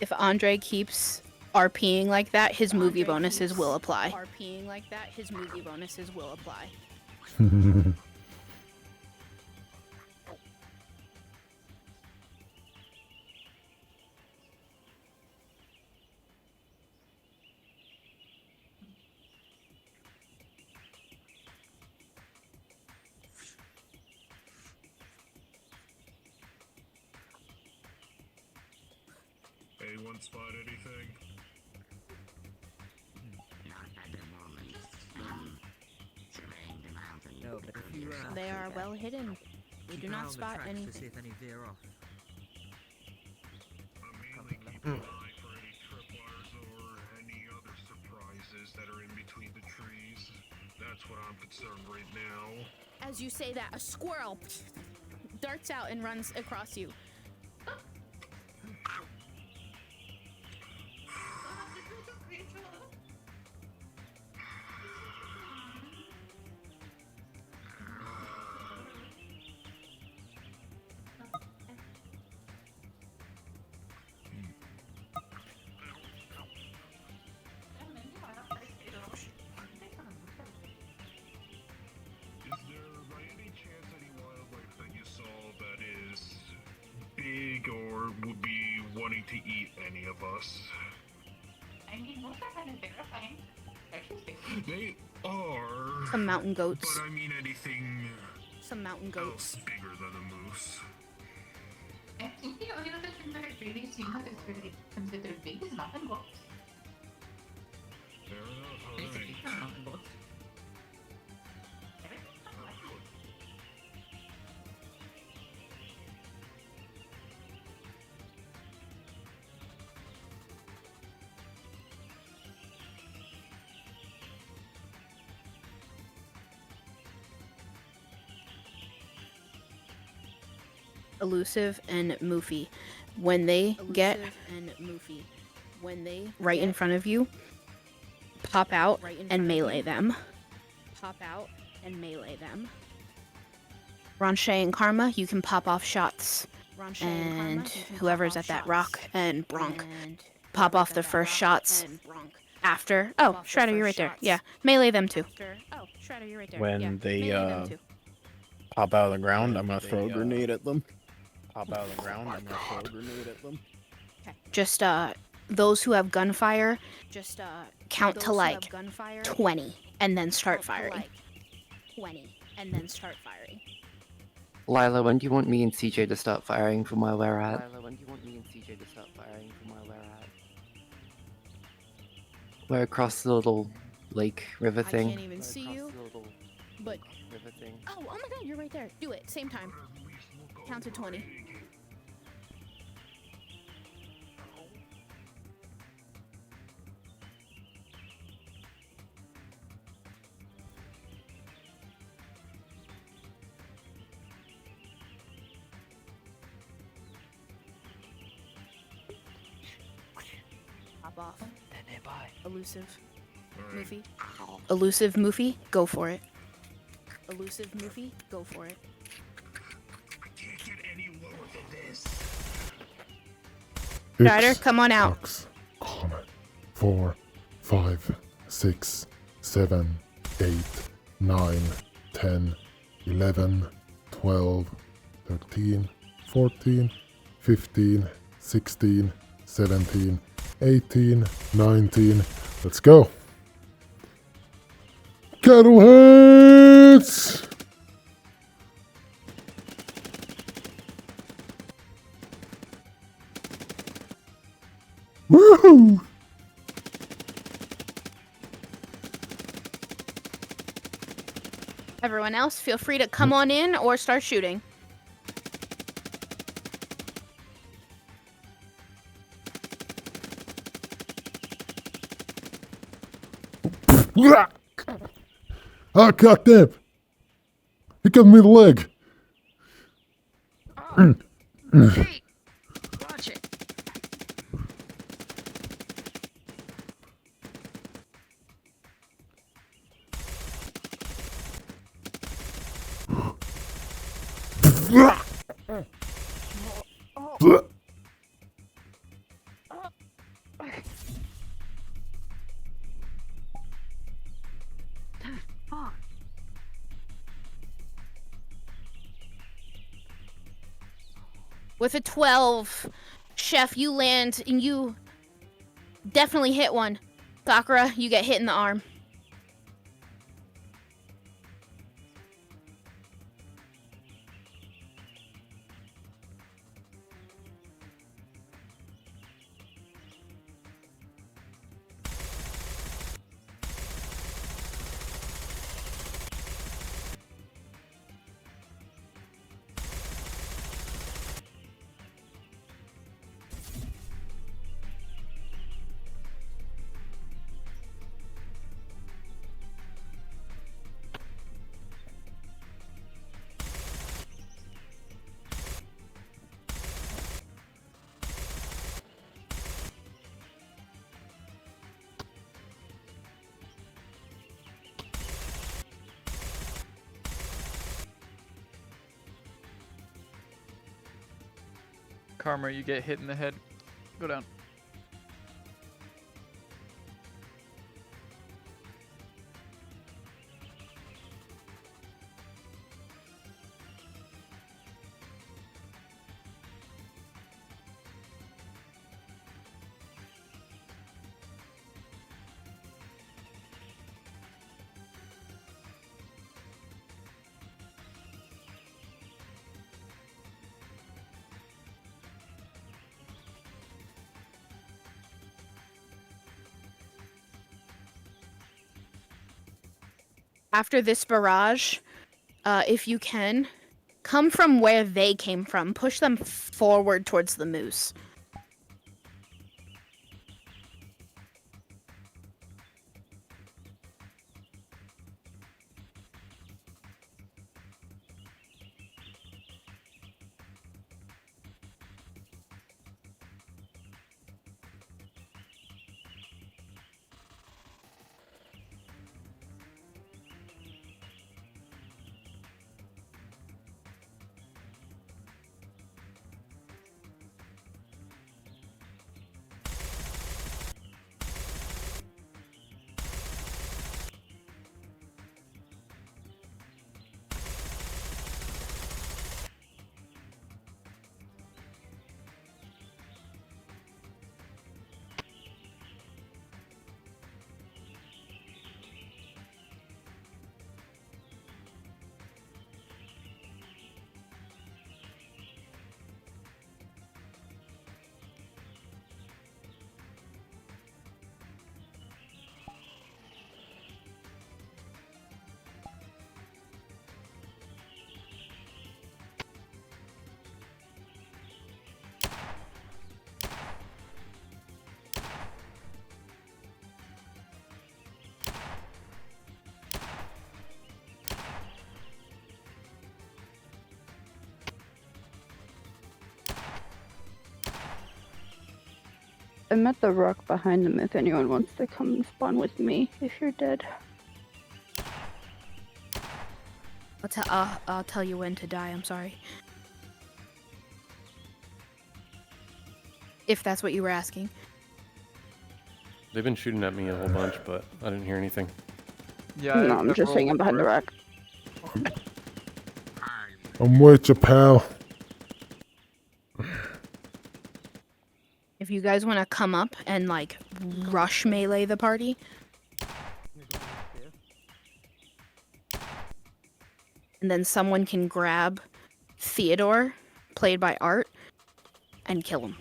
If Andre keeps RPing like that, his movie bonuses will apply. RPing like that, his movie bonuses will apply. Hey, anyone spot anything? Not at the moment. Surveying the mountain. No, but if you They are well hidden. We keep do an eye not on the spot tracks to see anything. if any veer off. Mainly keep an eye for any tripwires or any other surprises that are in between the trees. That's what I'm concerned right now. As you say that, a squirrel darts out and runs across you. Is there by any chance any wildlife that you saw that is big or would be wanting to eat any of us? I mean, most are kind of terrifying. They are. Some mountain goats. But I mean anything Some mountain goats. else bigger than a moose. I think the only other thing that I've really seen that is really considered big is mountain goats. Fair enough, Basically, alright. mountain goats. Elusive and Moofy. When they get right in front of you, pop out and melee them. Ranche and Karma, you can pop off shots. And whoever's at that rock and Bronk, pop off the first shots after. Oh, Shredder, you're right there. Yeah, melee them too. When they pop out of the ground, I'm gonna throw a grenade at them. Just those who have gunfire, count to like 20 and then start firing. Lila, when do you want me and CJ to start firing from where we're at? We're across the little lake river I thing. can't even see you, but oh my god, you're right there. Do it, same time. Count to 20. Pop off. Elusive. Moofy. Elusive Moofy, go for it. Elusive Moofy, go for it. Can't get any lower than this. Ryder, come on out. 4, 5, 6, 7, 8, 9, 10, 11, 12, 13, 14, 15, 16, 17, 18, 19. Let's go. Cattle heads! Woohoo! Everyone else, feel free to come on in or start shooting. Ah, goddamn! He got me in the leg. Hey, watch it. With a 12, Chef, you land and you definitely hit one. Sakura, you get hit in the arm. Karma, you get hit in the head. Go down. After this barrage, if you can, come from where they came from. Push them forward towards the moose. I'm at the rock behind them if anyone wants to come and spawn with me if you're dead. I'll tell you when to die, I'm sorry. If that's what you were asking. They've been shooting at me a whole bunch, but I didn't hear anything. Yeah, No, I'm just hanging behind the rock. I'm with you, pal. If you guys want to come up and, like, rush melee the party. And then someone can grab Theodore, played by Art, and kill him.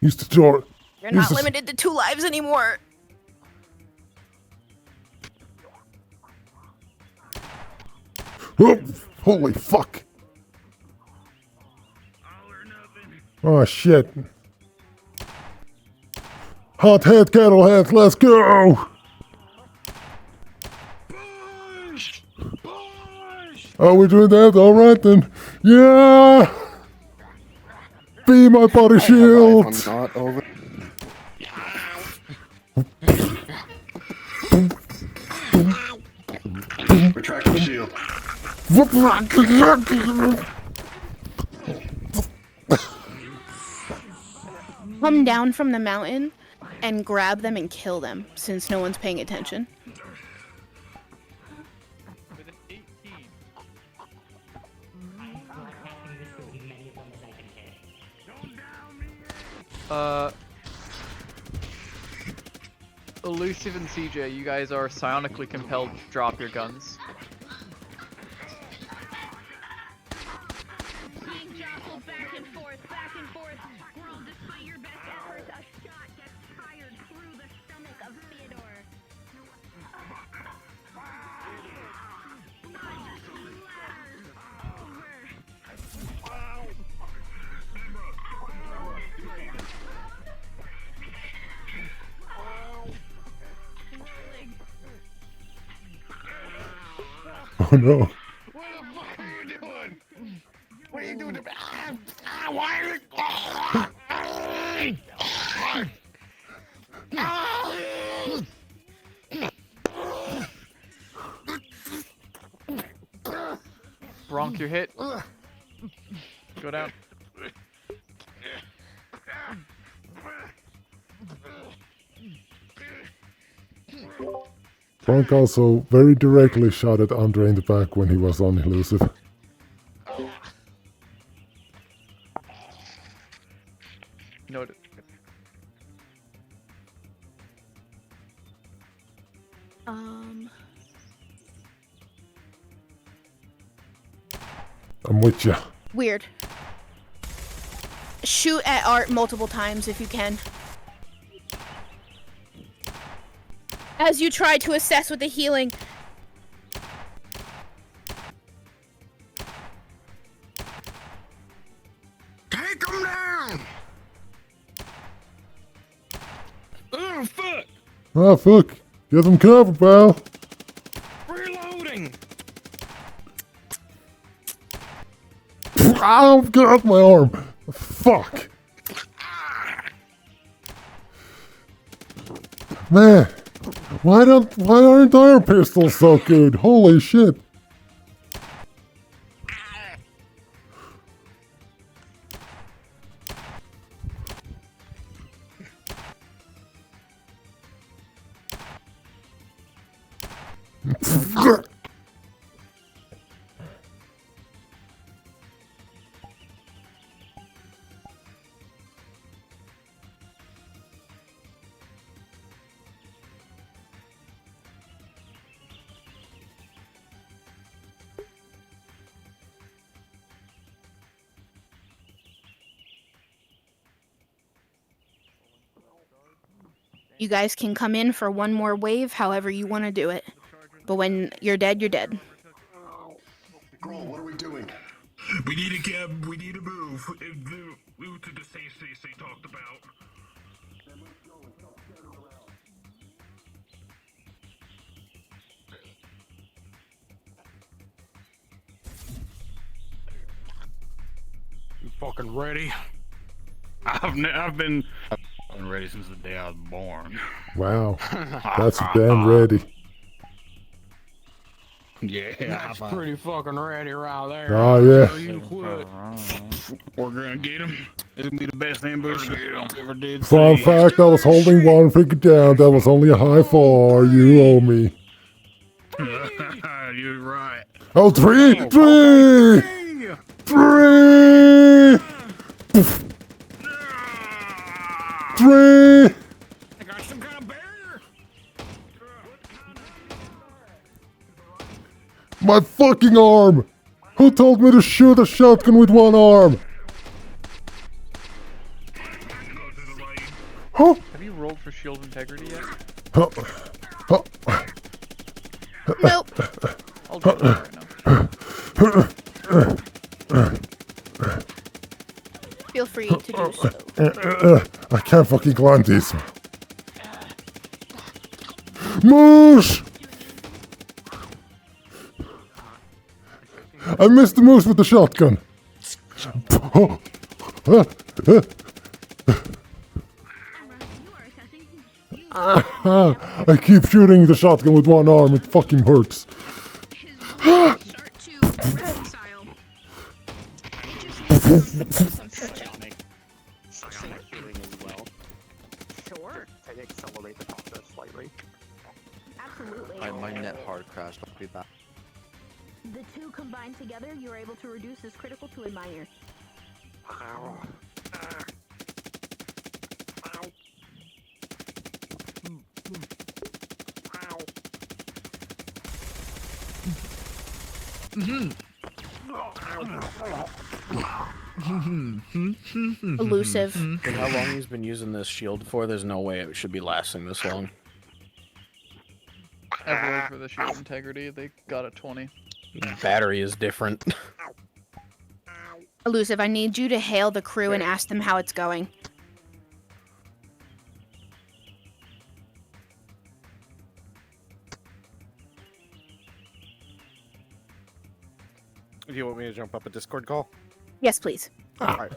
Use the door. You're not limited to 2 lives anymore. Oh, holy fuck. Oh shit. Hot head, cattle head, let's go! Oh, we're doing that? Alright then. Yeah! Be my body shield! Not over. Retract the shield. Come down from the mountain and grab them and kill them, since no one's paying attention. Elusive and CJ, you guys are psionically compelled to drop your guns. Oh no. Bronk, you're hit. Go down. Frank also very directly shot at Andre in the back when he was on elusive. Noted. I'm with you. Weird. Shoot at Art multiple times if you can. As you try to assess with the healing. Take him down! Oh, fuck! Ah, fuck. Get some cover, pal. Reloading! Ow, get off my arm. Fuck. Man, why aren't our pistols so good? Holy shit. You guys can come in for one more wave, however you want to do it. But when you're dead, you're dead. Grohl, what are we doing? We need a cab. We need to move. Move to the safe space they talked about. You fucking ready? I've been ready since the day I was born. Wow, that's damn ready. Yeah, that's pretty fucking ready right there. Oh, yeah. Tell you what. We're gonna get him. It's gonna be the best ambush we ever did. Fun fact, I was holding one finger down. That was only a high four. You owe me. You're right. Oh, three! I got some kind of barrier. My fucking arm! Who told me to shoot a shotgun with one arm? Huh? Have you rolled for shield integrity yet? Huh? Huh? Nope. I'll do that right now. Feel free to do so. I can't fucking climb these. Moose! I missed the moose with the shotgun. I keep shooting the shotgun with one arm. It fucking hurts. Psionic healing as well. Sure. And accelerate the process slightly. Absolutely. My net hard crashed. I'll be back. The two combined together, you are able to reduce this critical to a minor. Ow. Elusive. With how long he's been using this shield for, there's no way it should be lasting this long. I've rolled for the shield integrity. They got a 20. Battery is different. Elusive, I need you to hail the crew and ask them how it's going. Do you want me to jump up a Discord call? Yes, please. Alright.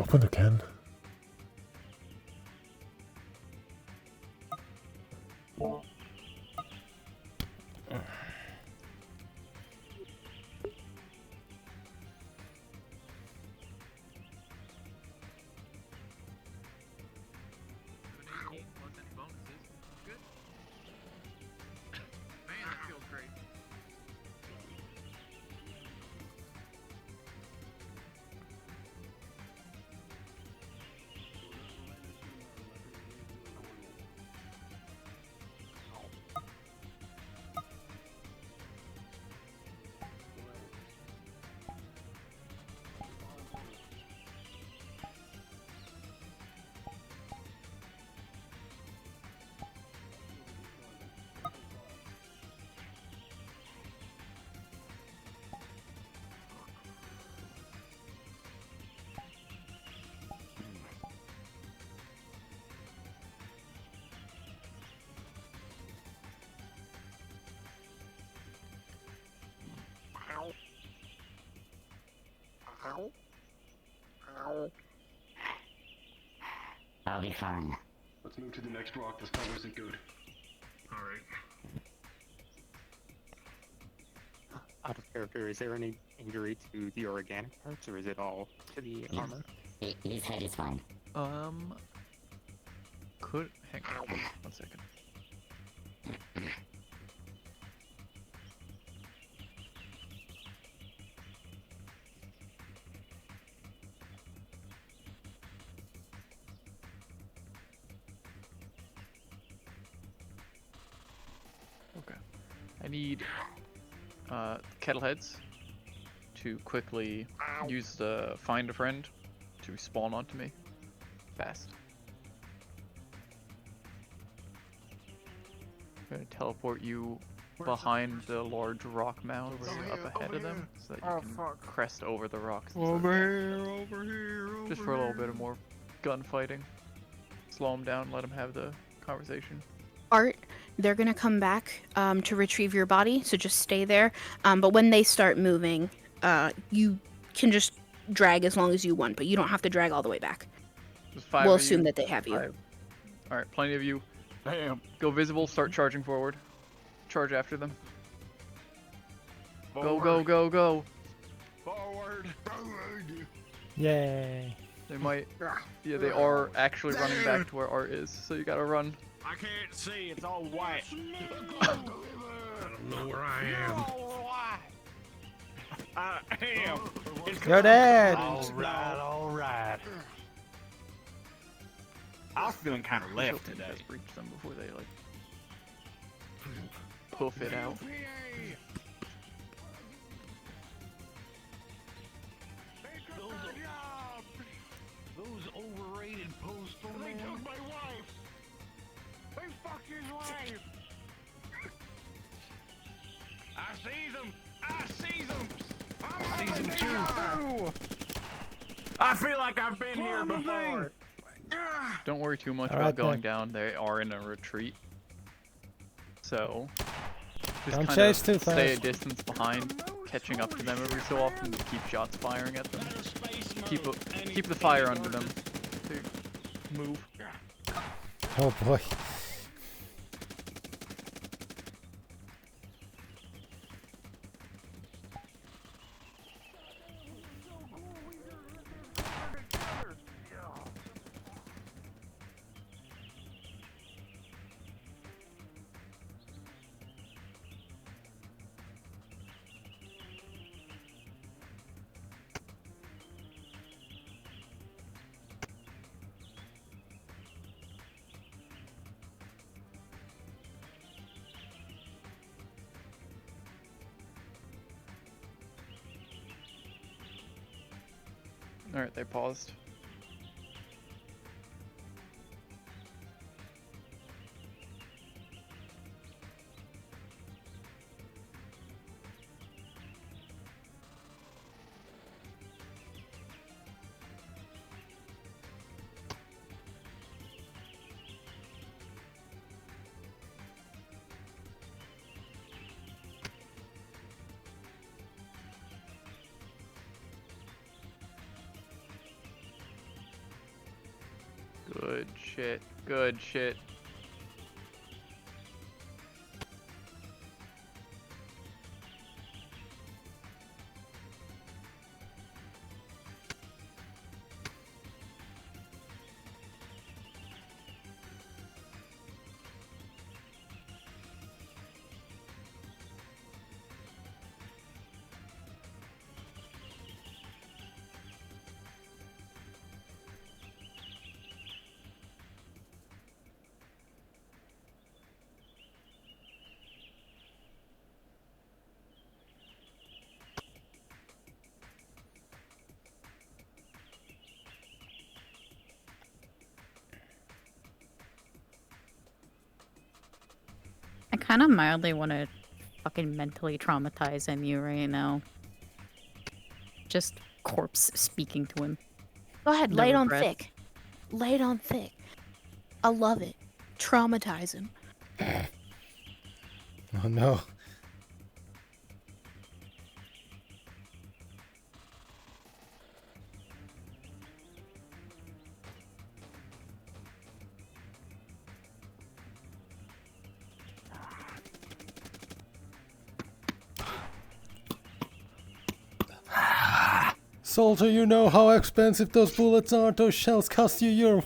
Open the can. I'll be fine. Let's move to the next rock. This cover isn't good. Alright. Out of character, is there any injury to the organic parts, or is it all to the armor? His head is fine. Hang on 1 second. Okay. I need Kettleheads to quickly use the Find a Friend to spawn onto me. Fast. I'm gonna teleport you behind the large rock mounds up ahead of them so that you can crest over the rocks. Over here, Just for a little bit of more gunfighting. Slow them down, let them have the conversation. Art, they're gonna come back to retrieve your body, so just stay there. But when they start moving, you can just drag as long as you want, but you don't have to drag all the way back. We'll assume that they have you. Alright, plenty of you. Damn. Go visible, start charging forward. Charge after them. Go, go, go, go. Forward. Yay. They might. Yeah, they are actually running back to where Art is, so you gotta run. I can't see, it's all white. I don't know where I am. I am. You're dead. Alright. I was feeling kind of left today. Just reach them before they like poof it out. Those overrated posts for me. They took my wife. They fucked his wife. I sees them. I sees them. I sees them too. I feel like I've been here before. Don't worry too much All about right, going then. down. They are in a retreat. So just Don't kind chase of too stay a fast. distance behind, catching up to them every so often to keep shots firing at them. Keep the fire under them. To move. Oh boy. Alright, they paused. shit. Good shit. I kind of mildly want to fucking mentally traumatize MU right now. Just corpse speaking to him. Go ahead, No lay it on regret. thick. Lay it on thick. I love it. Traumatize him. Oh no. Soldier, you know how expensive those bullets are. Those shells cost you your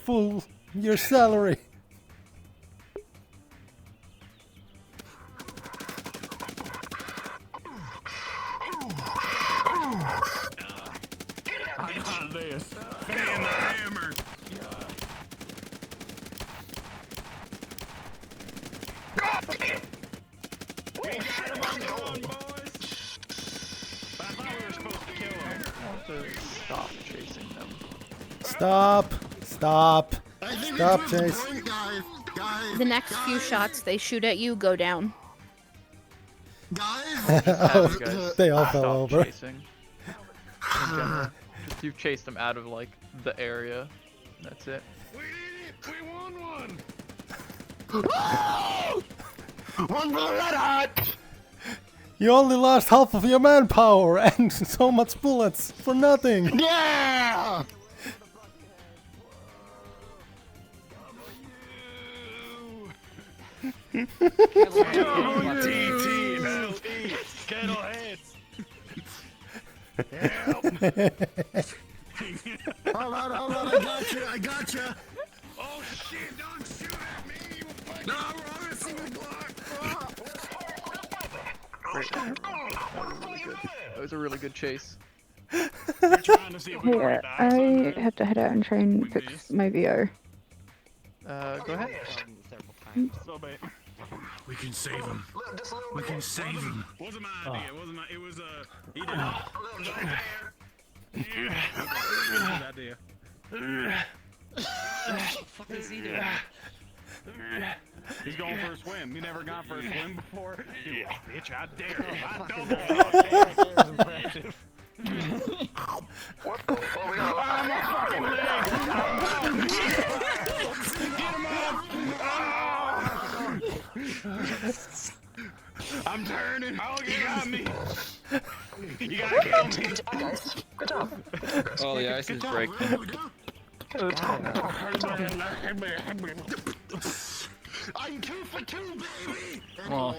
salary. I got this. Fan the hammer. We got him on the run, boys. But I thought we were supposed to kill him. Stop chasing them. Stop. Stop. Stop, Chase. The next few shots they shoot at you go down. Oh, they all fell Stop over. chasing. In general. Just you've chased them out of like the area. That's it. We won one. One for the red hot! You only lost half of your manpower and so much bullets for nothing. Yeah! Kettle heads. Hold on, I got you. Oh shit! Don't shoot at me! You fucking... No, we're missing the block. Great. That was a really good chase. Hey, I have to head out and try and fix my VR. Go ahead. We can save him. We can save him. Wasn't my idea. Wasn't my. It was he did it. His idea. What the fuck is he doing? He's going for a swim. You never gone for a swim before? Yeah, bitch, I dare you. I double. What the fuck? We got my fucking leg. Get him up. I'm turning. Oh, you got me. You gotta kill me. Good job. Oh, the ice is breaking. I'm 2 for 2, baby. Well.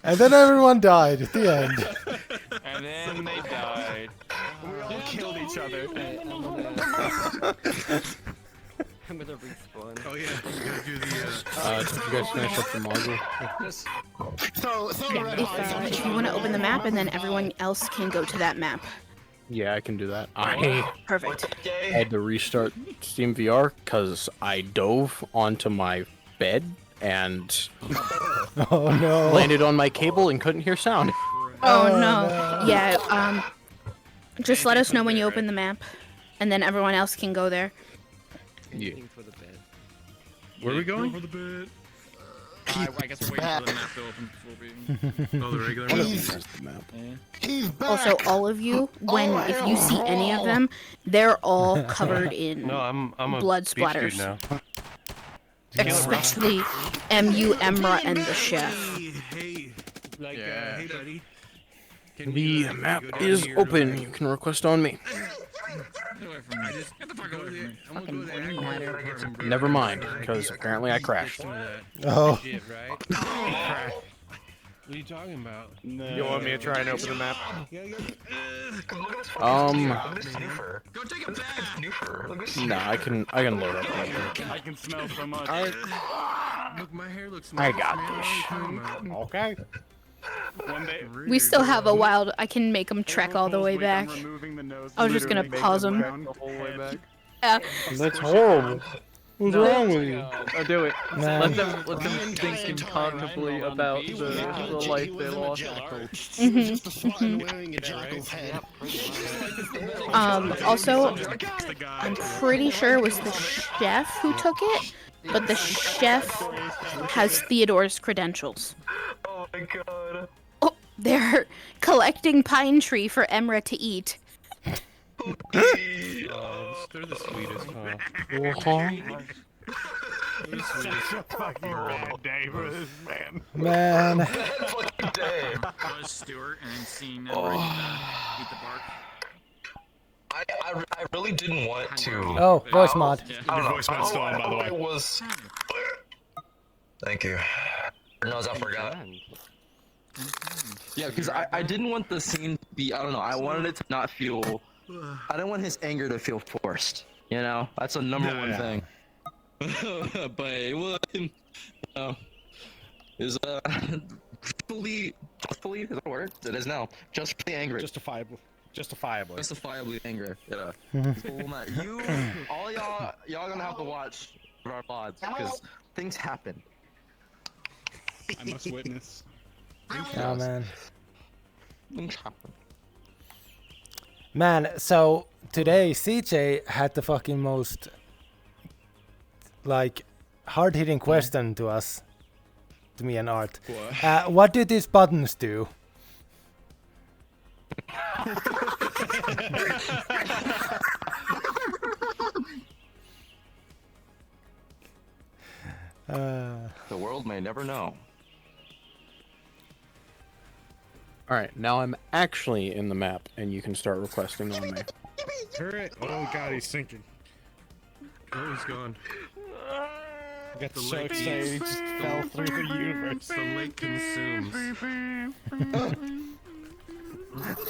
And then everyone died at the end. And then they died. We all killed each other. I'm gonna respawn. Oh yeah, you gotta do the did you guys finish up the module? If you want to open the map, and then everyone else can go to that map. Yeah, I can do that. Perfect. I had to restart Steam VR because I dove onto my bed and Oh no. landed on my cable and couldn't hear sound. Oh no. Yeah. Just let us know when you open the map, and then everyone else can go there. Yeah. For the bed. Where are we going? For the bed. I guess we're waiting for the map to open before we... Oh, the regular map. Also, all of you, if you see any of them, they're all covered in No, I'm a blood beach dude splatters. now. Especially MU, Emra, and the chef. Hey, Like, Yeah. hey buddy. Can The map go down is here to, open. like- You can request on me. Get away from me. I just get the fuck away from me. I'm gonna go there. Fucking matter. Get some bread. Never mind, because apparently I crashed. Get some of that Oh. shit, right? What are you talking about? No. You want me to try and open the map? Go take a bath. Nah, I can load up. I can smell so much. Look, my hair looks. I got this. Okay. One day, We still have a while. I can make them trek all the way back. I was just gonna pause them. The whole way back. Yeah. That's horrible. What's wrong with you? Oh, do it. Nah. Let them think incontinently about the life they lost. Also, I'm pretty sure it was the chef who took it, but the chef has Theodore's credentials. Oh my god. Oh, they're collecting pine tree for Emra to eat. They're the sweetest, huh? Such a fucking bad day for this man. Man. Fucking day. Buzz Stewart and then seen eat the bark. I really didn't want to. Oh, voice mod. I don't know. Voice mod's still on, by the way. It was. Thank you. No, I forgot. Yeah, because I didn't want the scene to be, I don't know, I wanted it to not feel, I didn't want his anger to feel forced, you know? That's the number one thing. But it was, you know, is justly, is that a word? It is now. Justly angry. Justifiably. Justifiably angry, yeah. You, all y'all gonna have to watch our VODs, because things happen. I must witness. Oh, man. Things happen. Man, so today CJ had the fucking most, like, hard-hitting question to us, to me and Art. What do these buttons do? The world may never know. Alright, now I'm actually in the map, and you can start requesting on me. Hurry! Oh god, he's sinking. Oh, he's gone. I got so excited, he just fell through the universe. The lake consumes.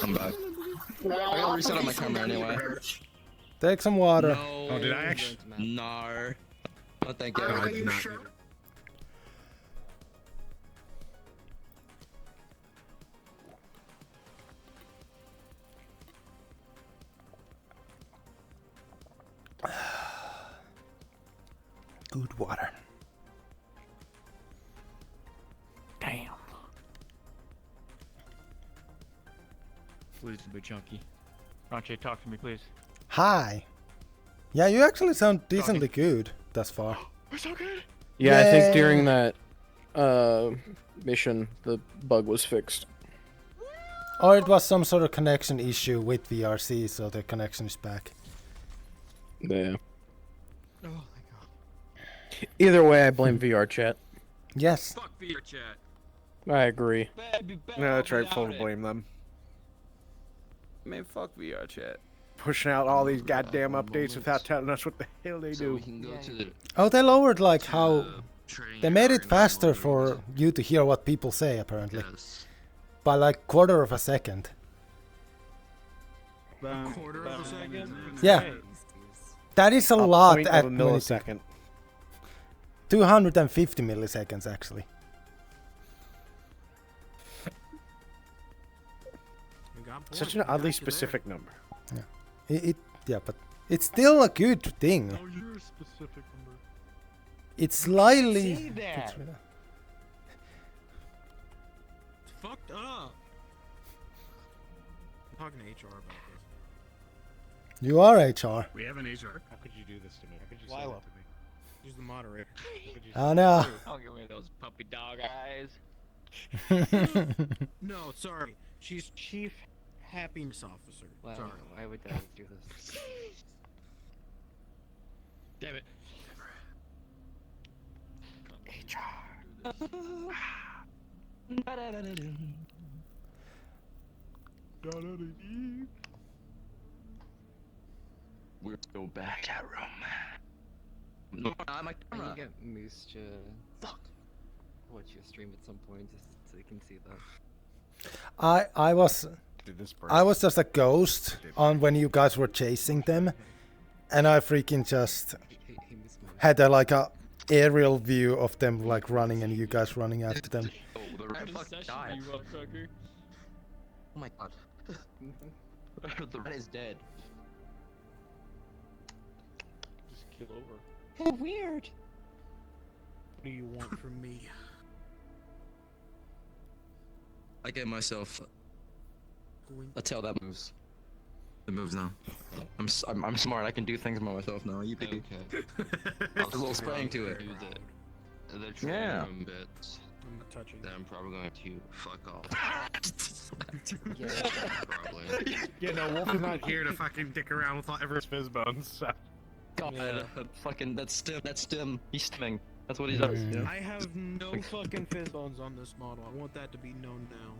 I'm back. I gotta reset on my camera anyway. Take some water. No. Oh, did I actually? No. No, thank you. I did not. Good water. Damn. Fluid's a bit chunky. Ronche, talk to me, please. Hi. Yeah, you actually sound decently good thus far. We're so good. Yeah, I think during that mission, the bug was fixed. Or it was some sort of connection issue with VRC, so the connection is back. Yeah. Oh my god. Either way, I blame VRchat. Yes. Fuck VRchat. I agree. No, that's right, full blame them. Man, fuck VRchat. Pushing out all these goddamn updates without telling us what the hell they do. Oh, they lowered like how they made it faster for you to hear what people say apparently, by like quarter of a second. A quarter of a second? Yeah, that is a lot point at of a millisecond. 250 milliseconds actually. Such an oddly specific number. Yeah, yeah, but it's still a good thing. Oh, you're a specific number. It's slightly. Say that. It's fucked up. I'm talking to HR about this. You are HR. We have an HR. How could you do this to me? How could you say Lila. that to me? Who's the moderator? Oh no. Don't give me those puppy dog eyes. No, sorry. She's chief happiness officer. Wow, Sorry. why would I do this? Damn it. We'll go back to that room. No, not my Can camera. you get Moose to watch your stream at some point just so you can see that? I was just a ghost on when you guys were chasing them, and I freaking just had a aerial view of them like running and you guys running after them. Oh, the red fuck died. Oh my god. The red is dead. Just kill over. Oh, weird. What do you want from me? I get myself a tail that moves. It moves now. I'm smart. I can do things by myself now. You okay. There's a little spraying to it. The training Yeah. room bits. I'm not touching. Then I'm probably going to fuck off. Probably. Yeah, no, Wolf is not here to fucking dick around with Everett's fizz bones. So. God, fucking that's stim. He's stimming. That's what he does. Yeah. I have no fucking fizz bones on this model. I want that to be known now.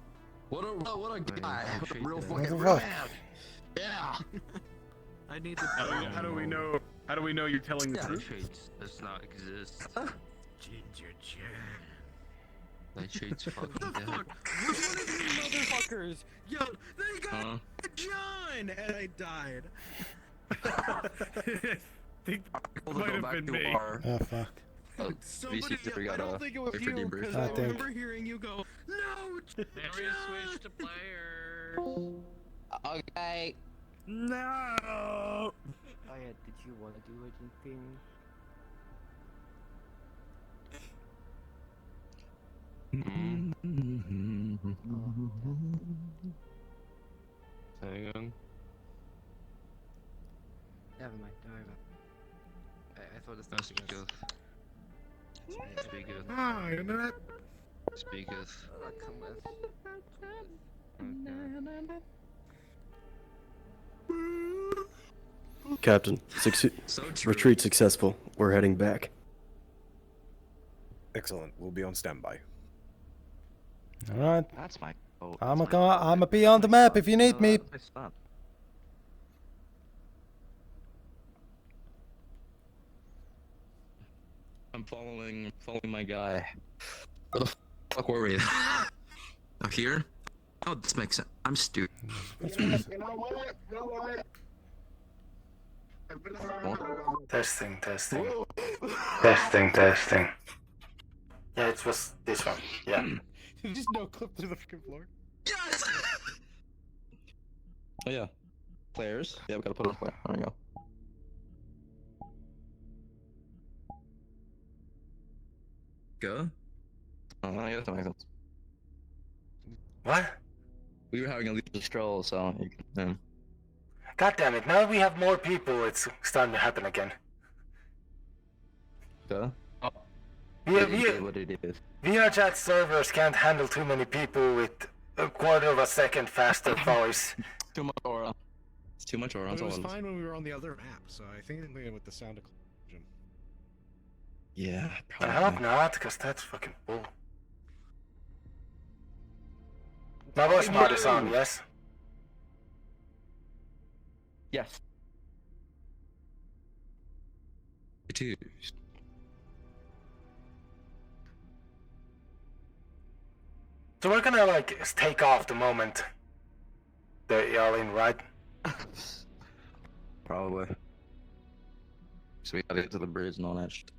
What a guy. What a real What fucking the man. fuck? Yeah. I need to. How do we know? How do we know you're telling the That truth? traits does not exist. Ginger Jen. That trait's fucking What the dead. fuck? Which one of you motherfuckers yelled, "They got John!" and I died. Think We'll might go have back been to me. our Oh fuck. Somebody, VC3 I got don't a think it was wait for you, debrief. because I I think. remember hearing you go, "No, There is switch to players. Okay. No. Oh yeah, did you want to do anything? Hang on. Never mind, don't worry about it. I thought it's That's something else. good. Speaketh. Ah, you know that? Speaketh. Oh, come with. Captain, retreat successful. We're heading back. Excellent. We'll be on standby. All right. That's my. Oh, I'ma be on the map if you need me. I'm following my guy. Where the fuck were we? Up here? Oh, this makes sense. I'm stupid. Testing, testing. Testing, testing. Yeah, it was this one. Yeah. You just no clip through the fucking floor. Yes! Oh yeah. Players. Yeah, we gotta put it on player. There we go. Go? Oh, I guess that makes sense. What? We were having a leisure stroll, so you can, yeah. God damn it, now we have more people, it's starting to happen again. Go? Oh. What it is. VRchat servers can't handle too many people with a quarter of a second faster voice. Too much aura. It's too much aura. But That's it all was it is. fine when we were on the other map, so I think I'm thinking with the sound occlusion. Yeah, I probably. hope not, because that's fucking bull. My voice mod is on, yes? Yes. It is. So we're gonna like take off the moment that y'all in, right? Probably. So we gotta get to the bridge and all that shit.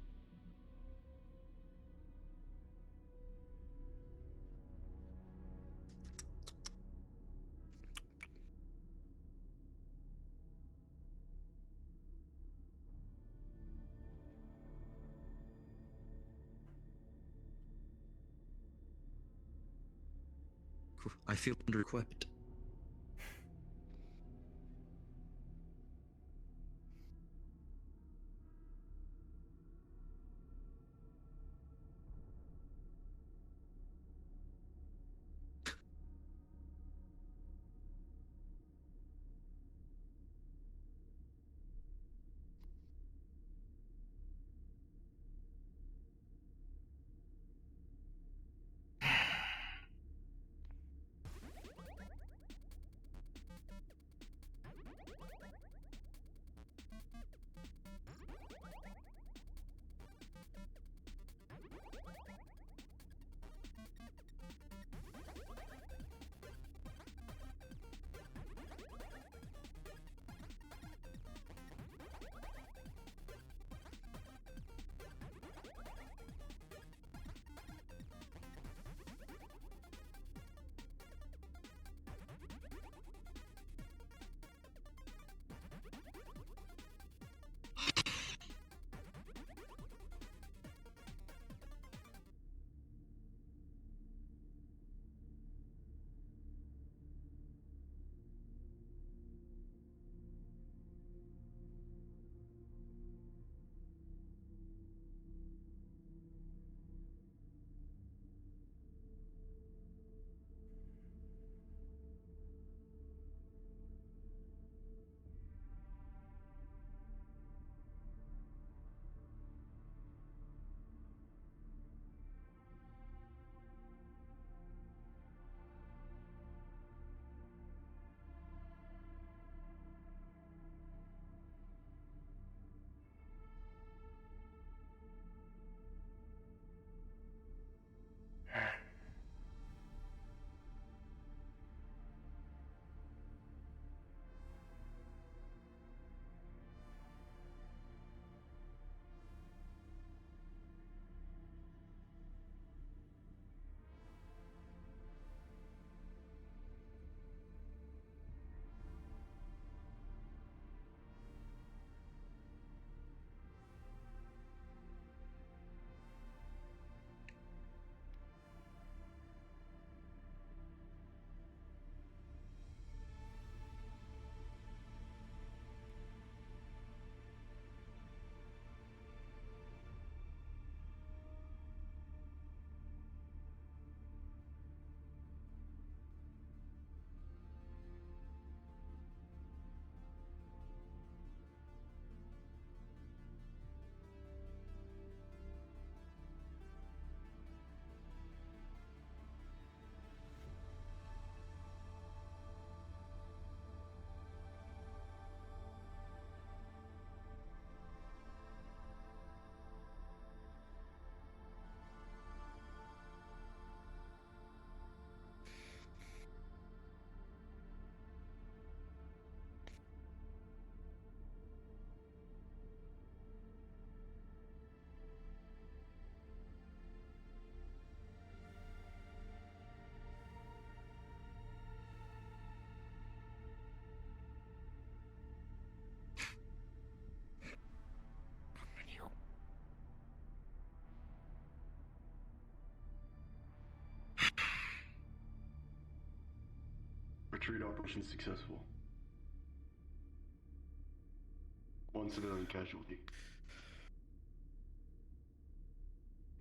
I feel under-equipped. Retreat operation successful. 1 civilian casualty.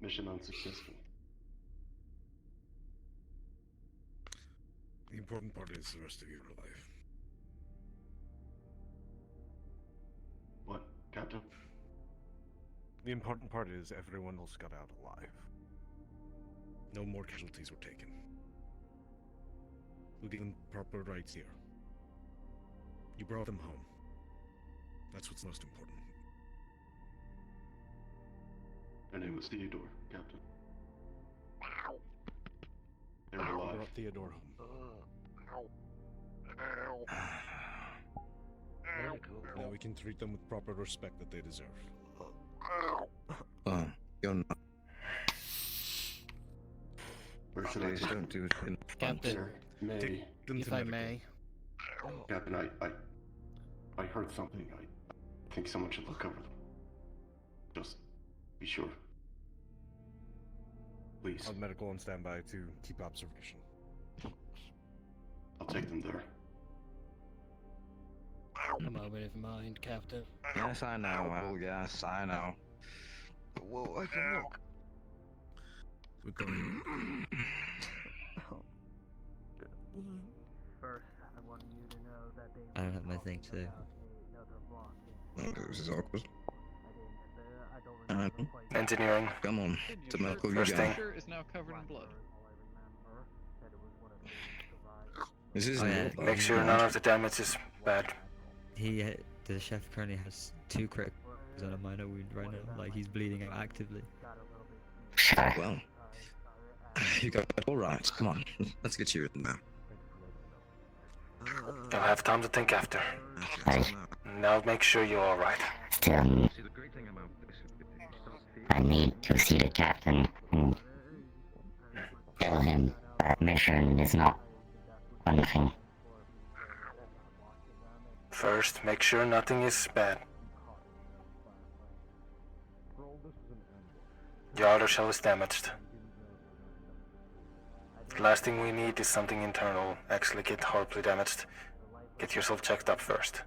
Mission unsuccessful. The important part is the rest of you are alive. What, Captain? The important part is everyone else got out alive. No more casualties were taken. We gave them proper rights here. You brought them home. That's what's most important. Her name was Theodore, Captain. They're We alive. brought Theodore home. Now we can treat them with proper respect that they deserve. You're not. Where should I Please don't do it in Captain, Sir, may. Take them if to I medical. may. Captain, I heard something. I think someone should look over them. Just be sure. Please. I'll have medical on standby to keep observation. I'll take them there. A moment of mind, Captain. Yes, I know. Oh, yes, I know. Whoa, I can look. We're going. First, I want you to know that they I don't have my thing to do. This is awkward. Engineering. Come on. To medical, you First go. thing. Is now covered in blood. This is Make sure none of the damage is bad. The chef currently has 2 critical on a minor wound right now. Like, he's bleeding out actively. Well, you got it all right. Come on, let's get you in there. You'll have time to think after. Now make sure you're alright. Still, I need to see the captain and tell him that mission is not one thing. First, make sure nothing is bad. Your outer shell is damaged. The last thing we need is something internal actually get horribly damaged. Get yourself checked up first.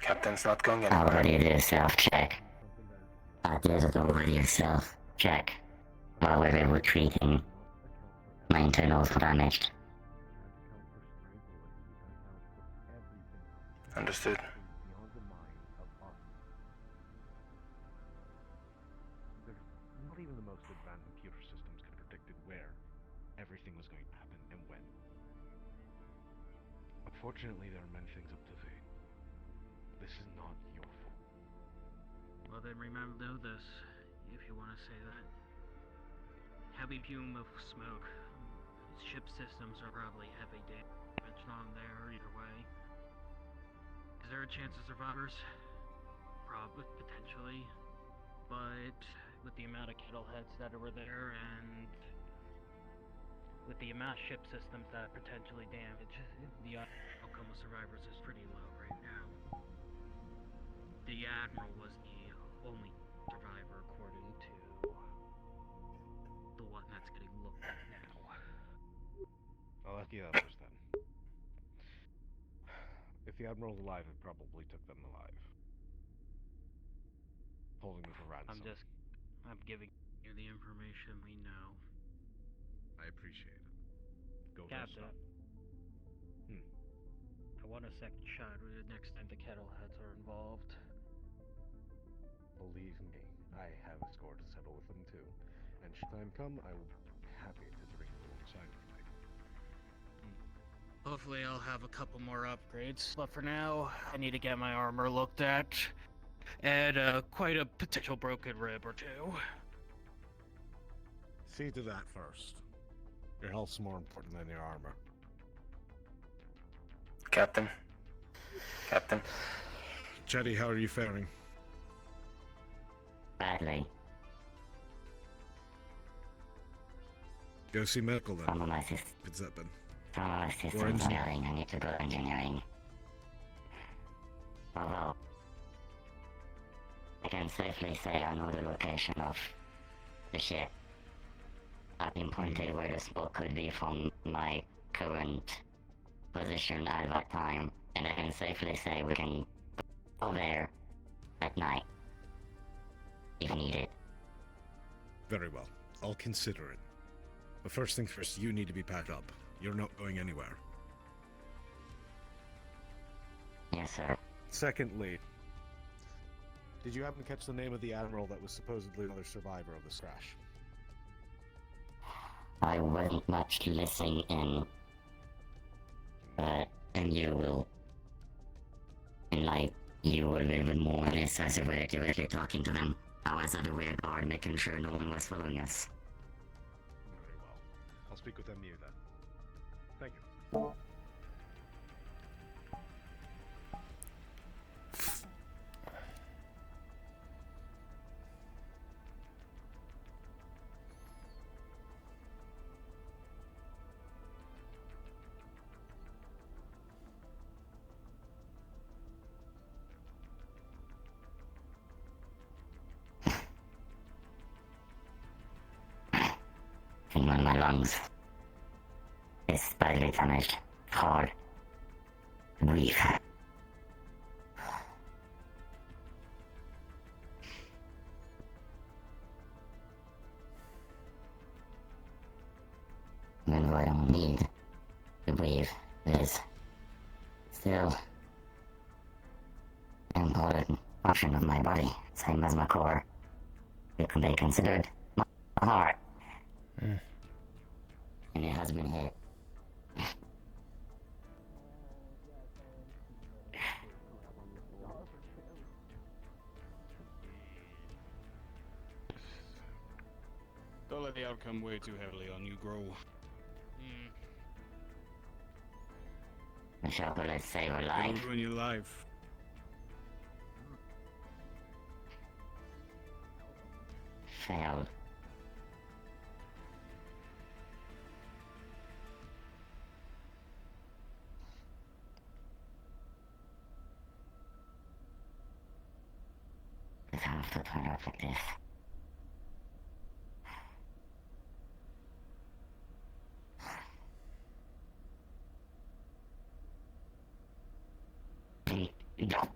Captain's not going anywhere. Already did a self-check. I did already a self-check while we were retreating. My internals were damaged. Understood. Not even the most advanced computer systems could have predicted where everything was going to happen and when. Unfortunately, there are many things up to date. This is not your fault. Well then remember this, if you want to say that. Heavy fume of smoke. Ship systems are probably heavy damage on there either way. Is there a chance of survivors? Probably, potentially. But with the amount of kettle heads that were there and with the amount of ship systems that are potentially damaged, the outcome of survivors is pretty low right now. The Admiral was the only survivor according to the one that's getting looked at now. I'll ask the others then. If the Admiral's alive, it probably took them alive. Holding them for ransom. I'm giving you the information we know. I appreciate it. Go Captain. first. I want a second shot the next time the kettle heads are involved. Believe me, I have a score to settle with them too. And should time come, I will be happy to drink alongside of you. Hopefully I'll have a couple more upgrades, but for now, I need to get my armor looked at. And quite a potential broken rib or two. See to that first. Your health's more important than your armor. Captain. Captain. Chetty, how are you faring? Badly. Go see medical then. Some of my systems. What's that been? Some of my systems are failing. I need to go engineering. Although, I can safely say I know the location of the ship. I've pinpointed where the smoke could be from my current position at that time, and I can safely say we can go there at night if needed. Very well. I'll consider it. But first things first, you need to be packed up. You're not going anywhere. Yes, sir. Secondly, did you happen to catch the name of the admiral that was supposedly another survivor of this crash? I wasn't much listening in. And you will. And like, you were a little bit more decisive with directly talking to them. I was at the rear guard making sure no one was following us. Very well. I'll speak with MU then. Thank you. And one of my lungs is badly damaged. Hard. Breathe. And what I don't need to breathe is still an important portion of my body, same as my core. It can be considered my heart. And it has been hit. Don't let the outcome weigh too heavily on you, Grow. The chocolate save a life. Don't ruin your life. Failed. It's have to turn out like this. No.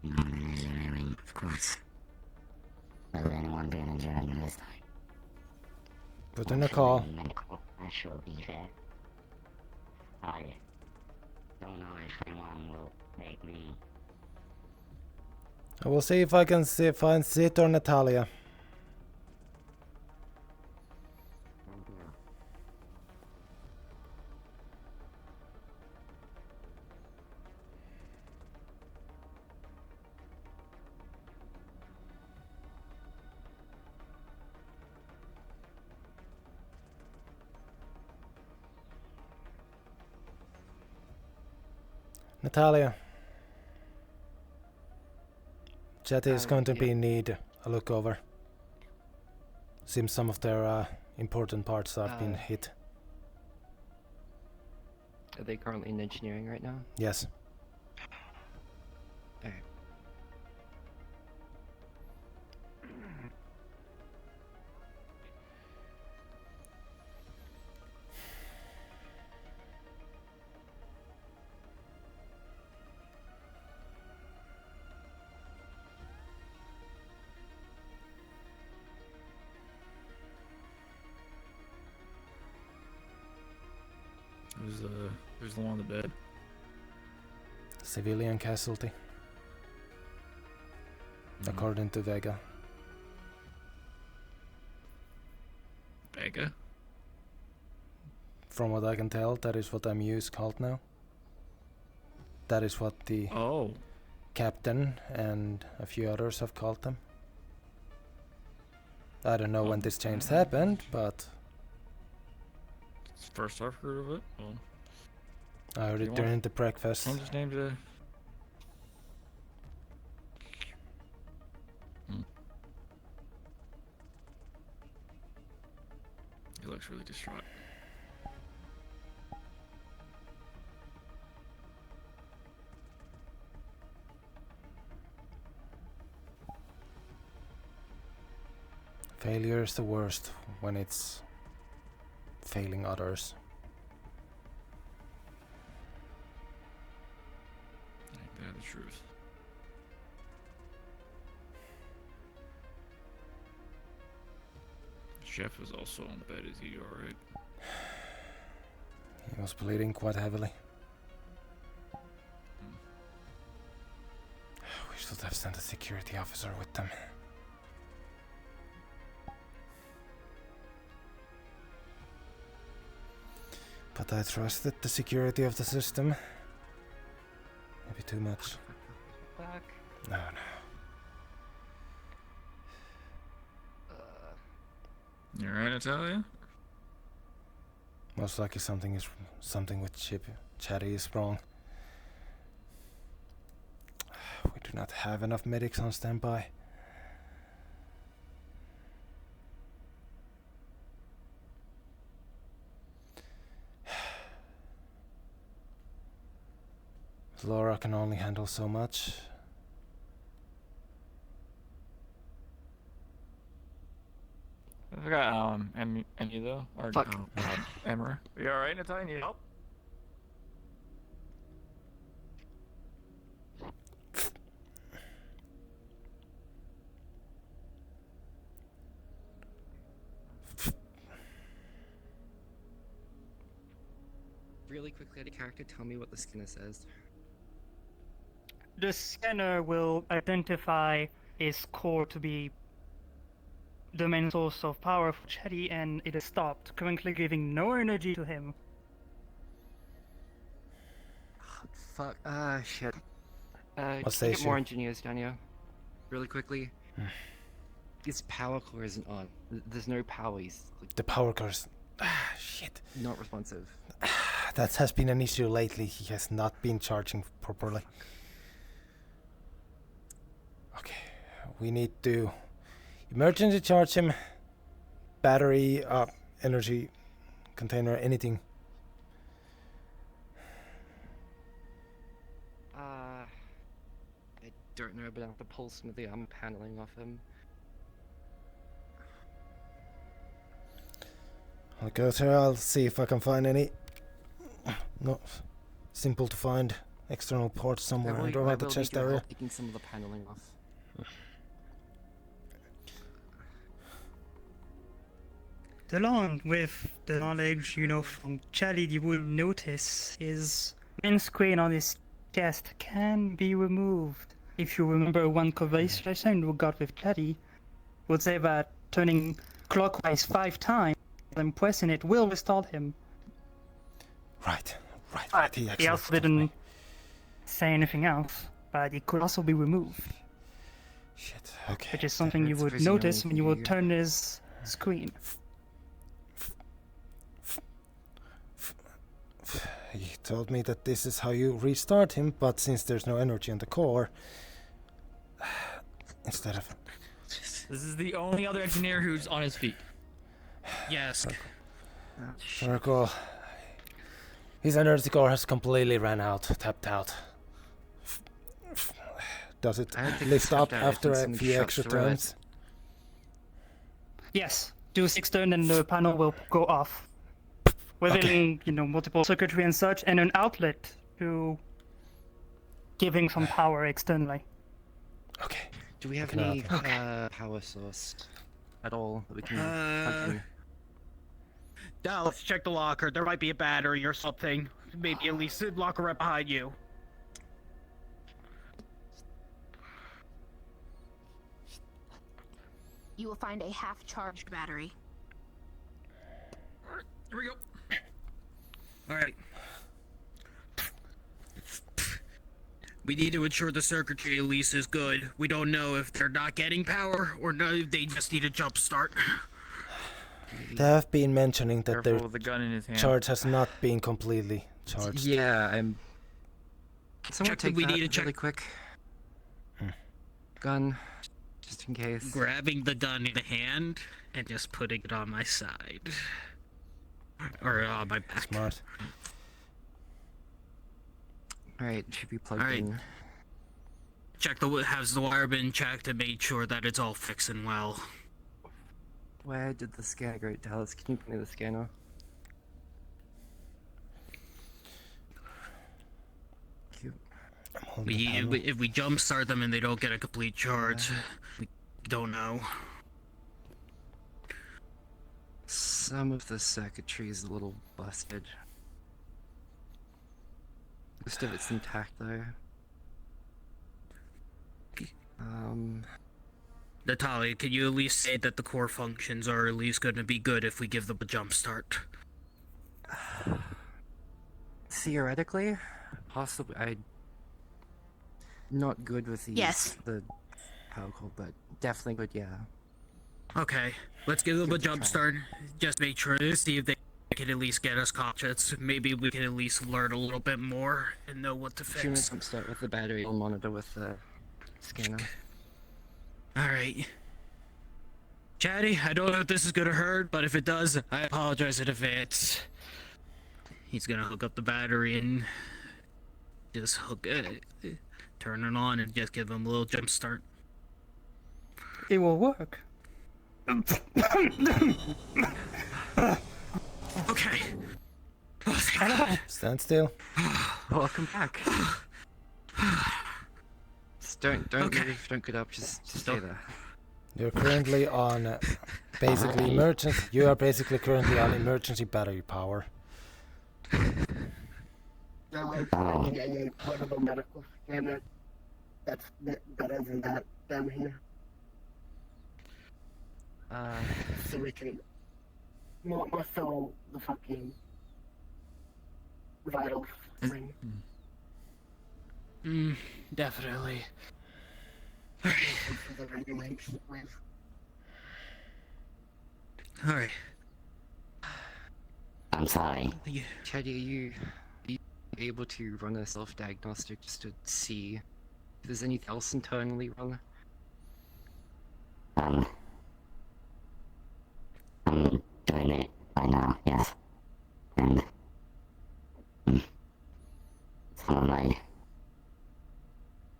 Non-engineering, of course. Will anyone be an engineering this time? Put in a call. Medical, I shall be there. I don't know if anyone will take me. I will see if I can find Sid or Natalia. Natalia. Chat is going to be in need a look over. Seems some of their important parts have been hit. Are they currently in engineering right now? Yes. Alright. Who's the one on the bed? Civilian casualty. According to Vega. Vega? From what I can tell, that is what MU is called now. That is what the captain and a few others have called them. I don't know when this change happened, but It's the first I've heard of it. Well, I heard it during the breakfast. change his name to... restaurant. Failure is the worst when it's failing others. Ain't that the truth? Chef was also on bed. Is he alright? He was bleeding quite heavily. We should have sent a security officer with them. But I trusted the security of the system. Maybe too much. Back. No. You alright, Natalia? Most likely something with Chatty is wrong. We do not have enough medics on standby. Laura can only handle so much. I forgot, Emmy though? Or, Fuck. Emmer. You alright, Natalia? Need help? Really quickly, the character, tell me what the scanner says. The scanner will identify his core to be the main source of power for Chatty, and it is stopped, currently giving no energy to him. Fuck. Shit. What Can you station? get more engineers down here? Really quickly. His power core isn't on. There's no power. He's like, The power core's... shit. not responsive. That has been an issue lately. He has not been charging properly. Okay, we need to emergency charge him. Battery, energy container, anything. I don't know, but I have to pull some of the armor paneling off him. I'll go there, I'll see if I can find any... Not simple to find external ports somewhere around the chest area. Taking some of the paneling off. Delon, with the knowledge, from Chatty, you will notice his main screen on his chest can be removed. If you remember one conversation we got with Chatty, would say that turning clockwise 5 times and pressing it will restore him. Right. He also didn't say anything else, but it could also be removed. Shit, okay. Which is something you would notice when you would turn his screen. He told me that this is how you restart him, but since there's no energy on the core, instead of... This is the only other engineer who's on his feet. Yes. Circle. His energy core has completely ran out, tapped out. Does it lift up after a few extra turns? Yes, do 6 turns and the panel will go off. Within, multiple circuitry and such, and an outlet to giving some power externally. Okay. Do we have any power source at all that we can plug in? Now let's check the locker. There might be a battery or something. Maybe at least a locker right behind you. You will find a half-charged battery. Here we go. Alright. We need to ensure the circuitry at least is good. We don't know if they're not getting power or no, if they just need a jump start. They have been mentioning that Careful their with the gun in his hand. charge has not been completely charged. Yeah, I'm... Can someone take we that need to really check. quick? Gun, just in case. Grabbing the gun in the hand and just putting it on my side. Or my back. Smart. Alright, should be plugged Alright. in. Check has the wire been checked to make sure that it's all fixed and well? Where did the scanner go, Dallas? Can you put me the scanner? If we jumpstart them and they don't get a complete charge, we don't know. Some of the circuitry is a little busted. Most of it's intact though. Natalia, can you at least say that the core functions are at least going to be good if we give them a jump start? Theoretically, possibly. I'm not good with the power core, but definitely good. Yeah. Okay, let's give them a jump start. Just make sure to see if they can at least get us conscious. Maybe we can at least learn a little bit more and know what to fix. Jump start with the battery. I'll monitor with the scanner. Alright. Chatty, I don't know if this is gonna hurt, but if it does, I apologize in advance. He's gonna hook up the battery and just hook it, turn it on, and just give him a little jump start. It will work. Okay. Stand still. Welcome back. Just don't move, don't get up, just stay there. You're currently on basically emergency. You are basically currently on emergency battery power. Portable medical scanner that's better than that down here. So we can more so the fucking vital thing. Definitely. Alright. I'm sorry. Chaddy, are you able to run a self-diagnostic just to see if there's anything else internally wrong? I'm doing it right now, yes. And some of my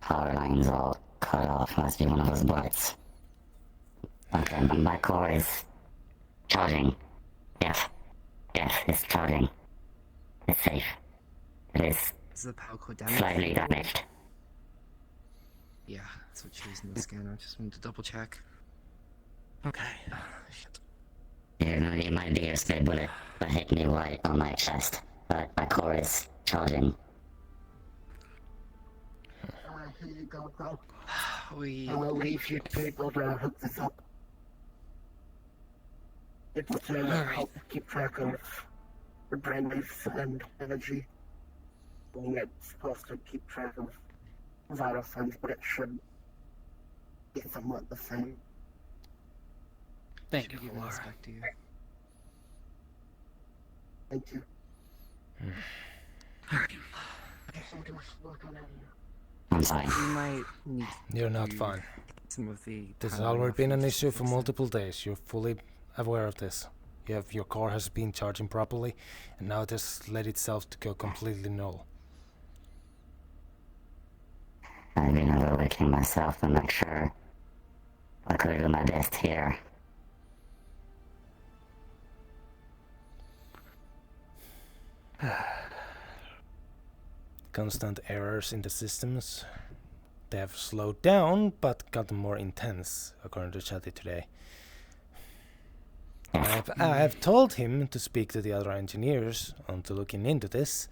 power lines all cut off. Must be one of those bullets. Okay, my core is charging. Yes, it's charging. It's safe. It is the power core damaged? slightly damaged. Yeah, that's what she was in the scanner. I just wanted to double check. Okay. Shit. You might be a stray bullet that hit me right on my chest, but my core is charging. Here you go, bro. We... I will leave you people to hook this up. It's to help keep track of the brain waves and energy. And it's supposed to keep track of vital signs, but it should be somewhat the same. Thank you, Laura. Back to you. Thank you. I'm sorry. We might need You're not fine. some of the... This has already been an issue for multiple days. You're fully aware of this. Your core has been charging properly, and now it has let itself to go completely null. I've been overworking myself to make sure I could do my best here. Constant errors in the systems. They have slowed down, but gotten more intense, according to Chatty today. I have told him to speak to the other engineers on to looking into this.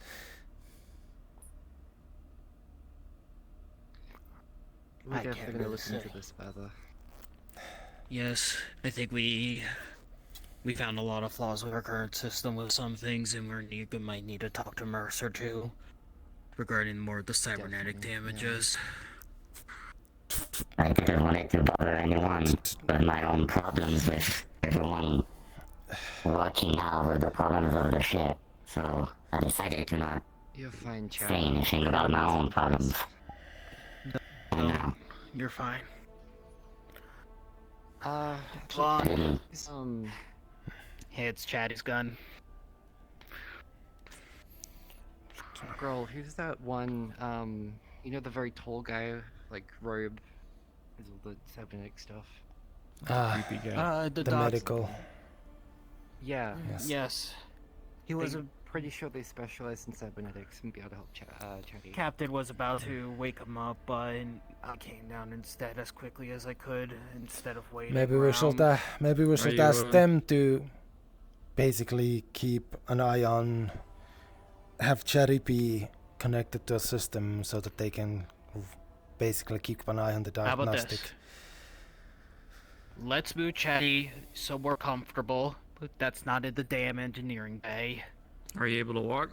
We're definitely gonna look into this further. Yes, I think we found a lot of flaws with our current system with some things, and we might need to talk to Mercer too, regarding more of the cybernetic damages. I didn't want it to bother anyone, but my own problems with everyone working out with the problems of the ship, so I decided to not You're fine, say anything about my own problems. No, you're fine. Hey, Hey, it's Chatty's gun. Girl, who's that one, you know the very tall guy, like, robe, with all the cybernetic stuff? Creepy guy. The the doc- medical. Yeah. Yes. He was I'm pretty sure they specialize in cybernetics and be able to help Chatty. Captain was about to wake him up, but I came down instead as quickly as I could instead of waiting. Maybe we should ask them to basically keep an eye on, have Cherry be connected to a system so that they can basically keep an eye on the How about diagnostic. this? Let's move Chatty so we're comfortable, but that's not in the damn engineering bay. Are you able to walk?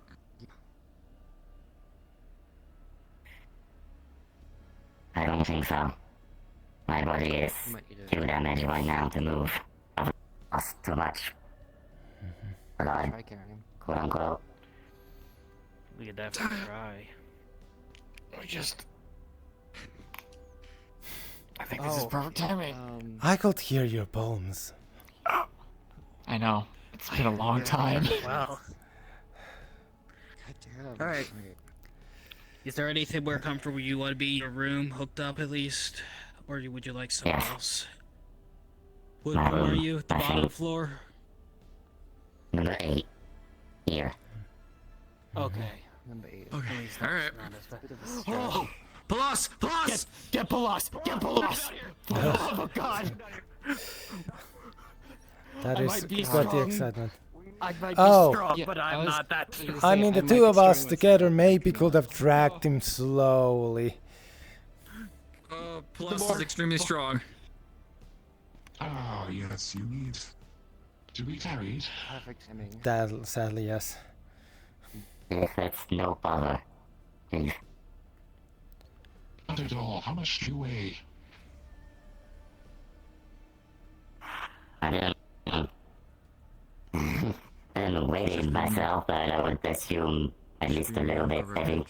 I don't think so. My body is too damaged right now to move. I've lost too much. But I, quote unquote. We could definitely try. I think this is perfect timing. I could hear your bones. I know. It's been a long time. Well. Alright. Is there anything more comfortable you want to be in your room, hooked up at least? Or would you like somewhere else? What floor are you? The bottom floor? Number 8. Here. Okay. Number 8. Okay. Alright. Oh! Palas! Palas! Get Palas! Get Palas! For the love of God! That I is might be quite the strong. excitement. I might be Oh. strong, but I'm not that strong. I mean, the two of us together maybe could have dragged him slowly. Palas is extremely strong. Ah, yes, you need to be carried. Perfect timing. That, sadly, yes. If it's no bother. Please. Not at all. How much do you weigh? I didn't weigh it myself, but I would assume at least a little bit heavy.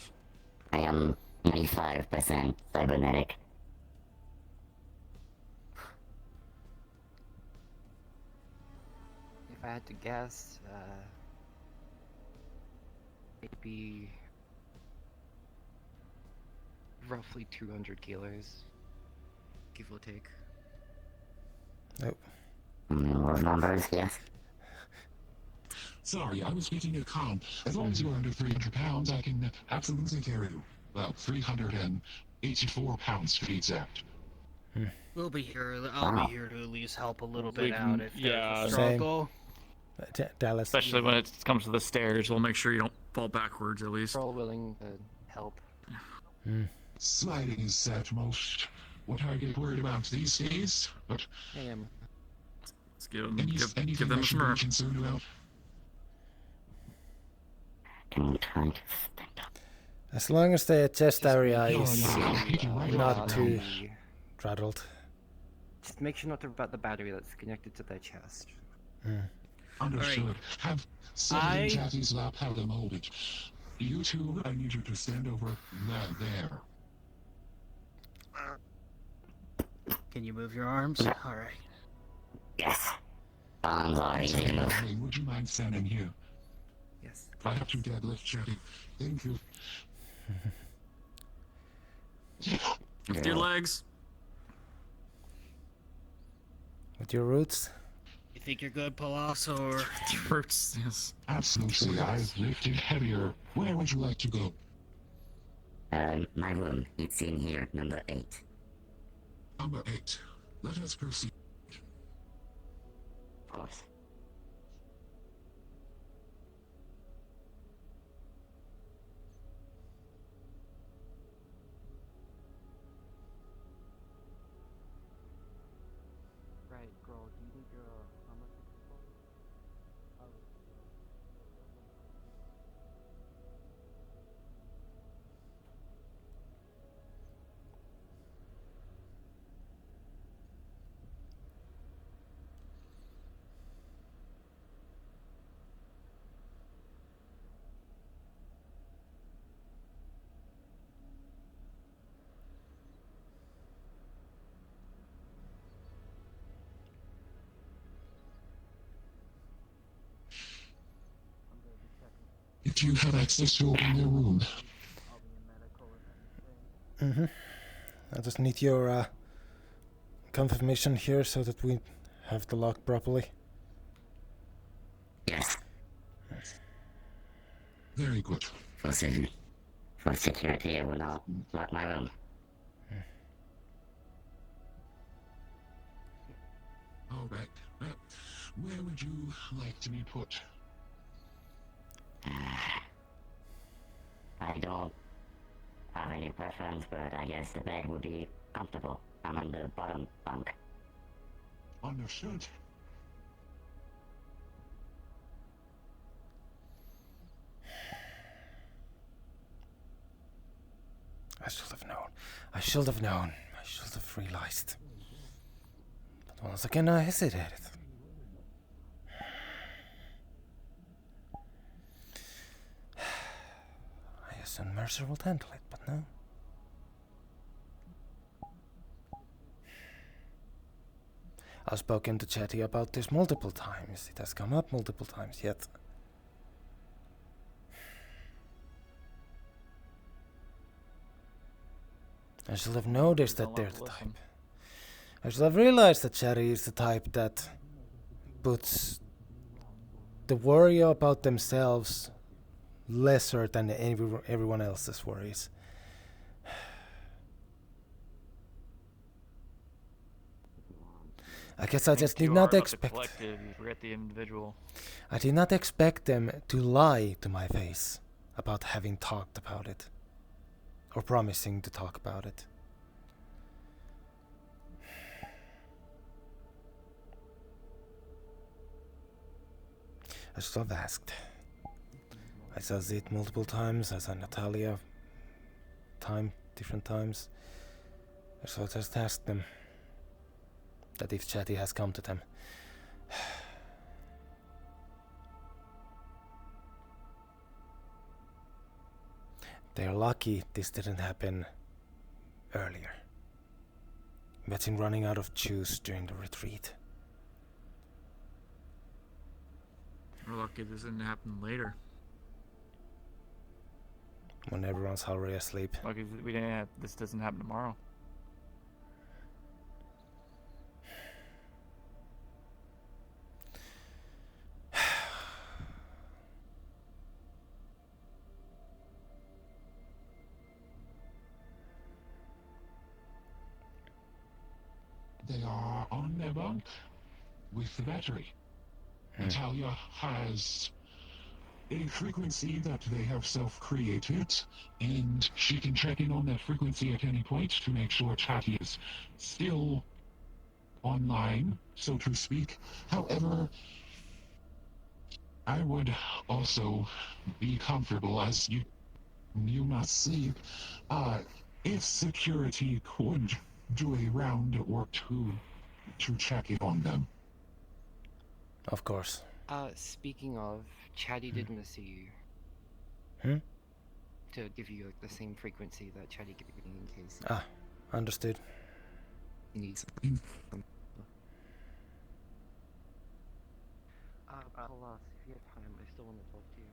I am 95% cybernetic. If I had to guess, maybe roughly 200 kilos, give or take. Nope. More numbers, yes. Sorry, I was getting a calm. As long as you're under 300 pounds, I can absolutely carry you. Well, 384 pounds to be exact. We'll be here. I'll be here to at least help a little bit We can- out if yeah. there's a struggle. Dallas. Especially when it comes to the stairs, we'll make sure you don't fall backwards at least. We're all willing to help. Sliding is set most what I get worried about these days, but I am. Let's give them, anything give them I a should be smurf. concerned about? As long as the chest area is right not on too the- rattled. Just make sure not to about the battery that's connected to their chest. Understood. Have Seven Chatty's lap held and molded. You two, I need you to stand over there. Can you move your arms? Alright. Yes. Arms are easy to move. Hey, would you mind standing here? Yes. I have to deadlift, Chatty. Thank you. Lift your legs. With your roots? You think you're good, Palas, or... Roots, yes. Absolutely, I've lifted heavier. Where would you like to go? My room. It's in here, number 8. Number 8. Let us proceed. Of course. Right, girl, do you need your armor? If you have access to open their room. I just need your confirmation here so that we have the lock properly. Yes. Very good. For security, I will not lock my room. All right. Where would you like to be put? I don't have any preference, but I guess the bed would be comfortable. I'm on the bottom bunk. Understood. I should have known. I should have known. I should have realized. But once again, I hesitated. I assume Mercer will handle it, but no. I've spoken to Chatty about this multiple times. It has come up multiple times, yet I should have noticed that they're the type. I should have realized that Chatty is the type that puts the worry about themselves lesser than everyone else's worries. I guess I just did not expect. You forget the individual. I did not expect them to lie to my face about having talked about it. Or promising to talk about it. I should have asked. I saw Zit multiple times, I saw Natalia different times. I should have just asked them that if Chatty has come to them. They're lucky this didn't happen earlier. Imagine running out of juice during the retreat. We're lucky this didn't happen later. When everyone's already asleep. Lucky this doesn't happen tomorrow. They are on their bunk with the battery. Natalia has a frequency that they have self-created, and she can check in on that frequency at any point to make sure Chatty is still online, so to speak. However, I would also be comfortable, as you must see, if security could do a round or two to check in on them. Of course. Speaking of, Chatty did miss you. To give you like the same frequency that Chatty gave you in case. Understood. Needs. Alas, if you have time, I still want to talk to you.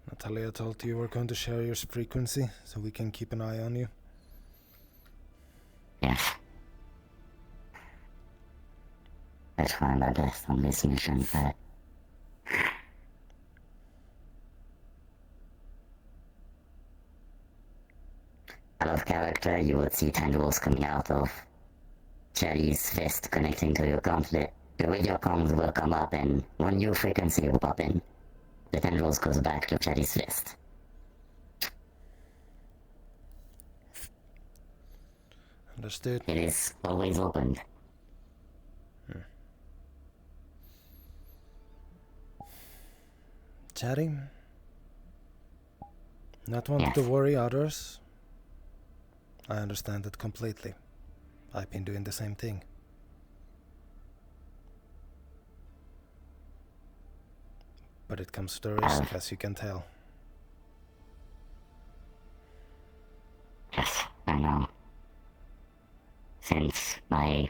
Natalia told you we're going to share your frequency, so we can keep an eye on you. Yes. I try my best on this mission, but out of character, you would see tendrils coming out of Chatty's fist connecting to your gauntlet. The radio comms will come up, and one new frequency will pop in. The tendrils goes back to Chatty's fist. Understood. It is always opened. Chatty? Not wanting to worry others. I understand it completely. I've been doing the same thing. But it comes to the risk, as you can tell. Yes, I know. Since my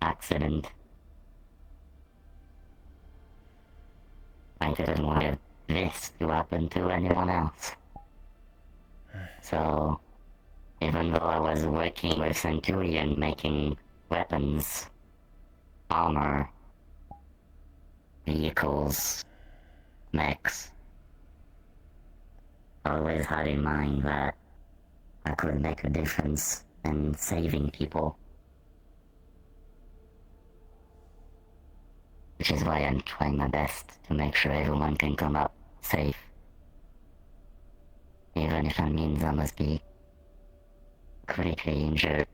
accident, I didn't want this to happen to anyone else. So, even though I was working with Centurion making weapons, armor, vehicles, mechs, I always had in mind that I could make a difference in saving people. Which is why I'm trying my best to make sure everyone can come up safe. Even if that means I must be critically injured.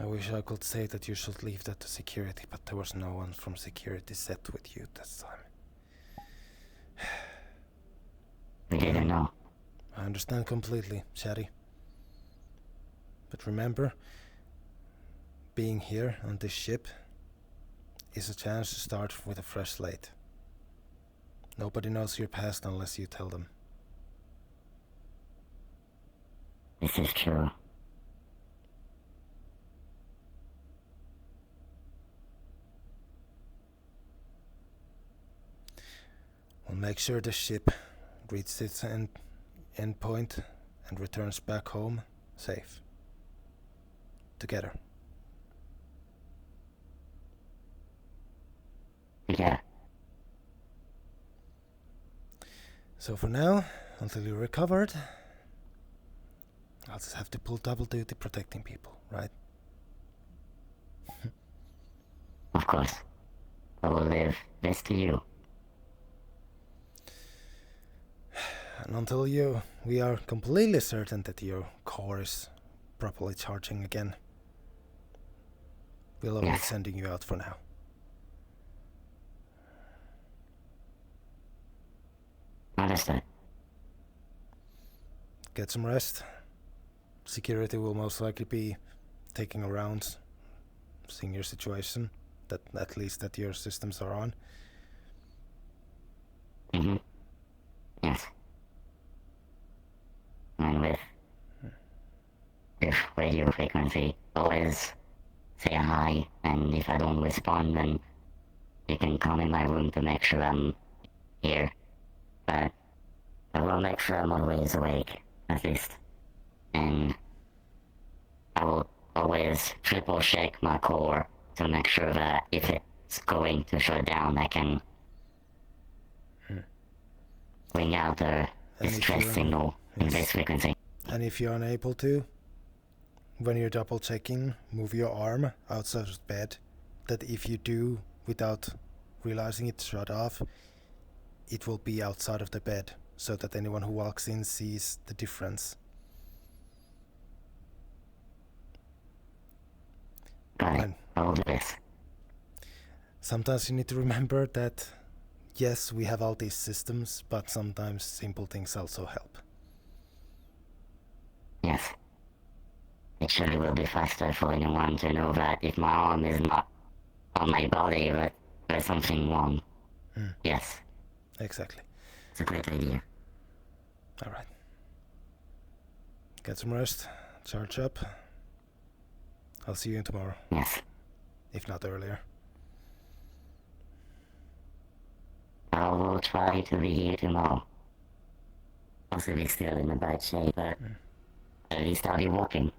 I wish I could say that you should leave that to security, but there was no one from security set with you this time. We didn't know. I understand completely, Chatty. But remember, being here on this ship is a chance to start with a fresh slate. Nobody knows your past unless you tell them. This is true. We'll make sure the ship reaches its end point and returns back home safe. Together. Yeah. So for now, until you're recovered, I'll just have to pull double duty protecting people, right? Of course. I will leave this to you. And until we are completely certain that your core is properly charging again, we'll avoid sending you out for now. Understood. Get some rest. Security will most likely be taking around, seeing your situation, that at least that your systems are on. Mm-hmm. Yes. And with radio frequency, always say hi, and if I don't respond, then you can come in my room to make sure I'm here. But I will make sure I'm always awake, at least. And I will always triple shake my core to make sure that if it's going to shut down, I can bring out the distress signal in this frequency. And if you're unable to, when you're double checking, move your arm outside of bed, that if you do, without realizing it shut off, it will be outside of the bed, so that anyone who walks in sees the difference. I'll do this. Sometimes you need to remember that, yes, we have all these systems, but sometimes simple things also help. Yes. It surely will be faster for anyone to know that if my arm is not on my body, that there's something wrong. Yes. Exactly. It's a great idea. Alright. Get some rest, charge up. I'll see you tomorrow. Yes. If not earlier. I will try to be here tomorrow. Possibly still in a bad shape, but at least I'll be walking.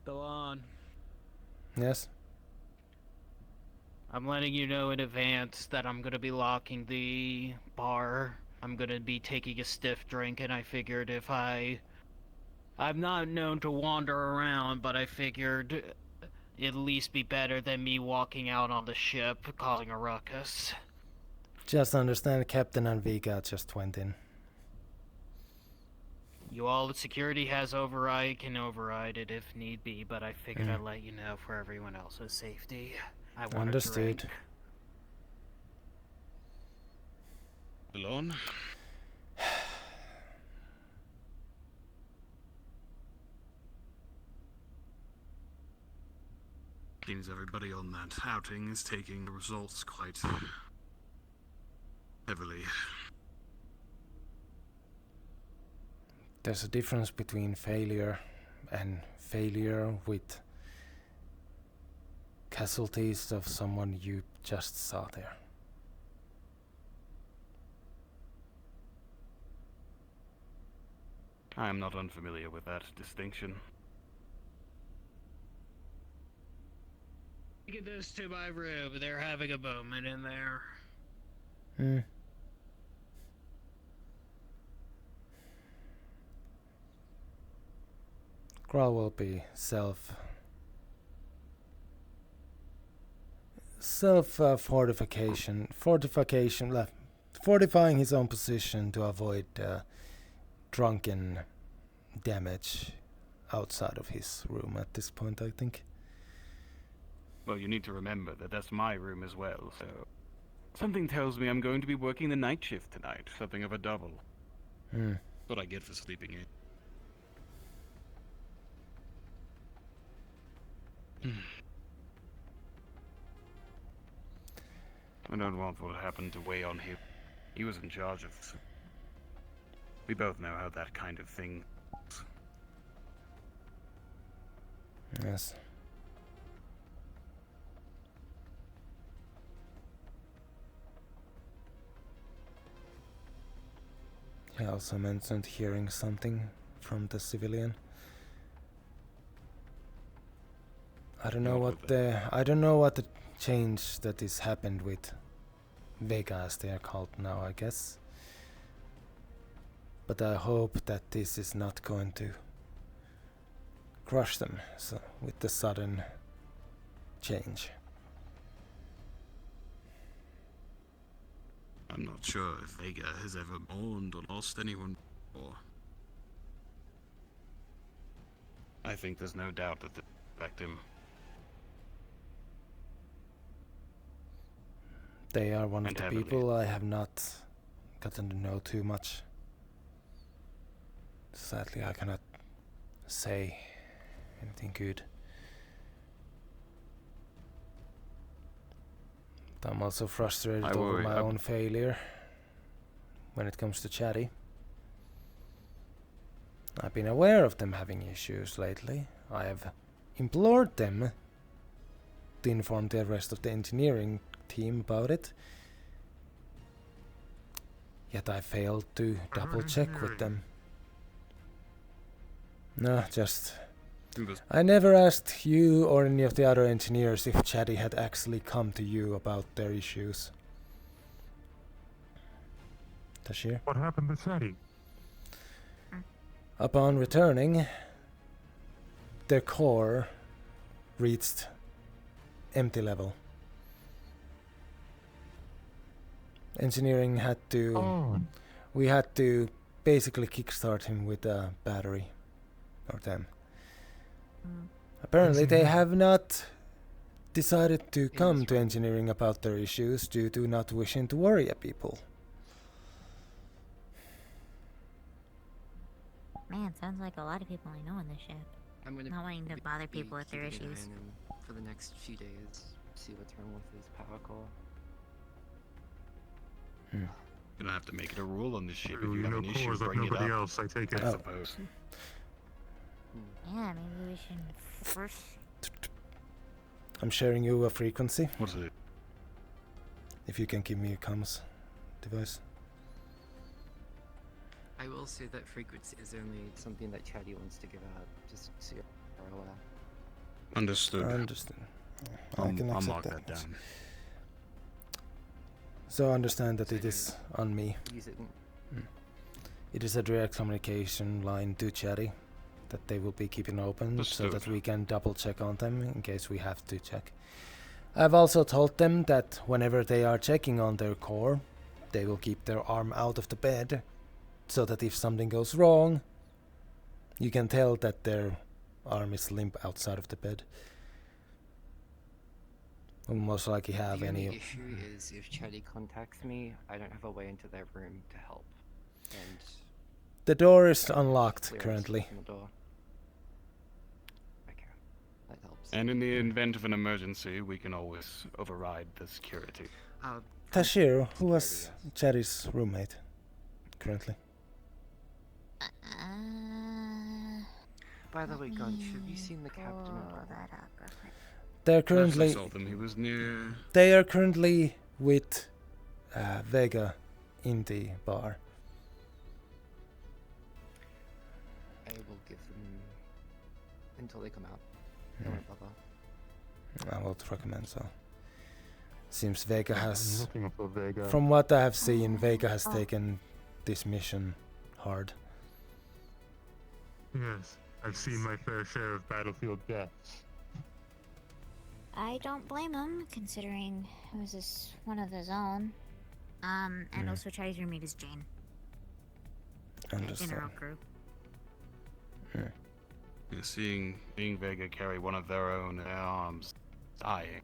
Delon, Yes? I'm letting you know in advance that I'm gonna be locking the bar. I'm gonna be taking a stiff drink, and I figured if I'm not known to wander around, but I figured it'd at least be better than me walking out on the ship causing a ruckus. Just understand Captain and Vega just went in. You all, the security has override, can override it if need be, but I figured I'd let you know for everyone else's safety. I wanted Understood. to rank. Delon? Seems everybody on that outing is taking the results quite heavily. There's a difference between failure and failure with casualties of someone you just saw there. I am not unfamiliar with that distinction. Get this to my room. They're having a moment in there. Graal will be fortifying his own position to avoid drunken damage outside of his room at this point, I think. Well, you need to remember that that's my room as well, so... Something tells me I'm going to be working the night shift tonight, something of a double. What I get for sleeping in. I don't want what happened to weigh on him. He was in charge of this. We both know how that kind of thing is. Yes. He also mentioned hearing something from the civilian. I don't know what the change that is happened with Vega, as they are called now, I guess. But I hope that this is not going to crush them with the sudden change. I'm not sure if Vega has ever mourned or lost anyone before. I think there's no doubt that this affect him. They are one of the people I have not gotten to know too much. Sadly, I cannot say anything good. But I'm also frustrated over my own failure when it comes to Chatty. I've been aware of them having issues lately. I have implored them to inform the rest of the engineering team about it. Yet I failed to double check with them. No, just... I never asked you or any of the other engineers if Chatty had actually come to you about their issues. Tashir? What happened to Chatty? Upon returning, their core reached empty level. Engineering had to... We had to basically kickstart him with a battery. Or them. Apparently they have not decided to come to engineering about their issues due to not wishing to worry people. Man, sounds like a lot of people I know in this ship. I'm gonna not wanting to bother people with their issues. For the next few days, see what's wrong with his power core. You're gonna have to make it a rule on this ship if you have an issue, bring it up. Else, I take it. I suppose. Yeah, maybe we should first... I'm sharing you a frequency. What's it? If you can give me a comms device. I will say that frequency is only something that Chatty wants to give out, just so you're aware. Understood. I understand. I'll I can accept mark that. that down. So understand that it is on me. Use it. It is a direct communication line to Chatty that they will be keeping open so that we can double check on them in case we have to check. I've also told them that whenever they are checking on their core, they will keep their arm out of the bed so that if something goes wrong, You can tell that their arm is limp outside of the bed. Will most likely have The any. only issue is if Chetty contacts me, I don't have a way into their room to help. And The door is unlocked clearance currently. from the door. Okay, that helps. And in the event of an emergency, we can always override the security. Tashiro, who was Cherry's roommate currently? By the way, Gunch, have you seen the captain? They're Last I currently. saw them, he was near. They are currently with Vega in the bar. I will give them until they come out. Don't worry about that. I would recommend so. Seems Vega has. looking for Vega. From what I have seen, Vega has taken this mission hard. Yes, I've seen my fair share of battlefield deaths. I don't blame him, considering it was one of his own. And also try to meet his Jane. Understand. General group. Yeah, seeing Vega carry one of their own arms, dying,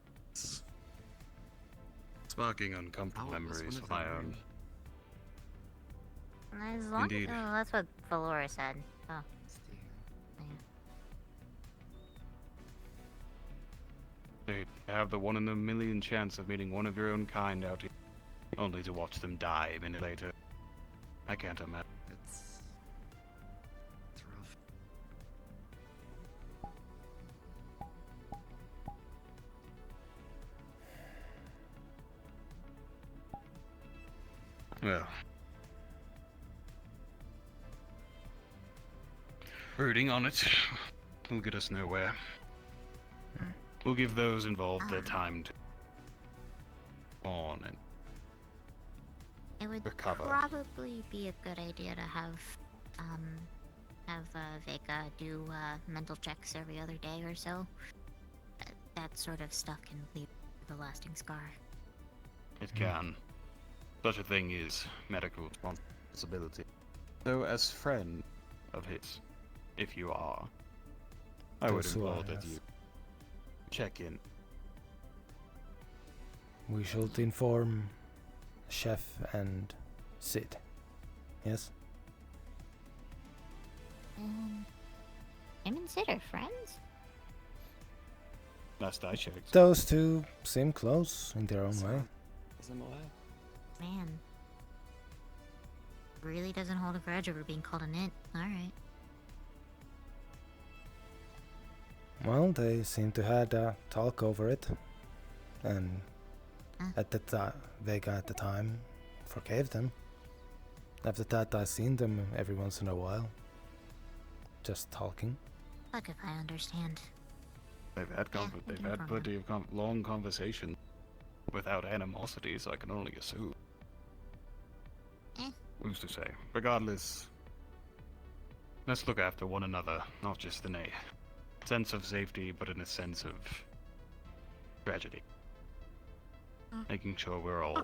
sparking uncomfortable memories of my own. As long Indeed. Oh, that's what Valora said. Oh. They have the 1 in a million chance of meeting one of your own kind out here, only to watch them die a minute later. I can't imagine. It's rough. Well, rooting on it will get us nowhere. We'll give those involved their time to on and It would recover. probably be a good idea to have Vega do mental checks every other day or so. That sort of stuff can leave a lasting scar. It can. Such a thing is medical responsibility. So, as friend of his, if you are, I would Those who implore are, that yes. you check in. We should inform Chef and Sid. Yes? Him and Sid are friends? Last I checked. Those two seem close in their own way. Man. Really doesn't hold a grudge over being called a nit. Alright. Well, they seem to had a talk over it, and at the Vega at the time forgave them. After that, I seen them every once in a while, just talking. Fuck if I understand. They've had they've can had confirm plenty of long conversations without animosity, so I can only assume. Who's to say? Regardless, let's look after one another, not just in a sense of safety, but in a sense of tragedy. Making sure we're all,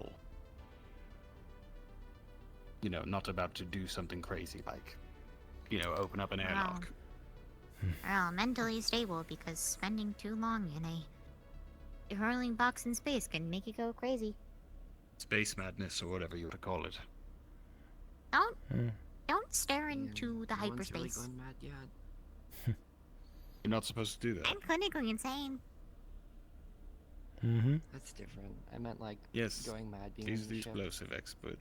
you know, not about to do something crazy like, you know, open up an airlock. We're all mentally stable because spending too long in a hurling box in space can make you go crazy. Space madness, or whatever you would call it. Don't stare into the No one's really hyperspace. gone mad yet. You're not supposed to do that. I'm clinically insane. Mm-hmm. That's different. I meant like Yes, going mad, being he's on the the ship. explosive expert.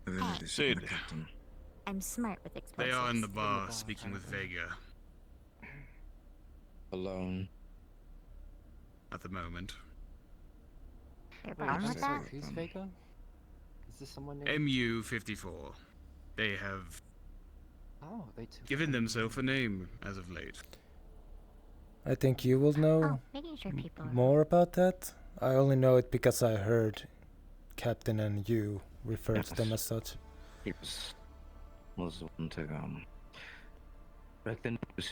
Sid. Sid, I'm smart with they explosives. are in the bar speaking with Vega Alone. at the moment. Your problem with that? Who's Vega? Is this someone named? MU-54. They have Oh, they took given themselves a name as of late. I think you will know making sure people are- more about that. I only know it because I heard Captain and you refer to them as such. He was the one to break the news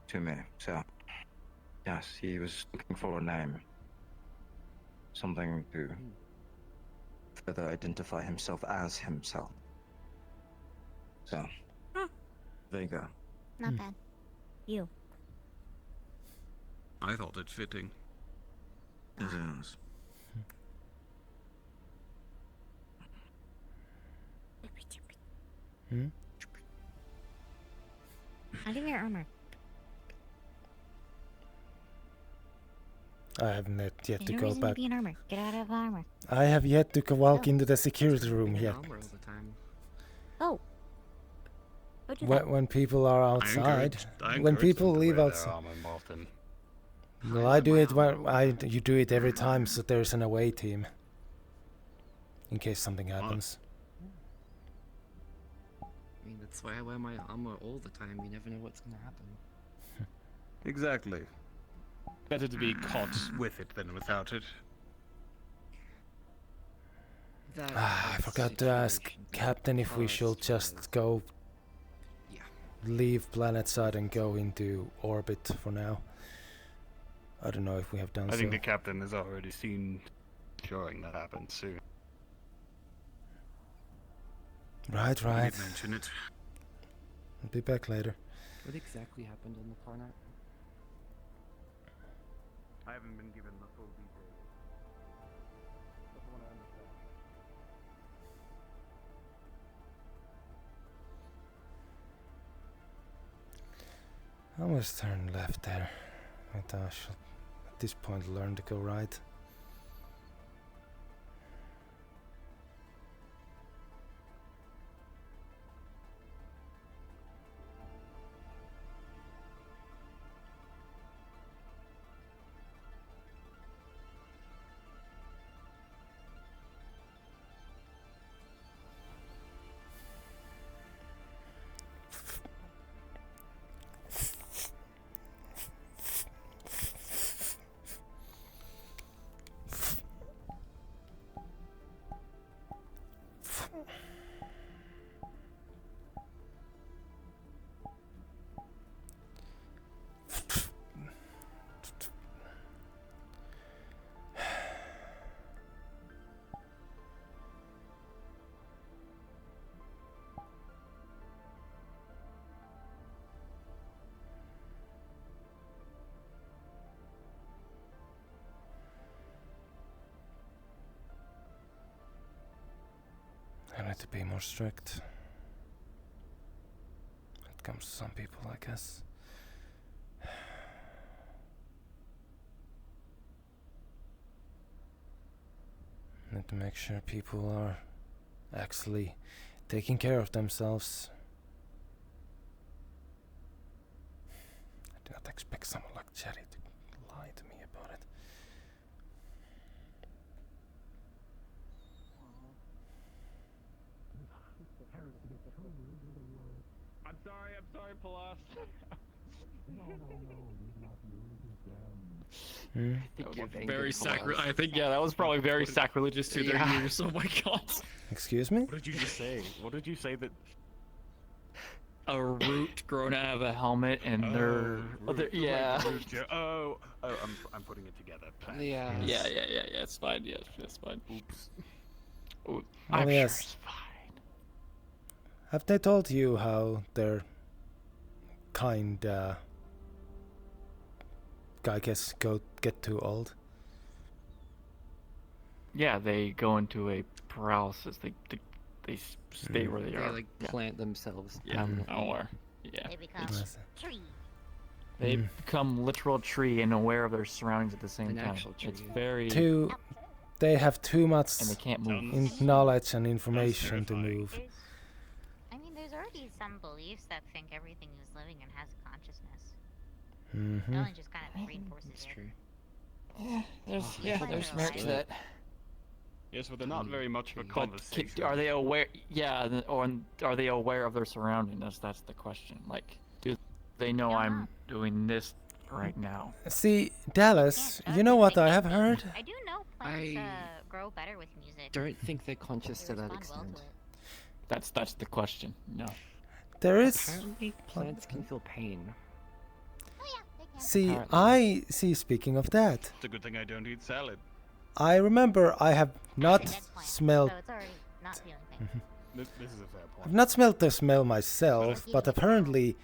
to me. So yes, he was looking for a name, something to further identify himself as himself. So, Vega. Not bad. You. I thought it fitting. Yes, it is. Hmm? I'll give me your armor. I haven't yet to There's no go reason back. to be in armor. Get out of armor. I have yet to walk into the security room In yet. armor all the time. Oh. Go do that. When people are outside, when people leave outside. Well, I do it when you do it every time, so there's an away team. In case something happens. I mean, that's why I wear my armor all the time. You never know what's gonna happen. Exactly. Better to be caught with it than without it. I forgot to ask Captain if we should just go leave planet side and go into orbit for now. I don't know if we have done so. I think the captain has already seen showing that happen soon. Right. Did mention it. I'll be back later. What exactly happened on the planet? I haven't been given the full details. That's the one I understand. I almost turned left there. I thought I should at this point learn to go right. I need to be more strict. It comes to some people, I guess. Need to make sure people are actually taking care of themselves. I do not expect someone like Cherry to lie to me about it. I'm sorry, Palas. I think that was probably very sacrilegious to their ears. Oh my god. Excuse me? What did you just say? What did you say that? A root grown out of a helmet and their other, yeah. I'm putting it together. Yeah, it's fine. Yeah, it's fine. Oops. Oh, I'm sure it's fine. Have they told you how their kind guy get too old? Yeah, they go into a paralysis. They stay where they are. They plant themselves. Yeah, I'm aware. Yeah. They become tree. They become literal tree and aware of their surroundings at the same time. It's very They have too much and they can't move. knowledge and information to move. I mean, there's already some beliefs that think everything is living and has a consciousness. Mm-hmm. It only just kind of reinforces it. Yeah, there's merit to that. Yes, but they're not very much of a conversation. Are they aware? Yeah, or are they aware of their surroundings? That's the question. Like, do they know I'm doing this right now? See, Dallas, you know what I have heard? I do know plants grow better with music. Don't think they're conscious to that extent. That's the question. No. There is. Apparently, plants can feel pain. See, speaking of that, It's a good thing I don't eat salad. I remember I have not smelled. So it's already not feeling pain. This is a fair point. I've not smelled the smell myself, but apparently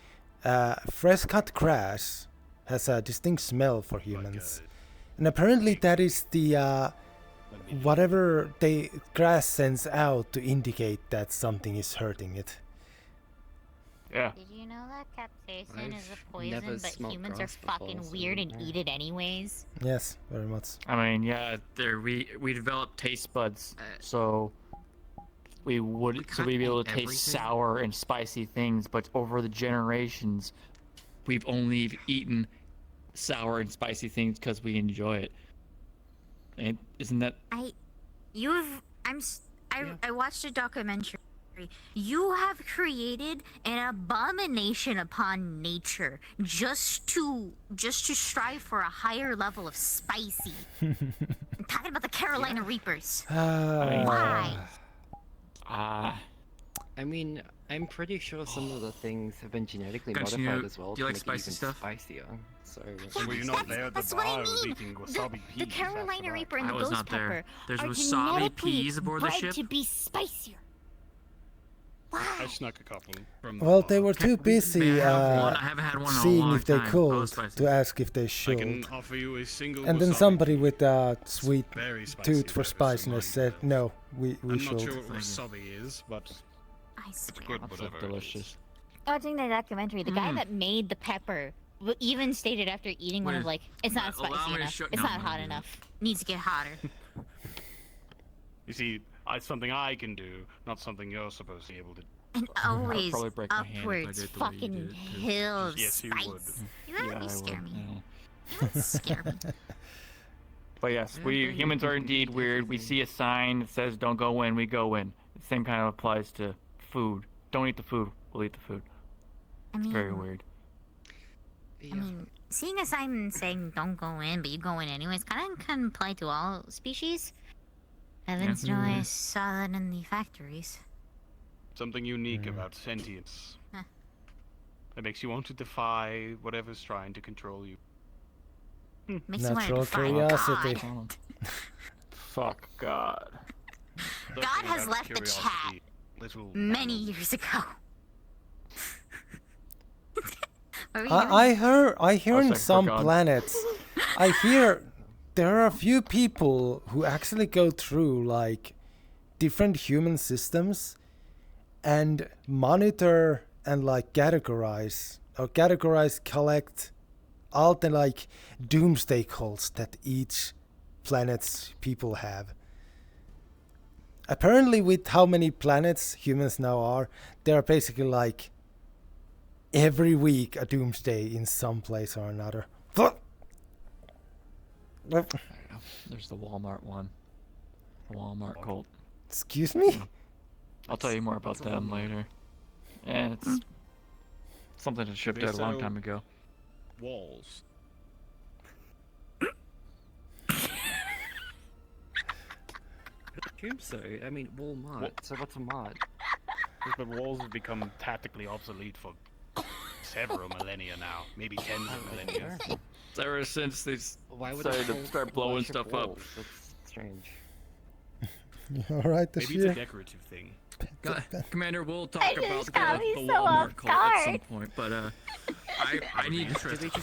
fresh cut grass has a distinct smell for humans. And apparently that is the whatever the grass sends out to indicate that something is hurting it. Yeah. Did you know that capsaicin is a never poison, but smelled humans are grass before, fucking so weird and yeah. eat it anyways? Yes, very much. I mean, yeah, we developed taste buds, so we'd be able to taste everything. sour and spicy things. But over the generations, we've only eaten sour and spicy things because we enjoy it. And isn't that? I watched a documentary. You have created an abomination upon nature just to strive for a higher level of spicy. I'm talking about the Carolina Reapers. Why? I mean, I'm pretty sure some of the things have been genetically Gotcha, modified as well do you to like make it spicy even stuff? spicier. So Were you not there at the bar? I was eating wasabi peas. The Carolina Reaper and I the was ghost not there. pepper There's are wasabi genetically peas aboard the bred ship? to be spicier. I snuck a couple from the Well, bar. they were too busy May I have one? I haven't had one in a seeing long if they time. could Both spicy. to ask if they I should. can offer you a single And then wasabi. somebody with a sweet very spicy tooth for flavors of spiciness said, no, we I'm should. not sure what wasabi is, but I it's swear. good, whatever. Delicious. Watching the documentary, the guy that made the pepper even stated after eating one of like, it's not Allow spicy me to enough. show- It's no, not no, hot no. enough. Needs to get hotter. You see, it's something I can do, not something you're supposed to be able to. And always probably break my hand if I upwards, did the way you fucking did it, too. hill of Yes, you spice. would. You really Yeah, I scare would, me. yeah. You really scare me. But yes, we humans are indeed weird. We see a sign that says "Don't go in," we go in. The same kind of applies to food. Don't eat the food. We'll eat the food. I It's mean, very weird. I mean, seeing a sign saying "Don't go in," but you go in anyways, kind of can apply to all species. Eventually, I saw that in the factories. Something unique about sentience. Huh. That makes you want to defy whatever's trying to control you. Makes you want to Natural defy curiosity. God. Fuck God. God has left the chat many years ago. I hear in second some for God. planets, I hear there are a few people who actually go through like different human systems and monitor and like categorize, collect all the like doomsday calls that each planet's people have. Apparently, with how many planets humans now are, there are basically like every week a doomsday in some place or another. There's the Walmart one. The Walmart cult. Excuse me? I'll tell you more about them later. And it's something that shipped They out a long sell time ago. Walls. I assume so. I mean, Walmart. So what's a mod? But walls have become tactically obsolete for several millennia now, maybe tens of millennia. Ever since they Why would started a to whole start blowing bunch of stuff up. walls? That's strange. You alright this Maybe it's a year? decorative thing. Commander, we'll I talk about just got me the so Walmart off cult at some guard. point, but I need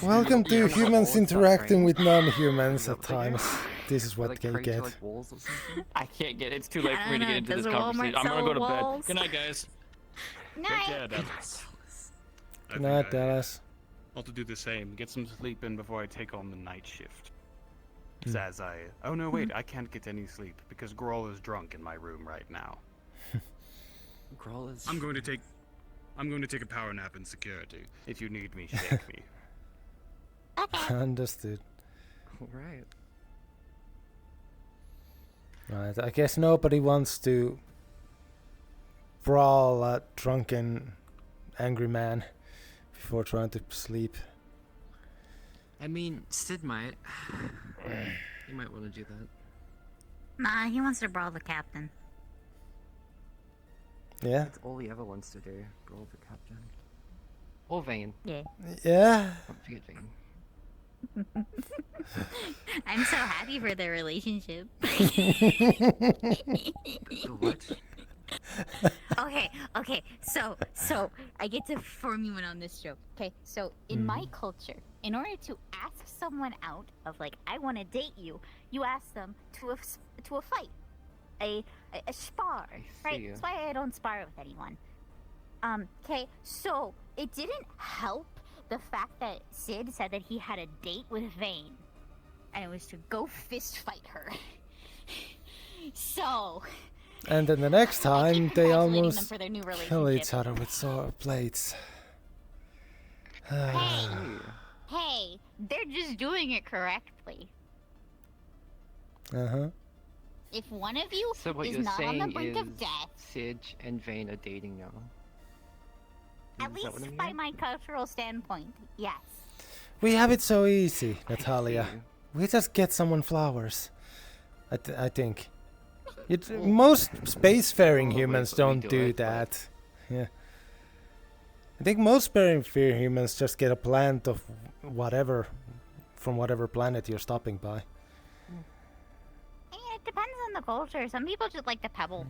Welcome to humans interacting with non-humans at times. This is Are what they they create get. like walls or something? I can't get. It's too late for me to I get don't into know, this does conversation. Walmart I'm gonna sell go to walls? bed. Good night, guys. Good Night. Dallas. I Good think night, I Dallas. ought to do the same. Get some sleep in before I take on the night shift. As I... Oh no, wait, I can't get any sleep because Groll is drunk in my room right now. Groll is. I'm going to take a power nap in security. If you need me, shake me. Understood. Alright. Right, I guess nobody wants to brawl a drunken, angry man before trying to sleep. I mean, Sid might. He might want to do that. Nah, he wants to brawl the captain. Yeah? That's all he ever wants to do. Brawl the captain. Or Vane. Yeah. Yeah? Don't forget Vane. I'm so happy for their relationship. What? Okay, so I get to form you in on this joke. Okay, so in my culture, in order to ask someone out of like I want to date you, you ask them to a fight, a spar, right? That's why I don't spar with anyone. Okay, so it didn't help the fact that Sid said that he had a date with Vane, and it was to go fist fight her. So. And then the next time they them almost for their new kill each relationship. other with sword blades. Hey, they're just doing it correctly. Uh-huh. If one of you So what is you're not on the saying brink is of death, Sid and Vane are dating now. at Is that what least I'm by hearing? my cultural standpoint, yes. We have it so easy, Natalia. We just get someone flowers. I think. Most spacefaring humans don't do that. Yeah. I think most spacefaring humans just get a plant of whatever from whatever planet you're stopping by. It depends on the culture. Some people just like the pebble.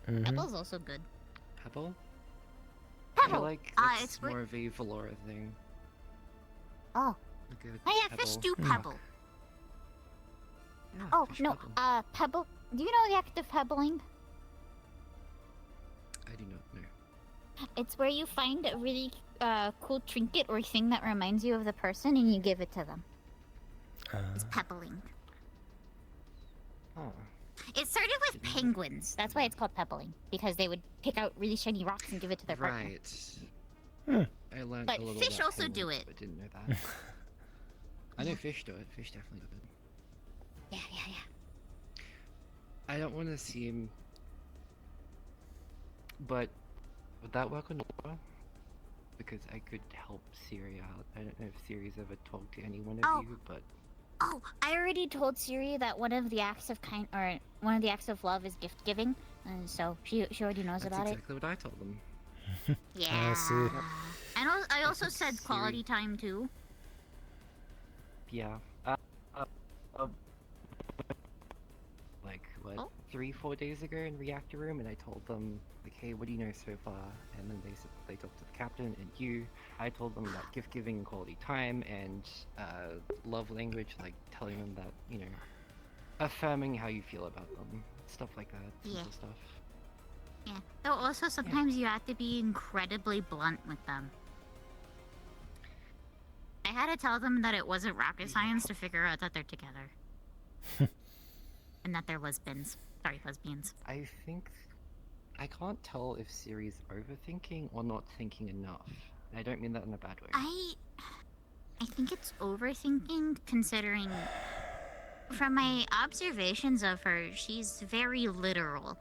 Pebble's also good. Pebble? Pebble. I feel like it's more of a Valora thing. Oh. I have fish do pebble. Oh, fish no, pebble. Do you know the act of pebbling? I do not know. It's where you find a really cool trinket or thing that reminds you of the person and you give it to them. It's pebbling. Oh. It started with penguins. That's why it's called pebbling. Because they would pick out really shiny rocks and give it to their partner. Right. I learned But a little fish about also do penguins, it. but didn't know that. I know fish do it. Fish definitely do it. Yeah. I don't want to seem, but would that work on Laura? Because I could help Siri out. I don't know if Siri's ever talked to any one of you, but Oh, I already told Siri that one of the acts of love is gift giving, and so she already knows that's about exactly what I told them. it. Yeah. I see. And I also said quality time too. Yeah. Like what? 3-4 days ago in reactor room, and I told them like, hey, what do you know so far? And then they talked to the captain and you. I told them about gift giving and quality time and love language, like telling them that, you know, affirming how you feel about them, stuff like that. Simple stuff. Yeah. Though also sometimes you have to be incredibly blunt with them. I had to tell them that it wasn't rocket science to figure out that they're together. And that they're lesbians. Sorry, lesbians. I think I can't tell if Siri's overthinking or not thinking enough. I don't mean that in a bad way. I think it's overthinking, considering from my observations of her, she's very literal.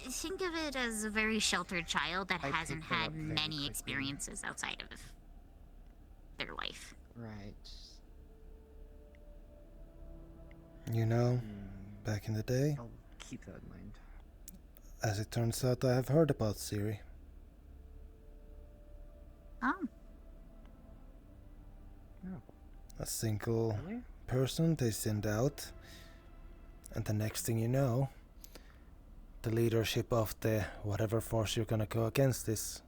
Think of it as a very sheltered child that hasn't had many experiences outside of their life. Right. You know, back in the day, I'll keep that in mind. as it turns out, I have heard about Siri. Oh. A single person they send out, and the next thing you know, the leadership of the whatever force you're gonna go against this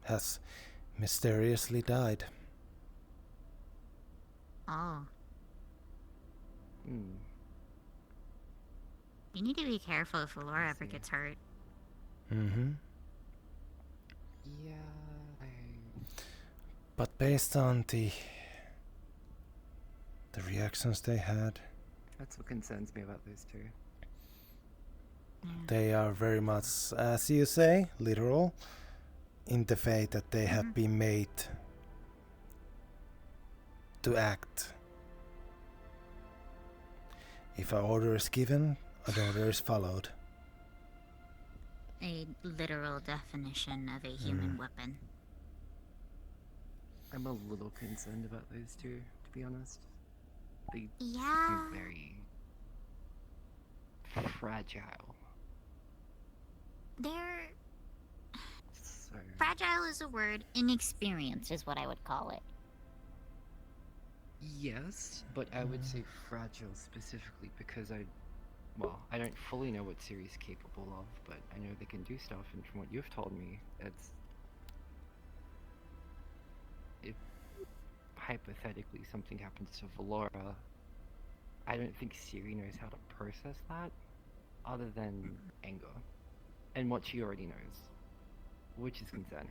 has mysteriously died. Oh. You need to be careful if Laura ever gets hurt. Mm-hmm. Yeah. But based on the reactions they had, That's what concerns me about those two. they are very much, as you say, literal in the fact that they have been made to act. If an order is given, an order is followed. A literal definition of a human weapon. I'm a little concerned about those two, to be honest. They Yeah. seem very fragile. They're... So... Fragile is a word. Inexperience is what I would call it. Yes, but I would say fragile specifically because well, I don't fully know what Siri's capable of, but I know they can do stuff, and from what you've told me, it's... If hypothetically something happens to Valora, I don't think Siri knows how to process that, other than anger. And what she already knows, which is concern.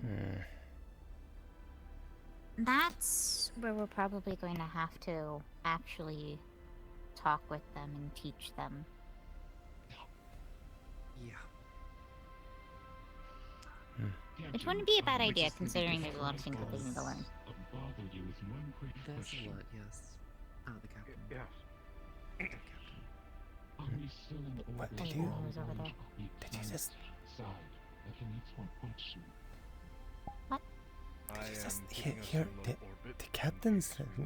That's where we're probably going to have to actually talk with them and teach them. Yeah. Which wouldn't be a bad idea, considering there's a lot of things that they need to learn. That's a lot, yes. Oh, the captain. Yes. What did Hey, you? who's over there? Did you just? What? Here, the captain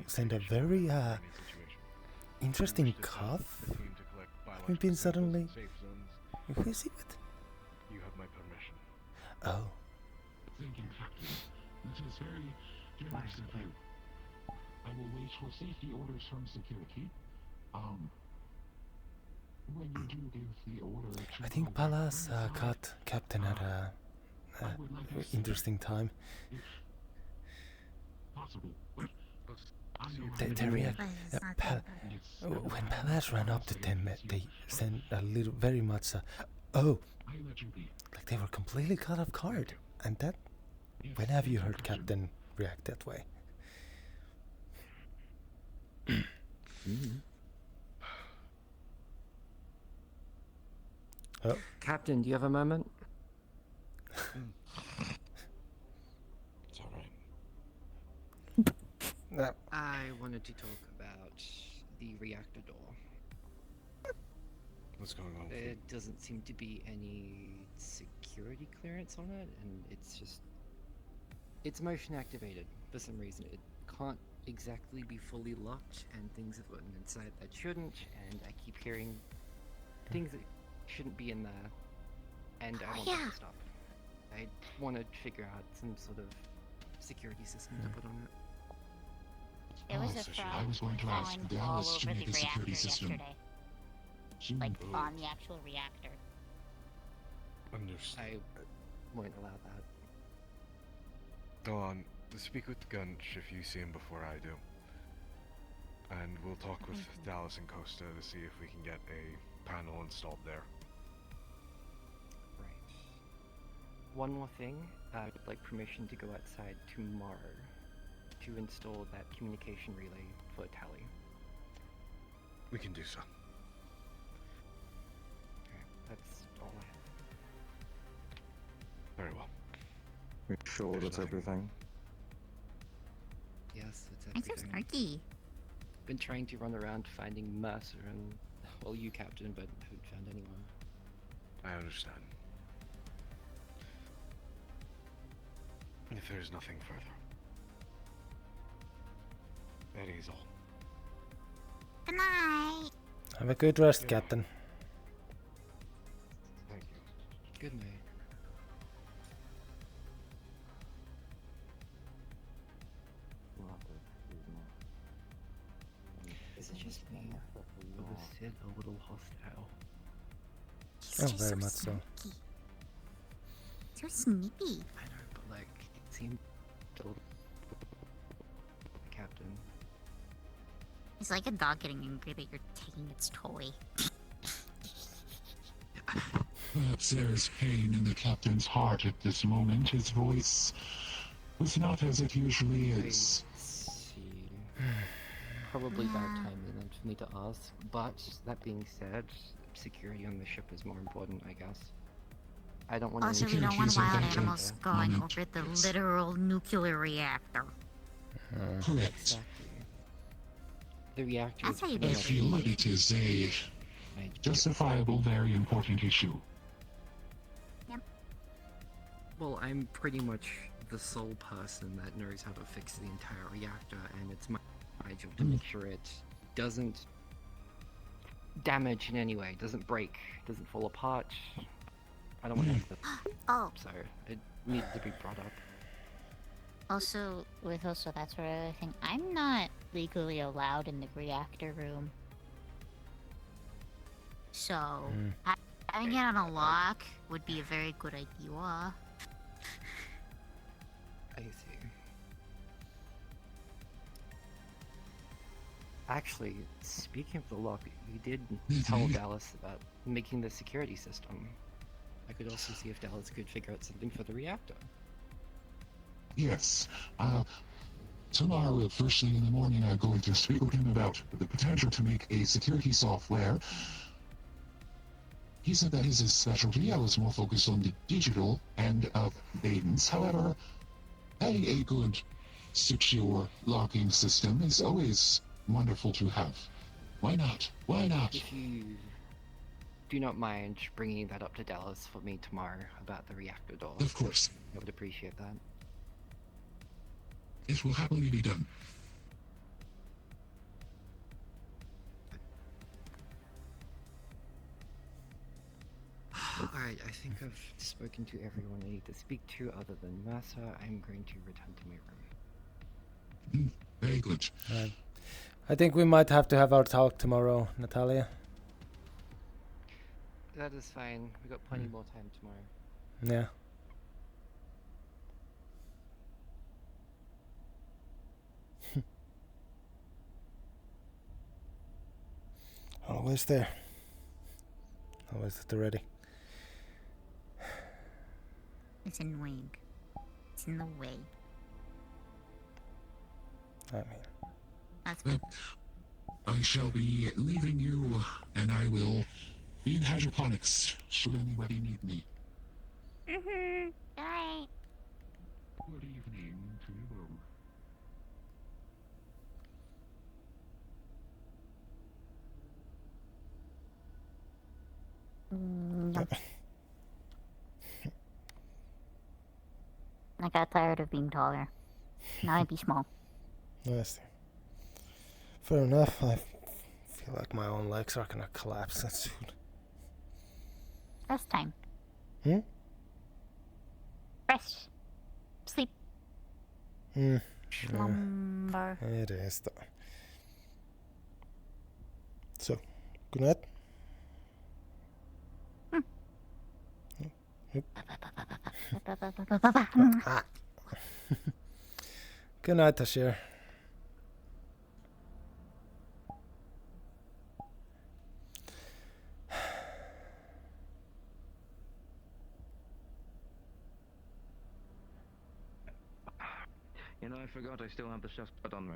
sent a very interesting cough. Haven't been suddenly. Who is he with? You have my permission. Oh. Thank you, Captain. This is very generous of you. I will wait for safety orders from security. When you do give the order to... I think Palas caught Captain at a interesting time. Possible. When Palas ran up to them, they sent a little, very much like they were completely caught off guard. And that, when have you heard Captain react that way? Oh. Captain, do you have a moment? It's alright. I wanted to talk about the reactor door. What's going on? There doesn't seem to be any security clearance on it, and it's just... It's motion activated for some reason. It can't exactly be fully locked, and things have gotten inside that shouldn't, and I keep hearing things that shouldn't be in there, and I want that to stop. I want to figure out some sort of security system to put on it. There was a I was going to ask all Dallas to over make the a security reactor system. yesterday. Like, on the actual reactor. Understood. I won't allow that. Delon, speak with Gunch if you see him before I do. And we'll talk with Dallas and Costa to see if we can get a panel installed there. Right. One more thing, I would like permission to go outside tomorrow to install that communication relay for Tally. We can do so. Okay, that's all I have. Very well. Are you sure that's everything? Yes, it's I'm so everything. snarky. Been trying to run around finding Mercer and, well, you, Captain, but haven't found anyone. I understand. If there's nothing further, that is all. Good night. Have a good rest, Captain. Thank you. Good night. Is it just me? Or was Sid a little hostile? Oh, very much so. So snippy. I know, but like, it seemed a little... Captain. It's like a dog getting angry that you're taking its toy. Perhaps there is pain in the captain's heart at this moment. His voice was not as it usually is. See. Probably bad timing then for me to ask, but that being said, security on the ship is more important, I guess. I don't want Also, we don't want wild animals going over the literal nuclear reactor. Correct. Exactly. The reactor That's how you do I it. feel that it is a justifiable, very important issue. Yep. Well, I'm pretty much the sole person that knows how to fix the entire reactor, and it's my job to make sure it doesn't damage in any way, doesn't break, doesn't fall apart. I don't want to. Oh. So it needed to be brought up. Also, with that sort of thing, I'm not legally allowed in the reactor room. So, having it on a lock would be a very good idea. I see. Actually, speaking of the lock, you did tell Dallas about making the security system. I could also see if Dallas could figure out something for the reactor. Yes. Tomorrow, first thing in the morning, I'm going to speak with him about the potential to make a security software. He said that is his specialty. I was more focused on the digital end of Baden's. However, having a good, secure locking system is always wonderful to have. Why not? Why not? If you do not mind bringing that up to Dallas for me tomorrow about the reactor door. Of course. I would appreciate that. It will happily be done. Alright, I think I've spoken to everyone I need to speak to other than Mercer. I'm going to return to my room. Very good. Right. I think we might have to have our talk tomorrow, Natalia. That is fine. We got plenty more time tomorrow. Yeah. Always there. Always at the ready. It's annoying. It's in the way. I mean, that's good. I shall be leaving you, and I will be in hydroponics should anybody need me. Good night. Good evening to you both. I got tired of being taller. Now I'd be small. Nice. Fair enough. I feel like my own legs are gonna collapse soon. Rest time. Hmm? Rest. Sleep. Slumber. Yeah, it is though. So, good night. Good night, Tashir. You know, I forgot I still have the chef's cut on me.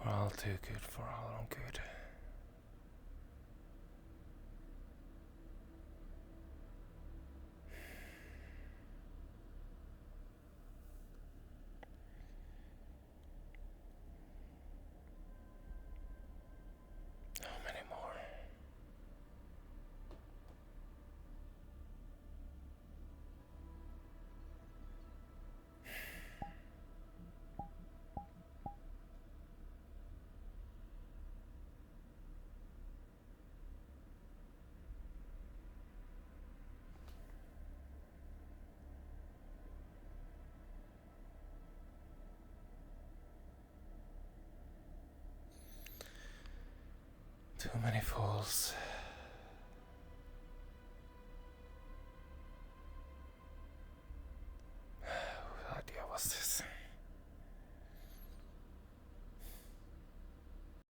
We're all too good for our own good. How many more? Too many fools.